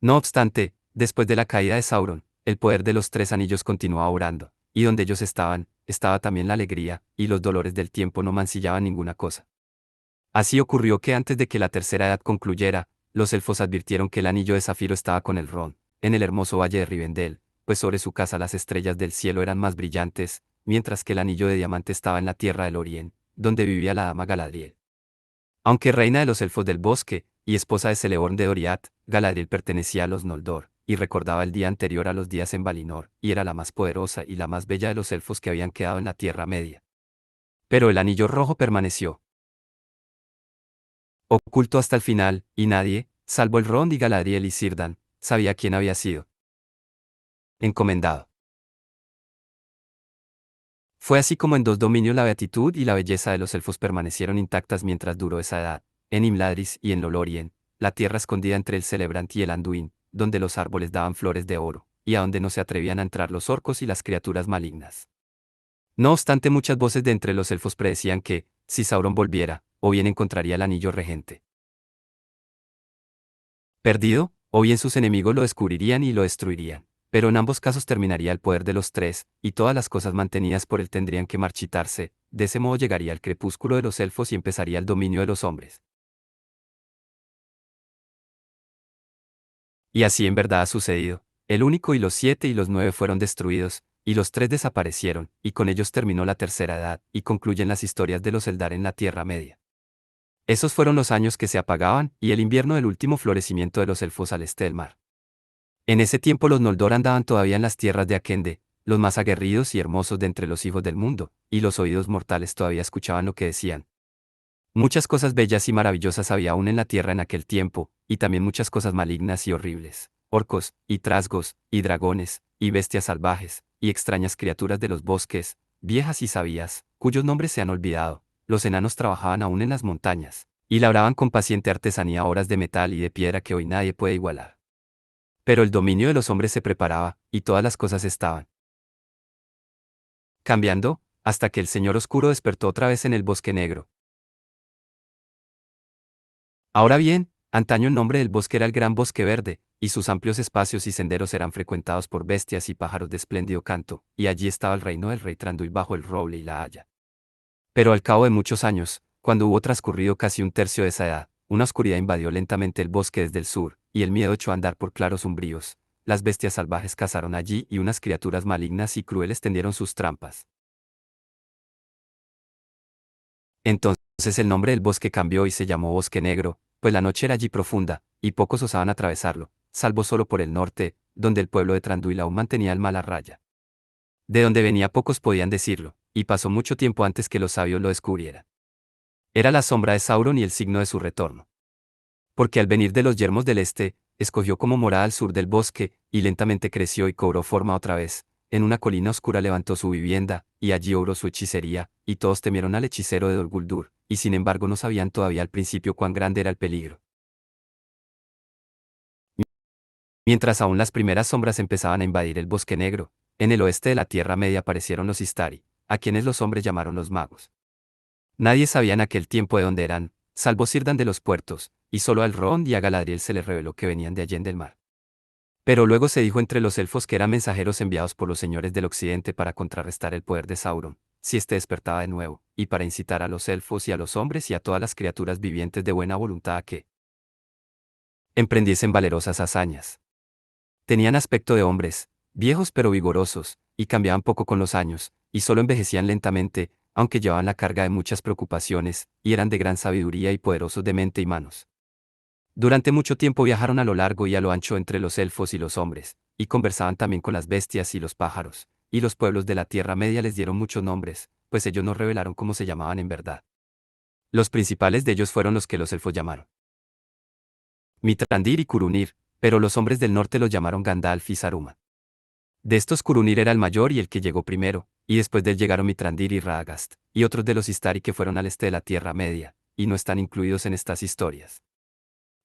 No obstante, después de la caída de Sauron, el poder de los 3 anillos continuaba obrando, y donde ellos estaban, estaba también la alegría, y los dolores del tiempo no mancillaban ninguna cosa. Así ocurrió que antes de que la tercera edad concluyera, los elfos advirtieron que el anillo de zafiro estaba con Elrond, en el hermoso valle de Rivendell, pues sobre su casa las estrellas del cielo eran más brillantes, mientras que el anillo de diamante estaba en la tierra del Orien, donde vivía la dama Galadriel. Aunque reina de los elfos del bosque, y esposa de Celeborn de Doriath, Galadriel pertenecía a los Noldor, y recordaba el día anterior a los días en Valinor, y era la más poderosa y la más bella de los elfos que habían quedado en la Tierra Media. Pero el anillo rojo permaneció oculto hasta el final, y nadie, salvo Elrond y Galadriel y Círdan, sabía quién había sido encomendado. Fue así como en dos dominios la beatitud y la belleza de los elfos permanecieron intactas mientras duró esa edad, en Imladris y en Lolorien, la tierra escondida entre el Celebrant y el Anduin, donde los árboles daban flores de oro, y a donde no se atrevían a entrar los orcos y las criaturas malignas. No obstante, muchas voces de entre los elfos predecían que, si Sauron volviera, o bien encontraría el anillo regente perdido, o bien sus enemigos lo descubrirían y lo destruirían. Pero en ambos casos terminaría el poder de los tres, y todas las cosas mantenidas por él tendrían que marchitarse, de ese modo llegaría el crepúsculo de los elfos y empezaría el dominio de los hombres. Y así en verdad ha sucedido. El único y los 7 y los 9 fueron destruidos, y los 3 desaparecieron, y con ellos terminó la tercera edad, y concluyen las historias de los Eldar en la Tierra Media. Esos fueron los años que se apagaban, y el invierno del último florecimiento de los elfos al este del mar. En ese tiempo los Noldor andaban todavía en las tierras de Akende, los más aguerridos y hermosos de entre los hijos del mundo, y los oídos mortales todavía escuchaban lo que decían. Muchas cosas bellas y maravillosas había aún en la tierra en aquel tiempo, y también muchas cosas malignas y horribles, orcos, y trasgos, y dragones, y bestias salvajes, y extrañas criaturas de los bosques, viejas y sabias, cuyos nombres se han olvidado. Los enanos trabajaban aún en las montañas, y labraban con paciente artesanía obras de metal y de piedra que hoy nadie puede igualar. Pero el dominio de los hombres se preparaba, y todas las cosas estaban cambiando, hasta que el Señor Oscuro despertó otra vez en el Bosque Negro. Ahora bien, antaño el nombre del bosque era el Gran Bosque Verde, y sus amplios espacios y senderos eran frecuentados por bestias y pájaros de espléndido canto, y allí estaba el reino del rey Tranduil bajo el roble y la haya. Pero al cabo de muchos años, cuando hubo transcurrido casi un tercio de esa edad, una oscuridad invadió lentamente el bosque desde el sur, y el miedo echó a andar por claros umbríos. Las bestias salvajes cazaron allí y unas criaturas malignas y crueles tendieron sus trampas. Entonces el nombre del bosque cambió y se llamó Bosque Negro, pues la noche era allí profunda, y pocos osaban atravesarlo, salvo solo por el norte, donde el pueblo de Tranduil aún mantenía el mal a raya. De donde venía pocos podían decirlo, y pasó mucho tiempo antes que los sabios lo descubrieran. Era la sombra de Sauron y el signo de su retorno. Porque al venir de los yermos del este, escogió como morada al sur del bosque, y lentamente creció y cobró forma otra vez. En una colina oscura levantó su vivienda, y allí obró su hechicería, y todos temieron al hechicero de Dol Guldur, y sin embargo no sabían todavía al principio cuán grande era el peligro. Mientras aún las primeras sombras empezaban a invadir el bosque negro, en el oeste de la Tierra Media aparecieron los Istari, a quienes los hombres llamaron los magos. Nadie sabía en aquel tiempo de dónde eran, salvo Círdan de los puertos, y solo a Elrond y a Galadriel se les reveló que venían de allende el mar. Pero luego se dijo entre los elfos que eran mensajeros enviados por los señores del occidente para contrarrestar el poder de Sauron, si éste despertaba de nuevo, y para incitar a los elfos y a los hombres y a todas las criaturas vivientes de buena voluntad a que emprendiesen valerosas hazañas. Tenían aspecto de hombres, viejos pero vigorosos, y cambiaban poco con los años, y solo envejecían lentamente, aunque llevaban la carga de muchas preocupaciones, y eran de gran sabiduría y poderosos de mente y manos. Durante mucho tiempo viajaron a lo largo y a lo ancho entre los elfos y los hombres, y conversaban también con las bestias y los pájaros, y los pueblos de la Tierra Media les dieron muchos nombres, pues ellos no revelaron cómo se llamaban en verdad. Los principales de ellos fueron los que los elfos llamaron Mitrandir y Curunir, pero los hombres del norte los llamaron Gandalf y Saruman. De estos Curunir era el mayor y el que llegó primero, y después de él llegaron Mitrandir y Radagast, y otros de los Istari que fueron al este de la Tierra Media, y no están incluidos en estas historias.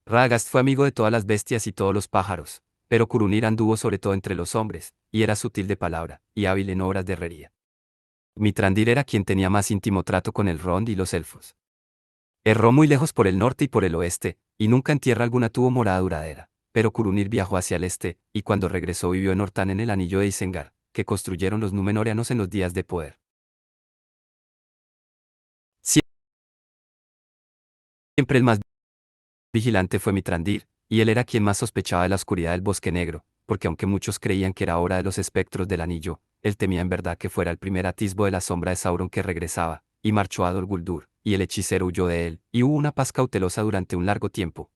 Radagast fue amigo de todas las bestias y todos los pájaros, pero Curunir anduvo sobre todo entre los hombres, y era sutil de palabra, y hábil en obras de herrería. Mitrandir era quien tenía más íntimo trato con el Rond y los elfos. Erró muy lejos por el norte y por el oeste, y nunca en tierra alguna tuvo morada duradera, pero Curunir viajó hacia el este, y cuando regresó vivió en Ortán en el anillo de Isengar, que construyeron los Númenóreanos en los días de poder. Siempre el más vigilante fue Mitrandir, y él era quien más sospechaba de la oscuridad del bosque negro, porque aunque muchos creían que era obra de los espectros del anillo, él temía en verdad que fuera el primer atisbo de la sombra de Sauron que regresaba, y marchó a Dol Guldur, y el hechicero huyó de él, y hubo una paz cautelosa durante un largo tiempo.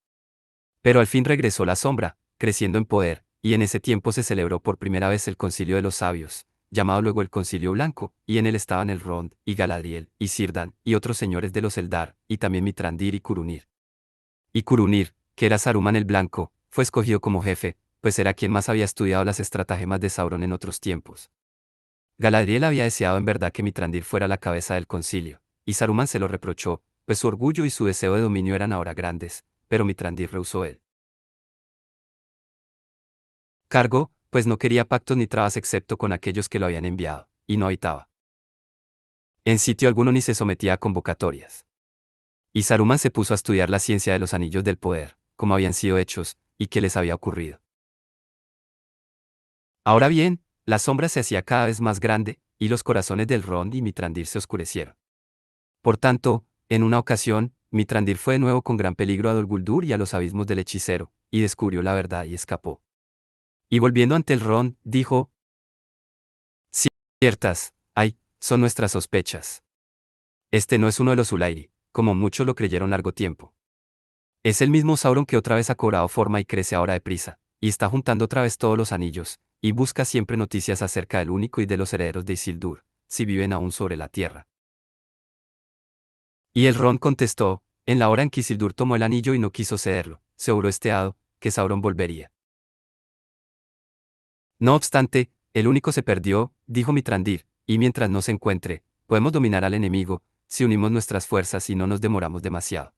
Pero al fin regresó la sombra, creciendo en poder, y en ese tiempo se celebró por primera vez el Concilio de los Sabios, llamado luego el Concilio Blanco, y en él estaban el Rond, y Galadriel, y Círdan, y otros señores de los Eldar, y también Mitrandir y Curunir. Y Curunir, que era Saruman el Blanco, fue escogido como jefe, pues era quien más había estudiado las estratagemas de Sauron en otros tiempos. Galadriel había deseado en verdad que Mitrandir fuera la cabeza del concilio, y Saruman se lo reprochó, pues su orgullo y su deseo de dominio eran ahora grandes, pero Mitrandir rehusó él. Cargo, pues no quería pactos ni trabas excepto con aquellos que lo habían enviado, y no habitaba en sitio alguno ni se sometía a convocatorias. Y Saruman se puso a estudiar la ciencia de los anillos del poder, cómo habían sido hechos, y qué les había ocurrido. Ahora bien, la sombra se hacía cada vez más grande, y los corazones del Rond y Mitrandir se oscurecieron. Por tanto, en una ocasión, Mitrandir fue de nuevo con gran peligro a Dol Guldur y a los abismos del hechicero, y descubrió la verdad y escapó. Y volviendo ante el Rond, dijo: Ciertas, ay, son nuestras sospechas. Este no es uno de los Ulairi, como muchos lo creyeron largo tiempo. Es el mismo Sauron que otra vez ha cobrado forma y crece ahora deprisa, y está juntando otra vez todos los anillos, y busca siempre noticias acerca del único y de los herederos de Isildur, si viven aún sobre la tierra. Y el Ron contestó: en la hora en que Isildur tomó el anillo y no quiso cederlo, seguro este hado, que Sauron volvería. No obstante, el único se perdió, dijo Mitrandir, y mientras no se encuentre, podemos dominar al enemigo, si unimos nuestras fuerzas y no nos demoramos demasiado.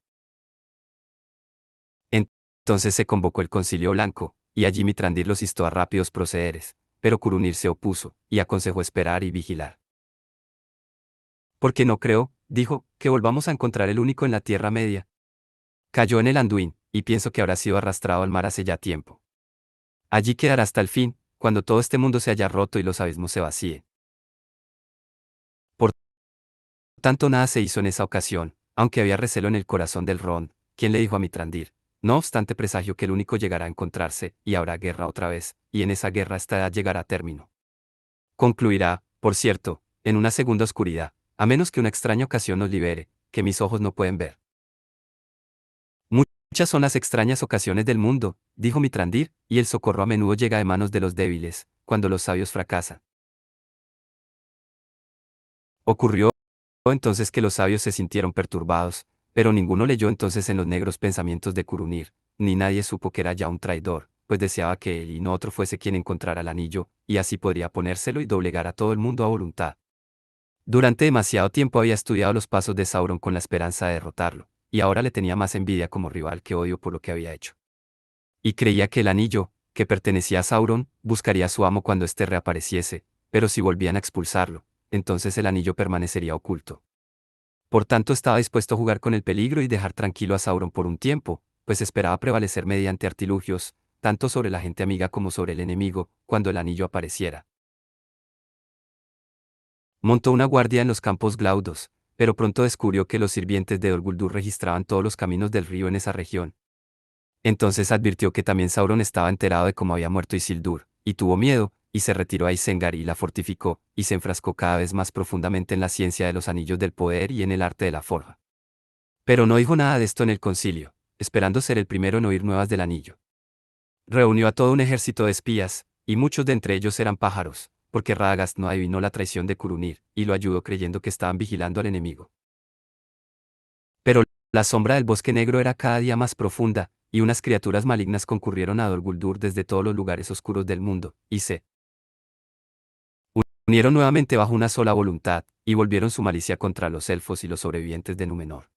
Entonces se convocó el concilio blanco, y allí Mitrandir los instó a rápidos procederes, pero Curunir se opuso, y aconsejó esperar y vigilar. Porque no creo, dijo, que volvamos a encontrar el único en la Tierra Media. Cayó en el Anduin, y pienso que habrá sido arrastrado al mar hace ya tiempo. Allí quedará hasta el fin, cuando todo este mundo se haya roto y los abismos se vacíen. Por tanto nada se hizo en esa ocasión, aunque había recelo en el corazón del Rond, quien le dijo a Mitrandir: no obstante presagio que el único llegará a encontrarse, y habrá guerra otra vez, y en esa guerra esta edad llegará a término. Concluirá, por cierto, en una segunda oscuridad, a menos que una extraña ocasión nos libere, que mis ojos no pueden ver. Muchas son las extrañas ocasiones del mundo, dijo Mitrandir, y el socorro a menudo llega de manos de los débiles, cuando los sabios fracasan. Ocurrió entonces que los sabios se sintieron perturbados, pero ninguno leyó entonces en los negros pensamientos de Curunir, ni nadie supo que era ya un traidor, pues deseaba que él y no otro fuese quien encontrara el anillo, y así podría ponérselo y doblegar a todo el mundo a voluntad. Durante demasiado tiempo había estudiado los pasos de Sauron con la esperanza de derrotarlo, y ahora le tenía más envidia como rival que odio por lo que había hecho. Y creía que el anillo, que pertenecía a Sauron, buscaría a su amo cuando éste reapareciese, pero si volvían a expulsarlo, entonces el anillo permanecería oculto. Por tanto estaba dispuesto a jugar con el peligro y dejar tranquilo a Sauron por un tiempo, pues esperaba prevalecer mediante artilugios, tanto sobre la gente amiga como sobre el enemigo, cuando el anillo apareciera. Montó una guardia en los campos Glaudos, pero pronto descubrió que los sirvientes de Dol Guldur registraban todos los caminos del río en esa región. Entonces advirtió que también Sauron estaba enterado de cómo había muerto Isildur, y tuvo miedo, y se retiró a Isengard y la fortificó, y se enfrascó cada vez más profundamente en la ciencia de los anillos del poder y en el arte de la forja. Pero no dijo nada de esto en el concilio, esperando ser el primero en oír nuevas del anillo. Reunió a todo un ejército de espías, y muchos de entre ellos eran pájaros, porque Radagast no adivinó la traición de Curunir, y lo ayudó creyendo que estaban vigilando al enemigo. Pero la sombra del bosque negro era cada día más profunda, y unas criaturas malignas concurrieron a Dol Guldur desde todos los lugares oscuros del mundo, y se unieron nuevamente bajo una sola voluntad, y volvieron su malicia contra los elfos y los sobrevivientes de Númenor.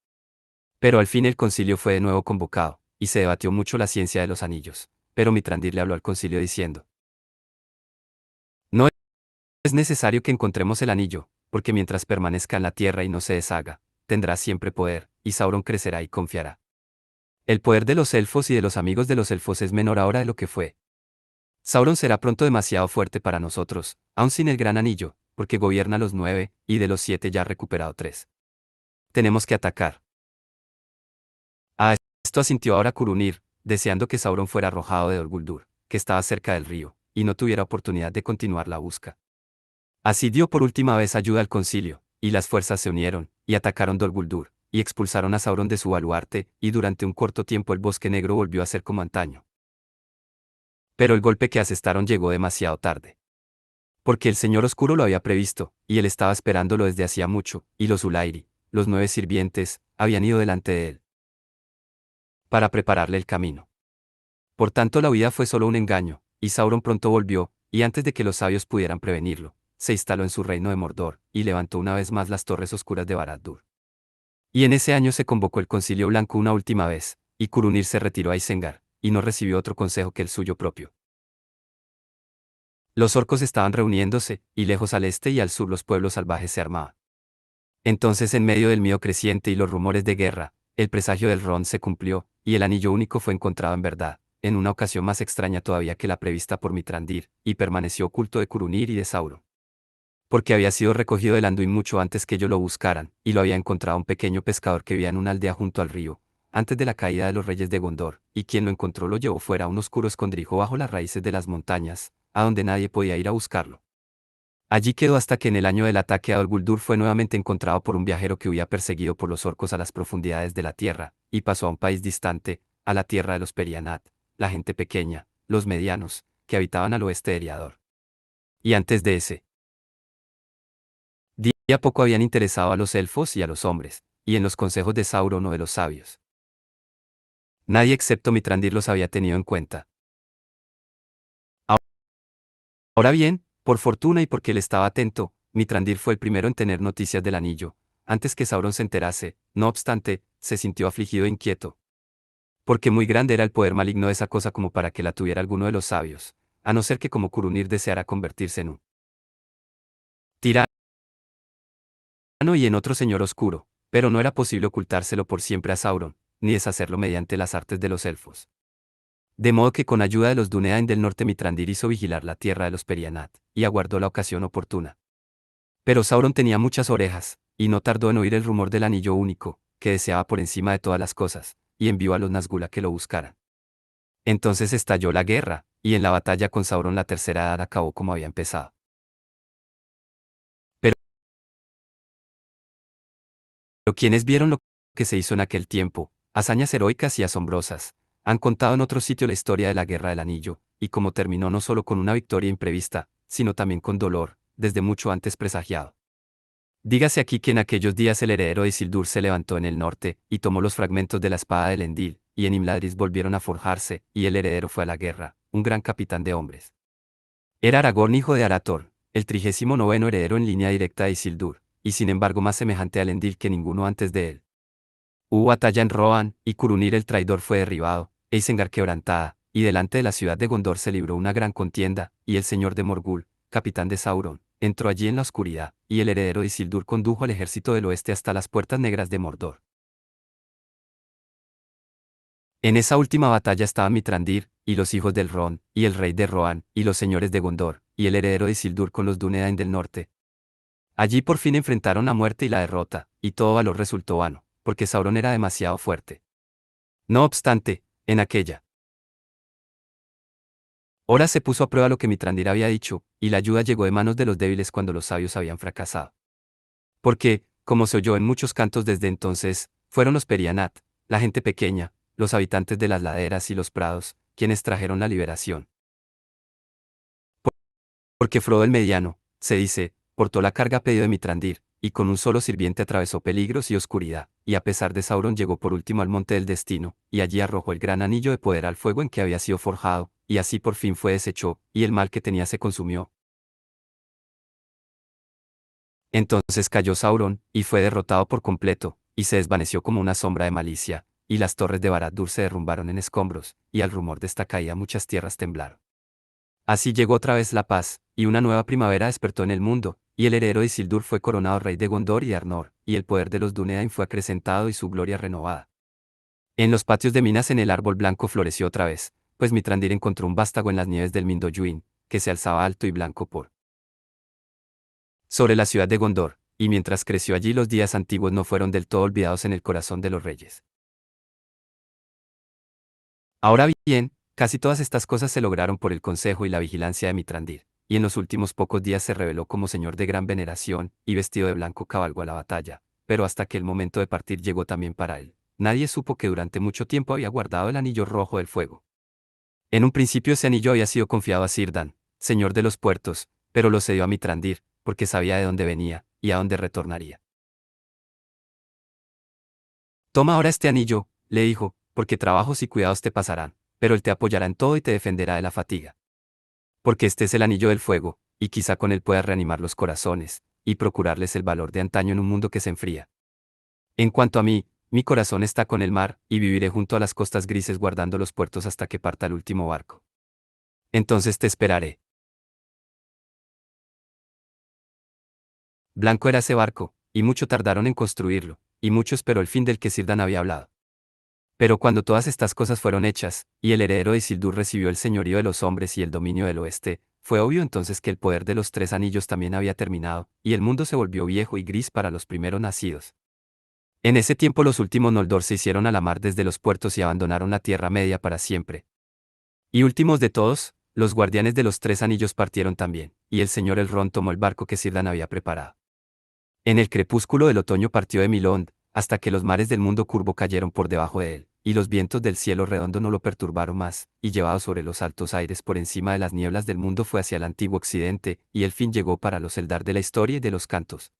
Pero al fin el concilio fue de nuevo convocado, y se debatió mucho la ciencia de los anillos, pero Mitrandir le habló al concilio diciendo: no es necesario que encontremos el anillo, porque mientras permanezca en la tierra y no se deshaga, tendrá siempre poder, y Sauron crecerá y confiará. El poder de los elfos y de los amigos de los elfos es menor ahora de lo que fue. Sauron será pronto demasiado fuerte para nosotros, aun sin el gran anillo, porque gobierna los 9, y de los 7 ya ha recuperado 3. Tenemos que atacar. A esto asintió ahora Curunir, deseando que Sauron fuera arrojado de Dol Guldur, que estaba cerca del río, y no tuviera oportunidad de continuar la busca. Así dio por última vez ayuda al concilio, y las fuerzas se unieron, y atacaron Dol Guldur, y expulsaron a Sauron de su baluarte, y durante un corto tiempo el bosque negro volvió a ser como antaño. Pero el golpe que asestaron llegó demasiado tarde. Porque el Señor Oscuro lo había previsto, y él estaba esperándolo desde hacía mucho, y los Ulairi, los 9 sirvientes, habían ido delante de él para prepararle el camino. Por tanto la huida fue solo un engaño, y Sauron pronto volvió, y antes de que los sabios pudieran prevenirlo, se instaló en su reino de Mordor, y levantó una vez más las torres oscuras de Barad-dûr. Y en ese año se convocó el Concilio Blanco una última vez, y Curunir se retiró a Isengard, y no recibió otro consejo que el suyo propio. Los orcos estaban reuniéndose, y lejos al este y al sur los pueblos salvajes se armaban. Entonces en medio del miedo creciente y los rumores de guerra, el presagio del Ron se cumplió, y el anillo único fue encontrado en verdad, en una ocasión más extraña todavía que la prevista por Mitrandir, y permaneció oculto de Curunir y de Sauron. Porque había sido recogido del Anduin mucho antes que ellos lo buscaran, y lo había encontrado un pequeño pescador que vivía en una aldea junto al río, antes de la caída de los reyes de Gondor, y quien lo encontró lo llevó fuera a un oscuro escondrijo bajo las raíces de las montañas, a donde nadie podía ir a buscarlo. Allí quedó hasta que en el año del ataque a Dol Guldur fue nuevamente encontrado por un viajero que huía perseguido por los orcos a las profundidades de la tierra, y pasó a un país distante, a la tierra de los Perianat, la gente pequeña, los medianos, que habitaban al oeste de Eriador. Y antes de ese día poco habían interesado a los elfos y a los hombres, y en los consejos de Sauron o de los sabios. Nadie excepto Mitrandir los había tenido en cuenta. Ahora bien, por fortuna y porque él estaba atento, Mitrandir fue el primero en tener noticias del anillo, antes que Sauron se enterase. No obstante, se sintió afligido e inquieto. Porque muy grande era el poder maligno de esa cosa como para que la tuviera alguno de los sabios, a no ser que como Curunir deseara convertirse en un tirano y en otro señor oscuro, pero no era posible ocultárselo por siempre a Sauron, ni deshacerlo mediante las artes de los elfos. De modo que con ayuda de los Dúnedain del norte Mitrandir hizo vigilar la tierra de los Perianat, y aguardó la ocasión oportuna. Pero Sauron tenía muchas orejas, y no tardó en oír el rumor del anillo único, que deseaba por encima de todas las cosas, y envió a los Nazgûl a que lo buscaran. Entonces estalló la guerra, y en la batalla con Sauron la tercera edad acabó como había empezado. Pero quienes vieron lo que se hizo en aquel tiempo, hazañas heroicas y asombrosas, han contado en otro sitio la historia de la Guerra del Anillo, y cómo terminó no solo con una victoria imprevista, sino también con dolor, desde mucho antes presagiado. Dígase aquí que en aquellos días el heredero de Isildur se levantó en el norte, y tomó los fragmentos de la espada de Elendil, y en Imladris volvieron a forjarse, y el heredero fue a la guerra, un gran capitán de hombres. Era Aragorn hijo de Arathorn, el 39º heredero en línea directa de Isildur, y sin embargo más semejante a Elendil que ninguno antes de él. Hubo batalla en Rohan, y Curunir el traidor fue derribado, e Isengard quebrantada, y delante de la ciudad de Gondor se libró una gran contienda, y el señor de Morgul, capitán de Sauron, entró allí en la oscuridad, y el heredero de Isildur condujo al ejército del oeste hasta las puertas negras de Mordor. En esa última batalla estaban Mitrandir, y los hijos del Ron, y el rey de Rohan, y los señores de Gondor, y el heredero de Isildur con los Dúnedain del norte. Allí por fin enfrentaron la muerte y la derrota, y todo valor resultó vano, porque Sauron era demasiado fuerte. No obstante, en aquella hora se puso a prueba lo que Mitrandir había dicho, y la ayuda llegó de manos de los débiles cuando los sabios habían fracasado. Porque, como se oyó en muchos cantos desde entonces, fueron los Perianat, la gente pequeña, los habitantes de las laderas y los prados, quienes trajeron la liberación. Porque Frodo el Mediano, se dice, portó la carga a pedido de Mitrandir, y con un solo sirviente atravesó peligros y oscuridad, y a pesar de Sauron llegó por último al Monte del Destino, y allí arrojó el gran anillo de poder al fuego en que había sido forjado, y así por fin fue deshecho, y el mal que tenía se consumió. Entonces cayó Sauron, y fue derrotado por completo, y se desvaneció como una sombra de malicia, y las torres de Barad-dûr se derrumbaron en escombros, y al rumor de esta caída muchas tierras temblaron. Así llegó otra vez la paz, y una nueva primavera despertó en el mundo, y el heredero de Isildur fue coronado rey de Gondor y de Arnor, y el poder de los Dúnedain fue acrecentado y su gloria renovada. En los patios de Minas en el árbol blanco floreció otra vez, pues Mitrandir encontró un vástago en las nieves del Mindoyuin, que se alzaba alto y blanco por sobre la ciudad de Gondor, y mientras creció allí los días antiguos no fueron del todo olvidados en el corazón de los reyes. Ahora bien, casi todas estas cosas se lograron por el consejo y la vigilancia de Mitrandir, y en los últimos pocos días se reveló como señor de gran veneración, y vestido de blanco cabalgó a la batalla, pero hasta que el momento de partir llegó también para él. Nadie supo que durante mucho tiempo había guardado el anillo rojo del fuego. En un principio ese anillo había sido confiado a Círdan, señor de los puertos, pero lo cedió a Mitrandir, porque sabía de dónde venía, y a dónde retornaría. Toma ahora este anillo, le dijo, porque trabajos y cuidados te pasarán, pero él te apoyará en todo y te defenderá de la fatiga. Porque este es el anillo del fuego, y quizá con él pueda reanimar los corazones, y procurarles el valor de antaño en un mundo que se enfría. En cuanto a mí, mi corazón está con el mar, y viviré junto a las costas grises guardando los puertos hasta que parta el último barco. Entonces te esperaré. Blanco era ese barco, y mucho tardaron en construirlo, y mucho esperó el fin del que Círdan había hablado. Pero cuando todas estas cosas fueron hechas, y el heredero de Isildur recibió el señorío de los hombres y el dominio del oeste, fue obvio entonces que el poder de los tres anillos también había terminado, y el mundo se volvió viejo y gris para los primeros nacidos. En ese tiempo los últimos Noldor se hicieron a la mar desde los puertos y abandonaron la Tierra Media para siempre. Y últimos de todos, los guardianes de los tres anillos partieron también, y el señor Elrond tomó el barco que Círdan había preparado. En el crepúsculo del otoño partió de Milond, hasta que los mares del mundo curvo cayeron por debajo de él, y los vientos del cielo redondo no lo perturbaron más, y llevado sobre los altos aires por encima de las nieblas del mundo fue hacia el antiguo occidente, y el fin llegó para los Eldar de la historia y de los cantos.